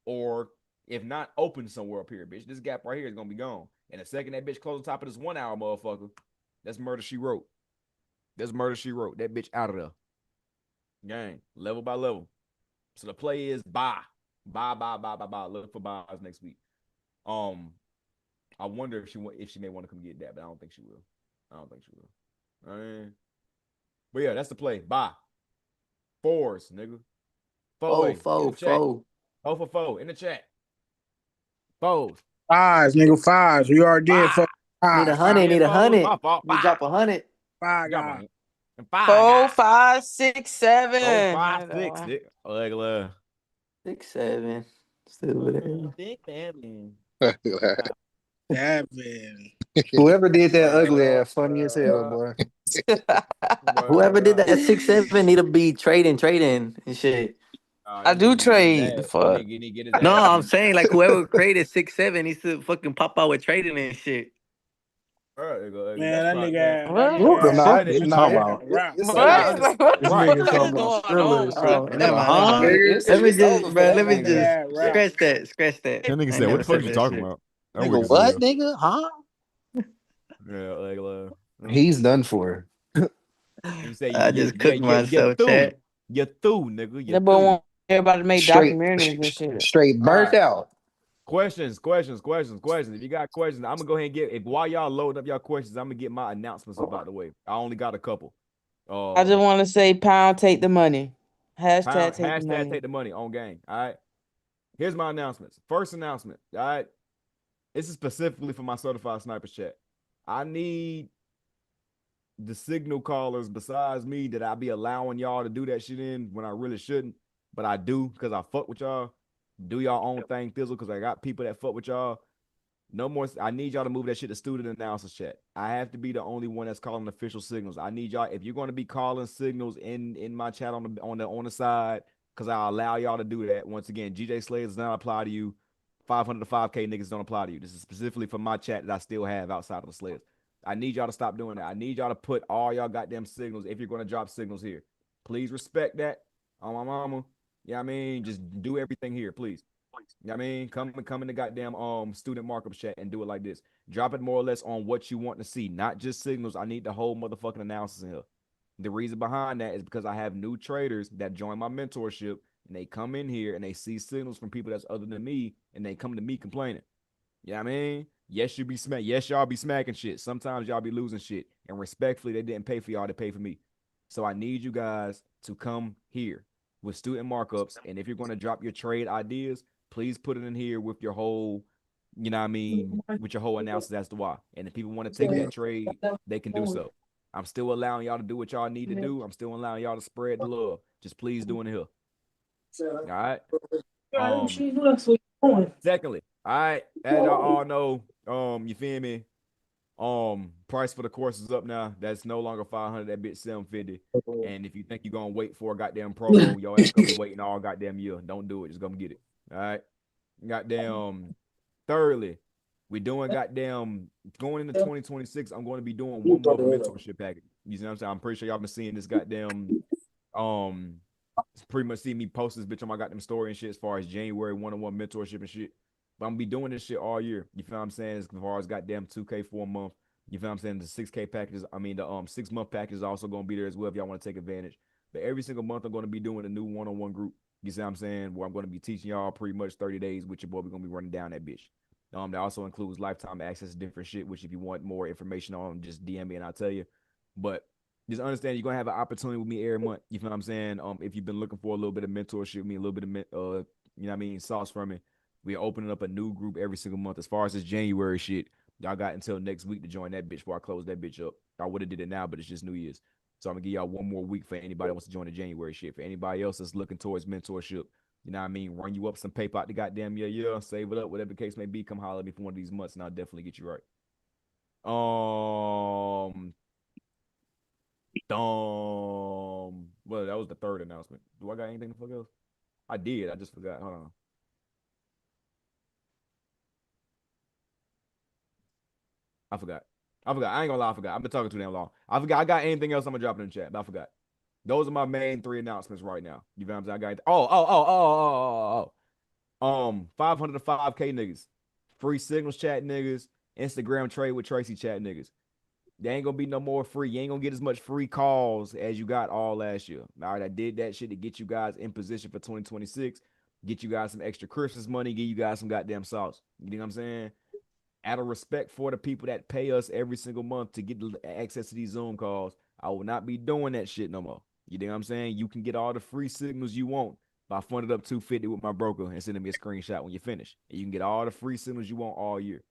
or if not open somewhere up here, bitch. This gap right here is gonna be gone. And the second that bitch closed on top of this 1 hour, motherfucker, that's murder she wrote. That's murder she wrote. That bitch out of there. Gang, level by level. So the play is buy. Look for buys next week. I wonder if she may want to come get that, but I don't think she will. I mean, but yeah, that's the play. Buy. Fours, nigga. Four. 4 for 4 in the chat. Fours. Fives, nigga, fives. We already did fuck Need a fives. hundred. Need a hundred. My fault. You drop 100. Five Drop guys. a 5 4, guys. 5, 6, 7. 4, 5, 6, nigga. Regular. 6, 7. Still with it. Big man. Seven. Whoever did that ugly ass funny as hell, boy. Whoever did that 6, 7 need to be trading and shit. I do trade. The fuck. No, I'm saying like whoever created 6, 7 needs to fucking pop out with trading and shit. Man, that nigga. What the fuck is you talking about? This nigga talking about Skrilla and shit. Never mind. Let me just scratch that. That nigga said, "What the fuck are you talking about?" Nigga, what, nigga? Huh? Yeah, like, He's done for. You say I just cooked myself, chat. You're through, nigga. That boy want everybody to make documentaries and shit. Straight burnt out. Questions. If you got questions, I'm gonna go ahead and while y'all load up y'all questions, I'm gonna get my announcements up out the way. I only got a couple. I just want to say, pound take the money. Hashtag take the money on gang. All right. Here's my announcements. First announcement. All right. This is specifically for my certified snipers chat. I need the signal callers besides me that I be allowing y'all to do that shit in when I really shouldn't, but I do because I fuck with y'all. Do y'all own thing, Thizzle, because I got people that fuck with y'all. No more. I need y'all to move that shit to student announcers chat. I have to be the only one that's calling official signals. I need y'all. If you're going to be calling signals in my chat on the side, because I allow y'all to do that. Once again, GJ Slays does not apply to you. 500 to 5K niggas don't apply to you. This is specifically for my chat that I still have outside of the Slayers. I need y'all to stop doing that. I need y'all to put all y'all goddamn signals if you're going to drop signals here. Please respect that. On my mama. You know what I mean? Just do everything here, please. You know what I mean? Come in the goddamn student markup chat and do it like this. Drop it more or less on what you want to see, not just signals. I need the whole motherfucking analysis in here. The reason behind that is because I have new traders that join my mentorship and they come in here and they see signals from people that's other than me and they come to me complaining. You know what I mean? Yes, y'all be smacking shit. Sometimes y'all be losing shit. And respectfully, they didn't pay for y'all to pay for me. So I need you guys to come here with student markups. And if you're going to drop your trade ideas, please put it in here with your whole, you know what I mean, with your whole analysis as to why. And if people want to take that trade, they can do so. I'm still allowing y'all to do what y'all need to do. I'm still allowing y'all to spread the love. Just please do it in here. All right. Secondly, all right, as y'all all know, you feel me? Price for the course is up now. That's no longer 500. That bitch 750. And if you think you're gonna wait for a goddamn promo, your ass gonna be waiting all goddamn year. Don't do it. Just gonna get it. All right. Goddamn. Thirdly, we doing goddamn going into 2026. I'm going to be doing one month mentorship package. You see what I'm saying? I'm pretty sure y'all been seeing this goddamn pretty much see me post this bitch on my goddamn story and shit as far as January 1-on-1 mentorship and shit. But I'm gonna be doing this shit all year. You feel what I'm saying? As far as goddamn 2K for a month. You feel what I'm saying? The 6K packages, I mean the 6-month package is also gonna be there as well if y'all want to take advantage. But every single month I'm gonna be doing a new one-on-one group. You see what I'm saying? Where I'm gonna be teaching y'all pretty much 30 days with your boy. We're gonna be running down that bitch. That also includes lifetime access to different shit, which if you want more information on, just DM me and I'll tell you. But just understand you're gonna have an opportunity with me every month. You feel what I'm saying? If you've been looking for a little bit of mentorship with me, a little bit of you know what I mean, sauce from me, we're opening up a new group every single month. As far as this January shit, y'all got until next week to join that bitch before I close that bitch up. I would have did it now, but it's just New Year's. So I'm gonna give y'all one more week for anybody that wants to join the January shit. For anybody else that's looking towards mentorship, you know what I mean? Run you up some paper out the goddamn year, save it up, whatever the case may be. Come holler at me for one of these months, and I'll definitely get you right. Well, that was the third announcement. Do I got anything to fuck else? I did. I just forgot. Hold on. I forgot. I ain't gonna lie. I forgot. I've been talking too damn long. I forgot. I got anything else I'm gonna drop it in the chat, but I forgot. Those are my main 3 announcements right now. You know what I'm saying? I got 500 to 5K niggas, free signals chat niggas, Instagram trade with Tracy chat niggas. There ain't gonna be no more free. You ain't gonna get as much free calls as you got all last year. All right, I did that shit to get you guys in position for 2026, get you guys some extra Christmas money, give you guys some goddamn sauce. You know what I'm saying? Out of respect for the people that pay us every single month to get access to these Zoom calls, I will not be doing that shit no more. You know what I'm saying? You can get all the free signals you want by funding up $250 with my broker and sending me a screenshot when you finish. And you can get all the free signals you want all year.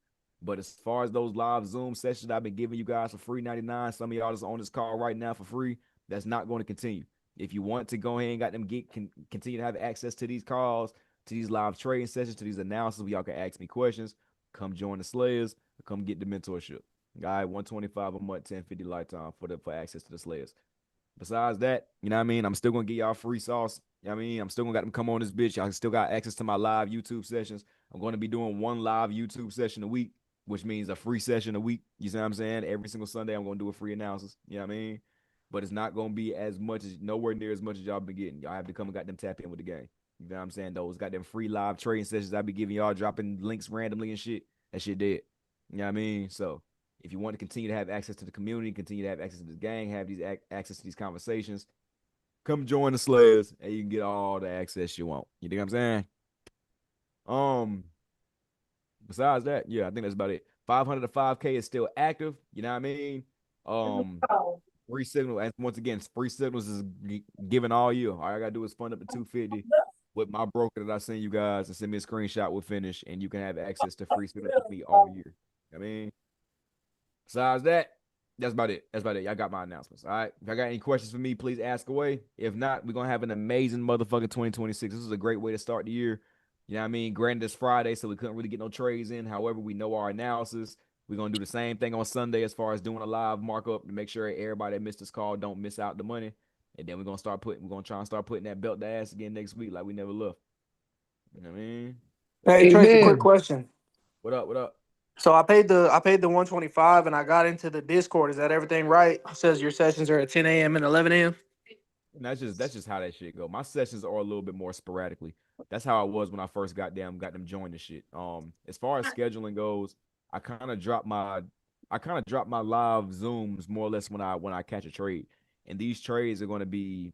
But as far as those live Zoom sessions I've been giving you guys for free 99, some of y'all that's on this call right now for free, that's not going to continue. If you want to go ahead and continue to have access to these calls, to these live trading sessions, to these announcements where y'all can ask me questions, come join the Slayers, come get the mentorship. All right, $125 a month, $10.50 lifetime for access to the Slayers. Besides that, you know what I mean? I'm still gonna get y'all free sauce. You know what I mean? I'm still gonna got them come on this bitch. Y'all still got access to my live YouTube sessions. I'm gonna be doing 1 live YouTube session a week, which means a free session a week. You see what I'm saying? Every single Sunday, I'm gonna do a free analysis. You know what I mean? But it's not gonna be as much as nowhere near as much as y'all been getting. Y'all have to come and got them tap in with the game. You know what I'm saying? Those got them free live trading sessions I be giving y'all, dropping links randomly and shit. That shit dead. You know what I mean? So if you want to continue to have access to the community, continue to have access to the gang, have these access to these conversations, come join the Slayers and you can get all the access you want. You know what I'm saying? Besides that, yeah, I think that's about it. 500 to 5K is still active. You know what I mean? Free signal, and once again, free signals is given all year. All I gotta do is fund up to 250 with my broker that I send you guys and send me a screenshot with finish, and you can have access to free signals with me all year. I mean, besides that, that's about it. That's about it. Y'all got my announcements. All right. If y'all got any questions for me, please ask away. If not, we're gonna have an amazing motherfucking 2026. This is a great way to start the year. You know what I mean? Granted, it's Friday, so we couldn't really get no trades in. However, we know our analysis. We're gonna do the same thing on Sunday as far as doing a live markup to make sure everybody that missed this call don't miss out the money. And then we're gonna try and start putting that belt to ass again next week, like we never left. You know what I mean? Hey Tracy, quick question. What up? What up? So I paid the 125 and I got into the Discord. Is that everything right? It says your sessions are at 10 a.m. and 11 a.m. And that's just how that shit go. My sessions are a little bit more sporadically. That's how I was when I first got them joined the shit. As far as scheduling goes, I kind of drop my live Zooms more or less when I catch a trade. And these trades are going to be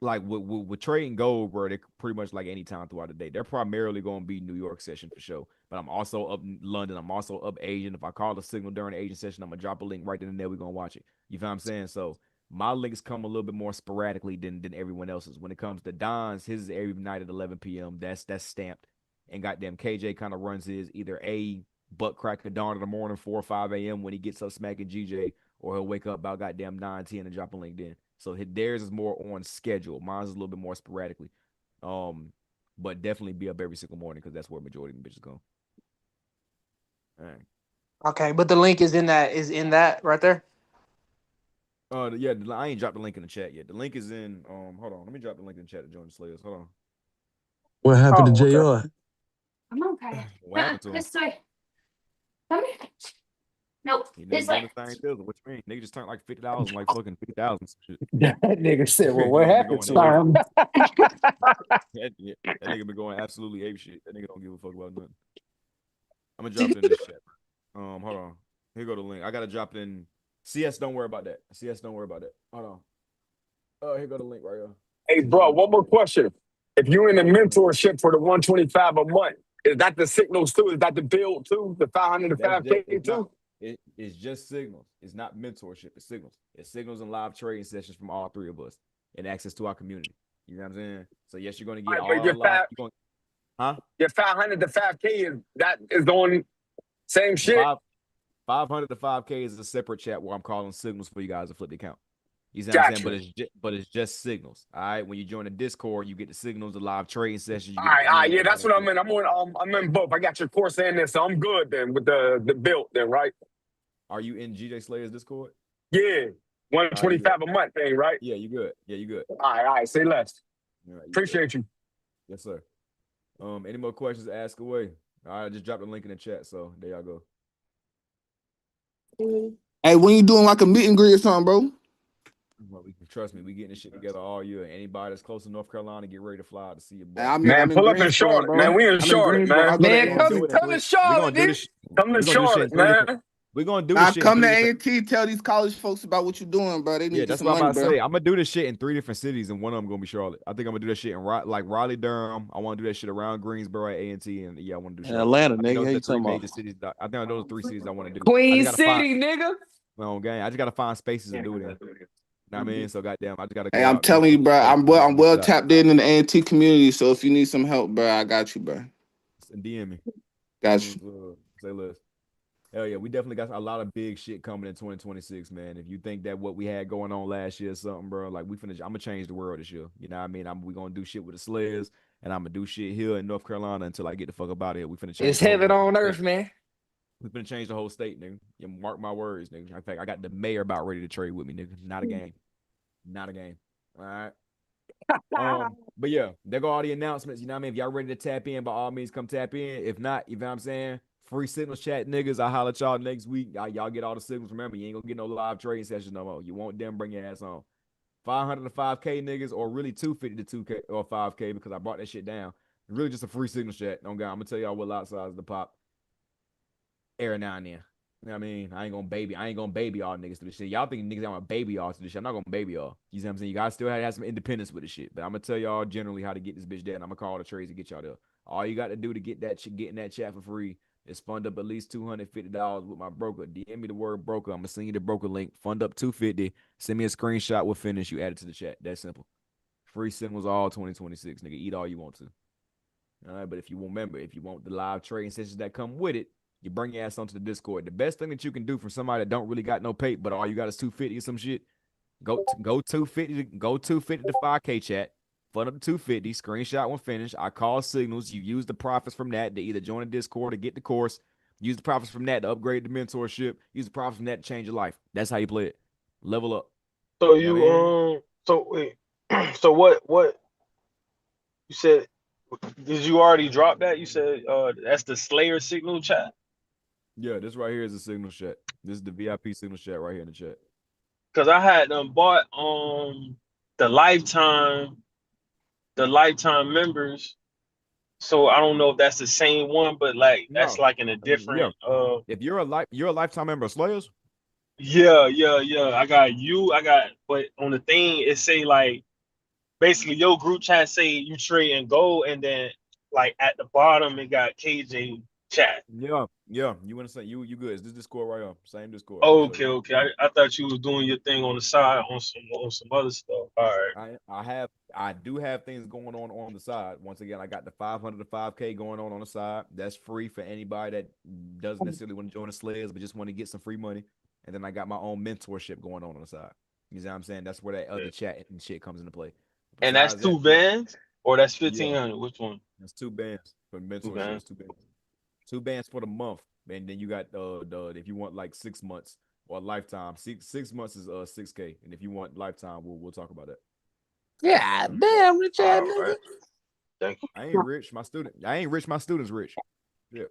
like with trading gold, bro. They're pretty much like any time throughout the day. They're primarily going to be New York session for sure. But I'm also up in London. I'm also up Asian. If I call the signal during the Asian session, I'm gonna drop a link right then and there. We're gonna watch it. You feel what I'm saying? So my links come a little bit more sporadically than everyone else's. When it comes to Don's, his is every night at 11 p.m. That's stamped. And goddamn KJ kind of runs his either a butt crack of dawn in the morning, 4 or 5 a.m. when he gets up smacking GJ, or he'll wake up about goddamn 9, 10 and drop a link then. So theirs is more on schedule. Mine's is a little bit more sporadically. But definitely be up every single morning because that's where majority of the bitches go. All right. Okay, but the link is in that right there. Yeah, I ain't dropped the link in the chat yet. The link is in. Hold on, let me drop the link in the chat to join the Slayers. Hold on. What happened to JR? I'm okay. What happened to him? This way. Come here. Nope. He This never way. done the same deal. What you mean? Nigga just turned like $50 and like fucking 50,000. That nigga said, "Well, what Nigga happened to going him?" that nigga been going absolutely ape shit. That nigga don't give a fuck about nothing. I'm gonna drop it in this chat. Hold on. Here go the link. I gotta drop it in. CS, don't worry about that. CS, don't worry about that. Hold on. Oh, here go the link right here. Hey, bro, one more question. If you're in a mentorship for the 125 a month, is that the signals too? Is that the build too? The 500 to That's just, 5K it's too? not. It's just signals. It's not mentorship. It's signals. It's signals and live trading sessions from all three of us and access to our community. You know what I'm saying? So yes, you're gonna get All right, all but your live. Huh? Your 500 to 5K is on same shit. 500 to 5K is a separate chat where I'm calling signals for you guys to flip the account. You see what I'm saying? But it's just signals. All right. When you join the Discord, you get the signals, the live trading sessions. You All get right, yeah, that's what I'm in. I'm in both. I got your course and this, so I'm good then with the build then, right? Are you in GJ Slayer's Discord? Yeah, 125 a month thing, right? Yeah, you good. Yeah, you good. All right, say less. All right, Appreciate you. Yes, sir. Any more questions? Ask away. All right, I just dropped the link in the chat, so there y'all go. Hey, when you doing like a meet and greet or something, bro? Well, trust me, we getting this shit together all year. Anybody that's close to North Carolina, get ready to fly out to see your boy. Man, pull up in Charlotte, man. We in Charlotte, man. Man, come to Charlotte, nigga. Come to Charlotte, man. We're gonna do Now this shit. come to A&T, tell these college folks about what you're doing, bro. They need to get that's some what I'm money, about to bro. say. I'm gonna do this shit in 3 different cities, and one of them gonna be Charlotte. I think I'm gonna do that shit in Raleigh, Durham. I want to do that shit around Greensboro at A&T, and yeah, I want to do Charlotte. Atlanta, nigga. How you talking about? Major cities. I think those are 3 cities I want to do. Queen City, nigga. No game. I just gotta find spaces to do it in. You know what I mean? So goddamn, I just gotta. Hey, I'm telling you, bro. I'm well tapped in the A&T community. So if you need some help, bro, I got you, bro. DM me. Got you. Say less. Hell yeah, we definitely got a lot of big shit coming in 2026, man. If you think that what we had going on last year or something, bro, like I'm gonna change the world this year. You know what I mean? We gonna do shit with the Slayers, and I'm gonna do shit here in North Carolina until I get the fuck up out of here. We finna change. It's heaven on earth, man. We finna change the whole state, nigga. You mark my words, nigga. In fact, I got the mayor about ready to trade with me, nigga. Not a game. Not a game. All right. But yeah, there go all the announcements. You know what I mean? If y'all ready to tap in, by all means, come tap in. If not, you know what I'm saying? Free signals chat, niggas. I'll holler at y'all next week. Y'all get all the signals. Remember, you ain't gonna get no live trading sessions no more. You want them, bring your ass on. 500 to 5K, niggas, or really 250 to 2K or 5K because I brought that shit down. Really just a free signal chat. I'm gonna tell y'all what lot size to pop. Every now and then. You know what I mean? I ain't gonna baby all niggas to this shit. Y'all think niggas I want to baby y'all to this shit. I'm not gonna baby y'all. You see what I'm saying? You guys still have some independence with this shit. But I'm gonna tell y'all generally how to get this bitch there, and I'm gonna call the trades to get y'all there. All you got to do to get in that chat for free is fund up at least $250 with my broker. DM me the word broker. I'm gonna send you the broker link. Fund up $250. Send me a screenshot. We'll finish. You add it to the chat. That's simple. Free signals all 2026. Nigga, eat all you want to. All right, but if you want the live trading sessions that come with it, you bring your ass onto the Discord. The best thing that you can do for somebody that don't really got no pay, but all you got is 250 or some shit. Go 250 to 5K chat. Fund up to 250. Screenshot when finished. I call signals. You use the profits from that to either join the Discord or get the course. Use the profits from that to upgrade the mentorship. Use the profits from that to change your life. That's how you play it. Level up. So so what you said? Did you already drop that? You said that's the Slayer signal chat. Yeah, this right here is a signal chat. This is the VIP signal chat right here in the chat. Cause I had bought the lifetime members. So I don't know if that's the same one, but like that's like in a different if you're a lifetime member of Slayers? Yeah. I got but on the thing it say like basically your group chat say you trade in gold, and then like at the bottom it got KJ chat. Yeah. You want to say you good? Is this Discord right here? Same Discord. Okay. I thought you was doing your thing on the side on some other stuff. All right. I do have things going on the side. Once again, I got the 500 to 5K going on the side. That's free for anybody that doesn't necessarily want to join the Slayers, but just want to get some free money. And then I got my own mentorship going on the side. You know what I'm saying? That's where that other chat and shit comes into play. And that's 2 bands, or that's 1,500? Which one? That's 2 bands for mentorship. 2 bands. 2 bands for the month, and then you got the if you want like 6 months or lifetime. 6 months is $6K, and if you want lifetime, we'll talk about that. Yeah, damn, rich ass nigga. Thank you. I ain't rich. My students rich. Yeah.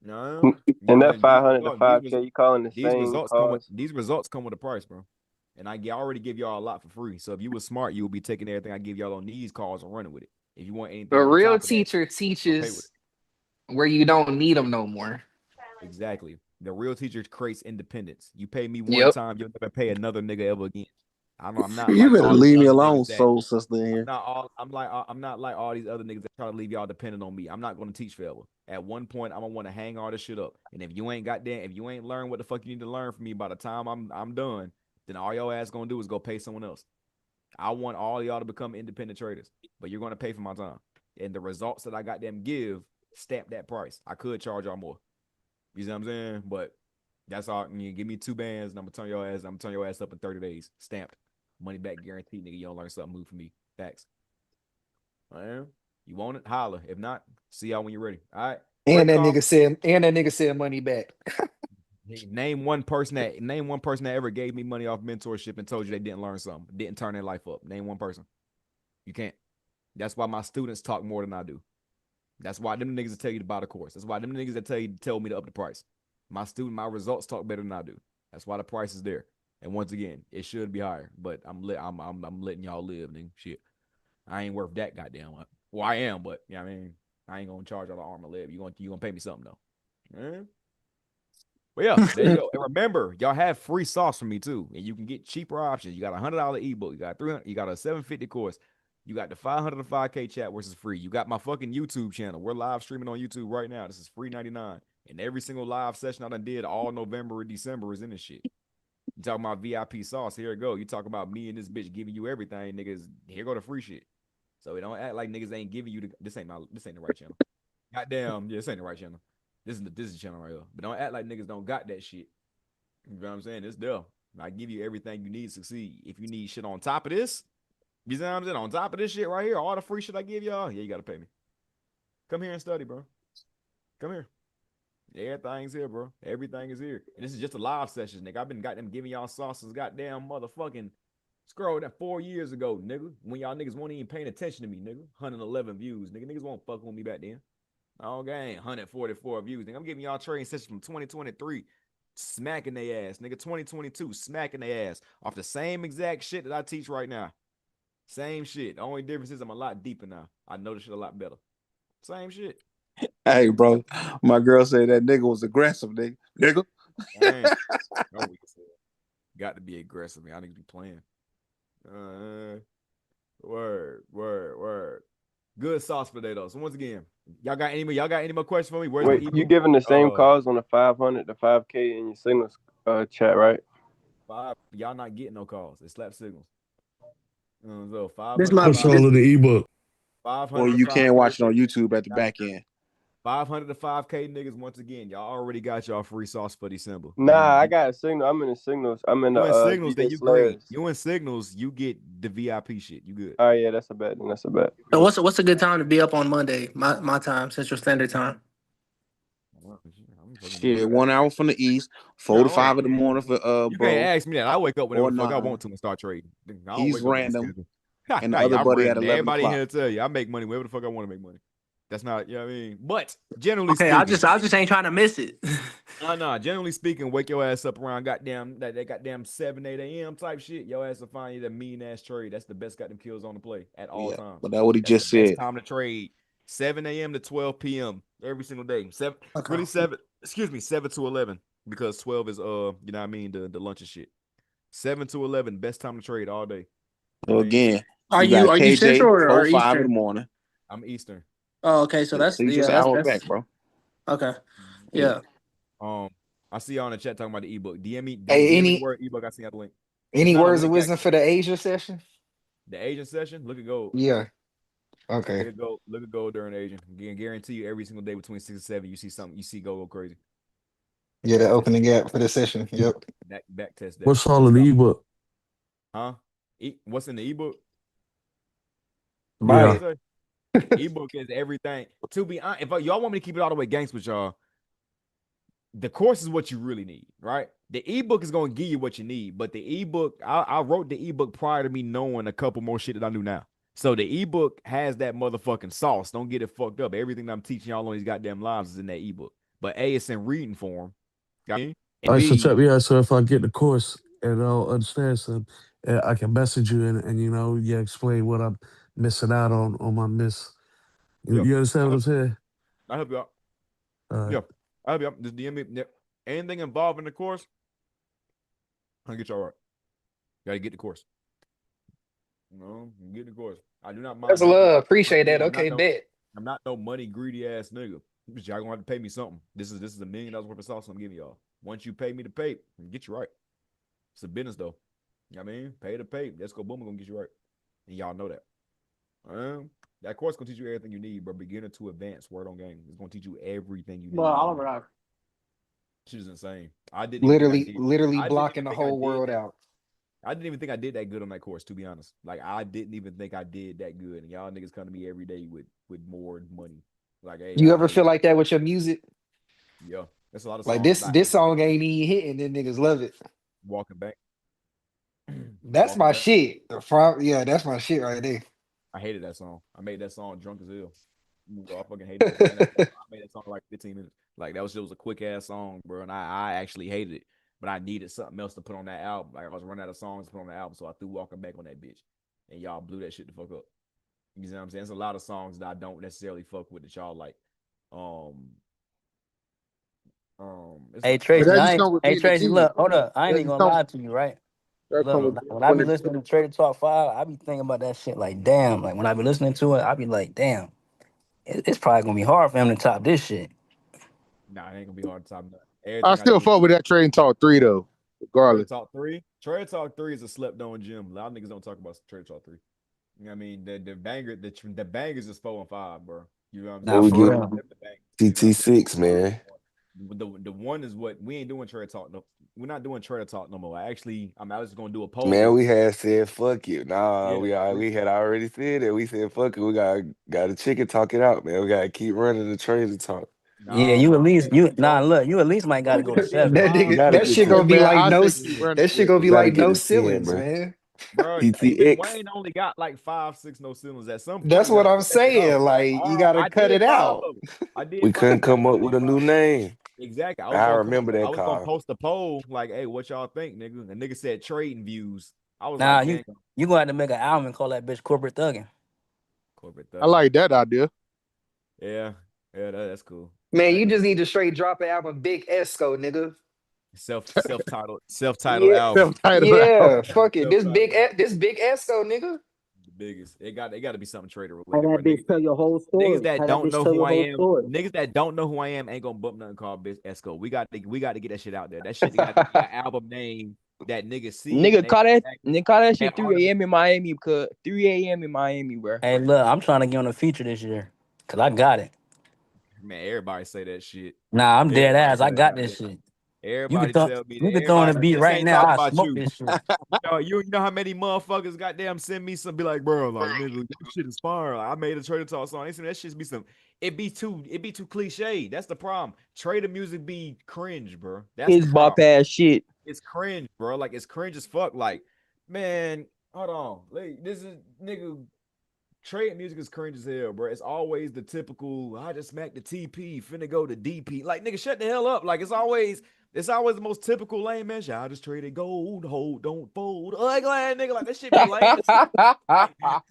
No. And that 500 to 5K, you calling the same these results come with a price, bro. And I already give y'all a lot for free. So if you were smart, you would be taking everything I give y'all on these calls and running with it. If you want anything, A real teacher teaches where you don't need them no more. Exactly. The real teacher creates independence. You pay me one Yep. time, you'll never pay another nigga ever again. I know I'm not You like better all these leave me other alone, niggas that soul sister in here. I'm not like all these other niggas that try to leave y'all dependent on me. I'm not gonna teach forever. At one point, I'm gonna want to hang all this shit up. And if you ain't learned what the fuck you need to learn from me by the time I'm done, then all your ass gonna do is go pay someone else. I want all y'all to become independent traders, but you're gonna pay for my time. And the results that I got them give stamp that price. I could charge y'all more. You see what I'm saying? But that's all. You give me 2 bands, and I'm gonna turn your ass up in 30 days. Stamped. Money back guaranteed, nigga. You don't learn something, move for me. Facts. You want it? Holler. If not, see y'all when you're ready. All right. And that nigga said money back. Name one person that ever gave me money off mentorship and told you they didn't learn something, didn't turn their life up. Name one person. You can't. That's why my students talk more than I do. That's why them niggas that tell you to buy the course. That's why them niggas that tell me to up the price. My results talk better than I do. That's why the price is there. And once again, it should be higher, but I'm letting y'all live, nigga. Shit, I ain't worth that goddamn much. Well, I am, but I mean, I ain't gonna charge y'all the arm and leg. You gonna pay me something though. But yeah, there you go. And remember, y'all have free sauce from me too, and you can get cheaper options. You got a $100 ebook. You got $300. You got a $750 course. You got the 500 to 5K chat, which is free. You got my fucking YouTube channel. We're live streaming on YouTube right now. This is free 99. And every single live session I done did all November and December is in this shit. You talking about VIP sauce? Here it go. You talk about me and this bitch giving you everything, niggas. Here go the free shit. So we don't act like niggas ain't giving you this ain't the right channel. Goddamn, yeah, this ain't the right channel. This is the channel right here. But don't act like niggas don't got that shit. You know what I'm saying? It's there. I give you everything you need to succeed. If you need shit on top of this, you know what I'm saying? On top of this shit right here, all the free shit I give y'all, yeah, you gotta pay me. Come here and study, bro. Come here. Everything's here, bro. Everything is here. And this is just a live session, nigga. I've been goddamn giving y'all sauces goddamn motherfucking scroll that 4 years ago, nigga. When y'all niggas weren't even paying attention to me, nigga. 111 views, nigga. Niggas won't fuck with me back then. Oh, gang, 144 views. Nigga, I'm giving y'all trading sessions from 2023, smacking their ass. Nigga, 2022, smacking their ass off the same exact shit that I teach right now. Same shit. The only difference is I'm a lot deeper now. I know this shit a lot better. Same shit. Hey, bro, my girl said that nigga was aggressive, nigga. Got to be aggressive, man. I need to be playing. Word. Good sauce for that though. So once again, y'all got any more questions for me? Where's Wait, you giving the same calls on the 500 to 5K in your signals chat, right? Y'all not getting no calls. It's slap signals. So 500. What's all of the ebook? 500. Or you can't watch it on YouTube at the back end. 500 to 5K niggas. Once again, y'all already got y'all free sauce for December. Nah, I got a signal. I'm in the signals. I'm in the signals. Then you great. You in signals. You get the VIP shit. You good? Oh yeah, that's a bet. That's a bet. So what's a good time to be up on Monday? My time, Central Standard Time. Shit, 1 hour from the east, 4 to 5 in the morning for You bro. can't ask me that. I wake up whenever the fuck I want to and start trading. He's random. And the other buddy at 11 Everybody o'clock. here to tell you, I make money wherever the fuck I want to make money. That's not, you know what I mean? But generally speaking, I just ain't trying to miss it. No. Generally speaking, wake your ass up around goddamn 7, 8 a.m. type shit. Your ass will find you that mean ass trade. That's the best goddamn kills on the play at all times. But that's what he just said. Best time to trade 7 a.m. to 12 p.m. every single day. 7 to 11 because 12 is you know what I mean, the lunch and shit. 7 to 11, best time to trade all day. So again, are you Central or Eastern? 5 in the morning. I'm Eastern. Oh, okay. So that's just an hour back, bro. Okay. Yeah. I see y'all in the chat talking about the ebook. DM me. Any word ebook? I see y'all the link. Any words of wisdom for the Asia session? The Asian session. Look at gold. Yeah. Okay. Look at gold during Asian. Again, guarantee you every single day between 6 and 7, you see something. You see gold go crazy. Yeah, the opening gap for the session. Yep. Back test that. What's all in the ebook? Huh? What's in the ebook? Yeah. Ebook is everything. To be honest, if y'all want me to keep it all the way gangster with y'all, the course is what you really need, right? The ebook is going to give you what you need, but the ebook, I wrote the ebook prior to me knowing a couple more shit that I knew now. So the ebook has that motherfucking sauce. Don't get it fucked up. Everything that I'm teaching y'all on these goddamn lives is in that ebook. But A, it's in reading form. Got me? So if I get the course and I'll understand some, I can message you and explain what I'm missing out on my miss. You understand what I'm saying? I help you out. I help you out. Just DM me. anything involved in the course, I'll get you all right. Gotta get the course. No, get the course. I do not mind. That's love. Appreciate that. Okay, bet. I'm not no money greedy ass nigga. Y'all gonna have to pay me something. This is $1 million worth of sauce I'm giving y'all. Once you pay me to pay, I'll get you right. It's a business though. You know what I mean? Pay to pay. Let's go boom, gonna get you right. And y'all know that. That course gonna teach you everything you need, bro. Beginner to advanced, word on game. It's gonna teach you everything you need. Well, all right. Shit is insane. I didn't even think I did. Literally I didn't blocking even the think I whole did world that. out. I didn't even think I did that good on that course, to be honest. Like I didn't even think I did that good. And y'all niggas come to me every day with more money. Like, hey, You ever feel like that with your music? Yeah, that's a lot of Like songs. this song ain't even hitting, then niggas love it. Walking back. That's Walking my back. shit. Yeah, that's my shit right there. I hated that song. I made that song drunk as hell. I fucking hated that song. I made that song for like 15 minutes. Like it was a quick ass song, bro. And I actually hated it. But I needed something else to put on that album. Like I was running out of songs to put on the album. So I threw Walking Back on that bitch. And y'all blew that shit the fuck up. You know what I'm saying? There's a lot of songs that I don't necessarily fuck with that y'all like. Hey Tracy, look, hold up. I ain't even gonna lie to you, right? Look, when I be listening to Trader Talk 5, I be thinking about that shit like, damn. Like when I be listening to it, I be like, damn, it's probably gonna be hard for him to top this shit. Nah, it ain't gonna be hard to top that. I still fuck with that Trading Talk 3 though, regardless. Trader Talk 3? Trader Talk 3 is a slept on gym. A lot of niggas don't talk about Trader Talk 3. You know what I mean? The bangers is 4 and 5, bro. You know what I'm saying? TT6, man. The one is what we ain't doing Trader Talk. No, we're not doing Trader Talk no more. I'm actually gonna do a poll. Man, we had said fuck it. Nah, we had already said it. We said fuck it. We got a chicken talk it out, man. We gotta keep running the Trader Talk. Yeah, you at least you at least might gotta go to 7. That shit gonna be like no ceilings, man. Bro, even Wayne only got like 5, 6 no ceilings at some point. That's what I'm saying. Like you gotta cut it out. We couldn't come up with a new name. Exactly. I remember that I was gonna call. post a poll like, "Hey, what y'all think, nigga?" And nigga said trading views. I was Nah, like, you gonna have to make an album and call that bitch Corporate Thuggin'. Corporate I like that idea. Yeah, that's cool. Man, you just need to straight drop an album, Big Esco, nigga. Self-titled Yeah, album. yeah. Fuck it. This big Esco, nigga. The biggest. It got to be something trader Have related. that bitch tell your whole story. Niggas that Have don't that bitch know tell who your I whole am. story. Niggas that don't know who I am ain't gonna bump nothing called Bitch Esco. We got to get that shit out there. That shit got to be an album name that niggas see. Nigga call that shit 3 a.m. in Miami, cuz 3 a.m. in Miami, bro. Hey, look, I'm trying to get on a feature this year. Cause I got it. Man, everybody say that shit. Nah, I'm dead ass. I got this shit. Everybody tell me that. You can throw in a beat right now. I smoke this shit. You know how many motherfuckers goddamn send me some, be like, bro, like nigga, your shit is fire. Like, I made a Trader Talk song. They say that shit be some. It be too cliche. That's the problem. Trader music be cringe, bro. That's His bop ass shit. It's cringe, bro. Like it's cringe as fuck. Like, man, hold on. Like, this is nigga. Trade music is cringe as hell, bro. It's always the typical, I just smacked the TP, finna go to DP. Like, nigga, shut the hell up. Like, it's always the most typical lame man shit. I just traded gold, hold, don't fold. Ugly ass nigga, like, that shit be lame.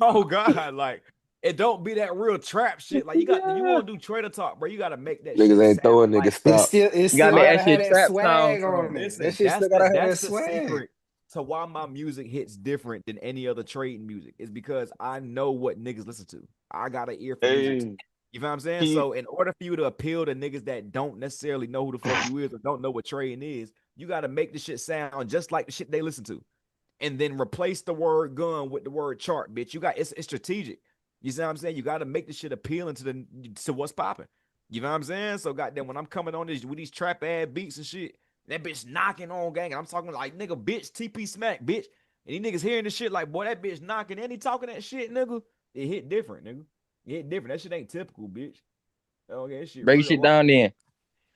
Oh, God. Like, it don't be that real trap shit. Like, you want to do Trader Talk, bro. You got to make that shit. Niggas ain't throwing niggas stop. It still gotta have that swag on it. Listen, That shit still gotta have that swag. Secret to why my music hits different than any other trading music is because I know what niggas listen to. I got an ear for music too. You know what I'm saying? So in order for you to appeal to niggas that don't necessarily know who the fuck you is or don't know what trading is, you got to make the shit sound just like the shit they listen to. And then replace the word gun with the word chart, bitch. It's strategic. You see what I'm saying? You got to make the shit appealing to what's popping. You know what I'm saying? So goddamn, when I'm coming on this with these trap ass beats and shit, that bitch knocking on gang. I'm talking like, nigga, bitch, TP smack, bitch. And these niggas hearing this shit like, boy, that bitch knocking and he talking that shit, nigga. It hit different, nigga. It hit different. That shit ain't typical, bitch. Okay, shit. Break shit down then.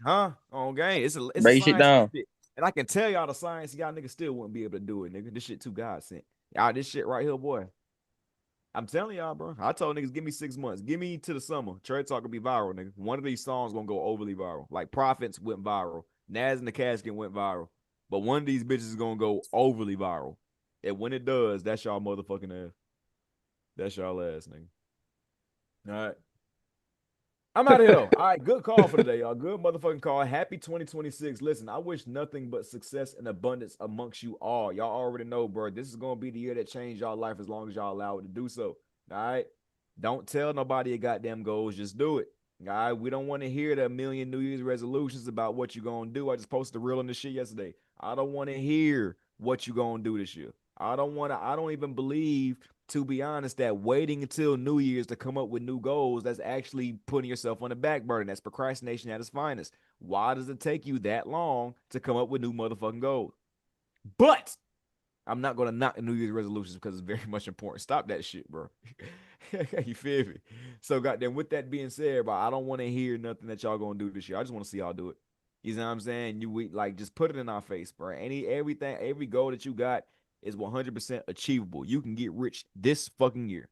Huh? On gang. It's break shit down. Shit. And I can tell y'all the science, y'all niggas still wouldn't be able to do it, nigga. This shit too God sent. Y'all, this shit right here, boy. I'm telling y'all, bro. I told niggas, give me 6 months. Give me to the summer. Trade Talk will be viral, nigga. One of these songs gonna go overly viral. Like Profits went viral. Nas in the Casket went viral. But one of these bitches is gonna go overly viral. And when it does, that's y'all motherfucking ass. That's y'all ass, nigga. All right. I'm out of here though. All right, good call for today, y'all. Good motherfucking call. Happy 2026. Listen, I wish nothing but success and abundance amongst you all. Y'all already know, bro. This is gonna be the year that changed y'all life as long as y'all allow it to do so. All right. Don't tell nobody your goddamn goals. Just do it. All right. We don't want to hear the million New Year's resolutions about what you're gonna do. I just posted a reel on this shit yesterday. I don't want to hear what you gonna do this year. I don't even believe, to be honest, that waiting until New Year's to come up with new goals, that's actually putting yourself on the back burner. That's procrastination at its finest. Why does it take you that long to come up with new motherfucking goals? But I'm not going to knock the New Year's resolutions because it's very much important. Stop that shit, bro. You feel me? So, goddamn, with that being said, bro, I don't want to hear nothing that y'all going to do this year. I just want to see y'all do it. You know what I'm saying? Just put it in our face, bro. Every goal that you got is 100% achievable. You can get rich this fucking year.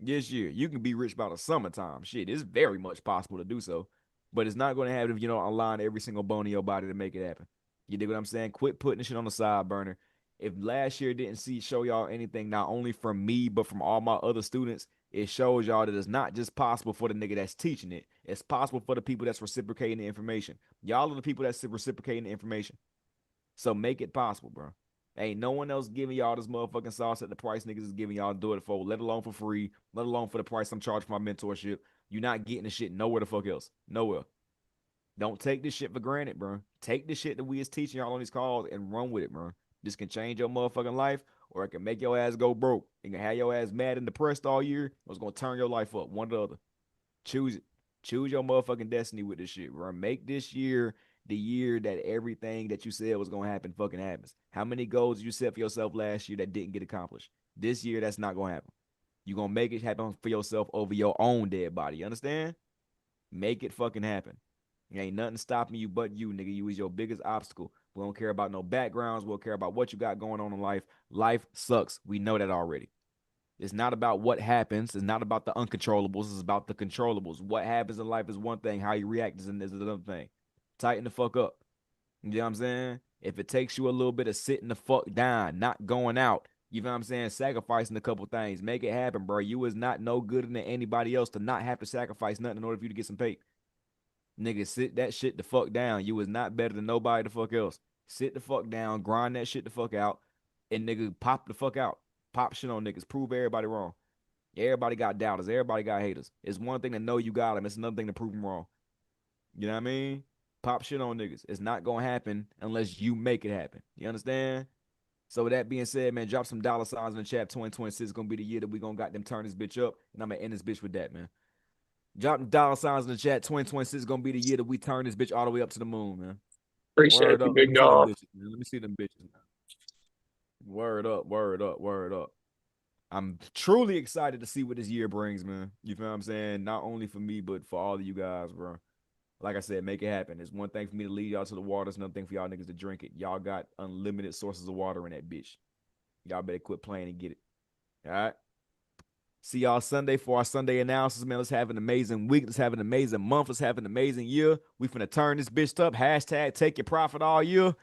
This year. You can be rich by the summertime. Shit, it's very much possible to do so. But it's not going to happen if you don't align every single bone in your body to make it happen. You dig what I'm saying? Quit putting this shit on the side burner. If last year didn't show y'all anything, not only from me, but from all my other students, it shows y'all that it's not just possible for the nigga that's teaching it. It's possible for the people that's reciprocating the information. Y'all are the people that's reciprocating the information. So make it possible, bro. Ain't no one else giving y'all this motherfucking sauce at the price niggas is giving y'all to do it for, let alone for free, let alone for the price I'm charging for my mentorship. You're not getting the shit nowhere the fuck else. Nowhere. Don't take this shit for granted, bro. Take the shit that we is teaching y'all on these calls and run with it, bro. This can change your motherfucking life, or it can make your ass go broke. It can have your ass mad and depressed all year, or it's going to turn your life up. One or the other. Choose it. Choose your motherfucking destiny with this shit, bro. Make this year the year that everything that you said was going to happen fucking happens. How many goals you set for yourself last year that didn't get accomplished? This year, that's not going to happen. You're going to make it happen for yourself over your own dead body. You understand? Make it fucking happen. Ain't nothing stopping you but you, nigga. You is your biggest obstacle. We don't care about no backgrounds. We don't care about what you got going on in life. Life sucks. We know that already. It's not about what happens. It's not about the uncontrollables. It's about the controllables. What happens in life is one thing. How you react is another thing. Tighten the fuck up. You know what I'm saying? If it takes you a little bit of sitting the fuck down, not going out, you know what I'm saying? Sacrificing a couple things. Make it happen, bro. You is not no good than anybody else to not have to sacrifice nothing in order for you to get some pay. Nigga, sit that shit the fuck down. You is not better than nobody the fuck else. Sit the fuck down, grind that shit the fuck out, and nigga pop the fuck out. Pop shit on niggas. Prove everybody wrong. Everybody got doubters. Everybody got haters. It's one thing to know you got them. It's another thing to prove them wrong. You know what I mean? Pop shit on niggas. It's not going to happen unless you make it happen. You understand? So with that being said, man, drop some dollar signs in the chat. 2026 is going to be the year that we going to got them turn this bitch up. And I'm going to end this bitch with that, man. Drop them dollar signs in the chat. 2026 is going to be the year that we turn this bitch all the way up to the moon, man. Appreciate Word you, up. big dog. Let me see them bitches, man. Word up, word up, word up. I'm truly excited to see what this year brings, man. You feel what I'm saying? Not only for me, but for all of you guys, bro. Like I said, make it happen. It's one thing for me to lead y'all to the water. It's another thing for y'all niggas to drink it. Y'all got unlimited sources of water in that bitch. Y'all better quit playing and get it. All right? See y'all Sunday for our Sunday analysis, man. Let's have an amazing week. Let's have an amazing month. Let's have an amazing year. We finna turn this bitch up. Hashtag take your profit all year.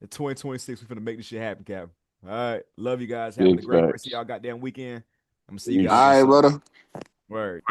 In 2026, we finna make this shit happen, Cap. All right. Love you guys. Having a great rest of y'all goddamn weekend. I'm gonna see you guys. All right, brother. Word.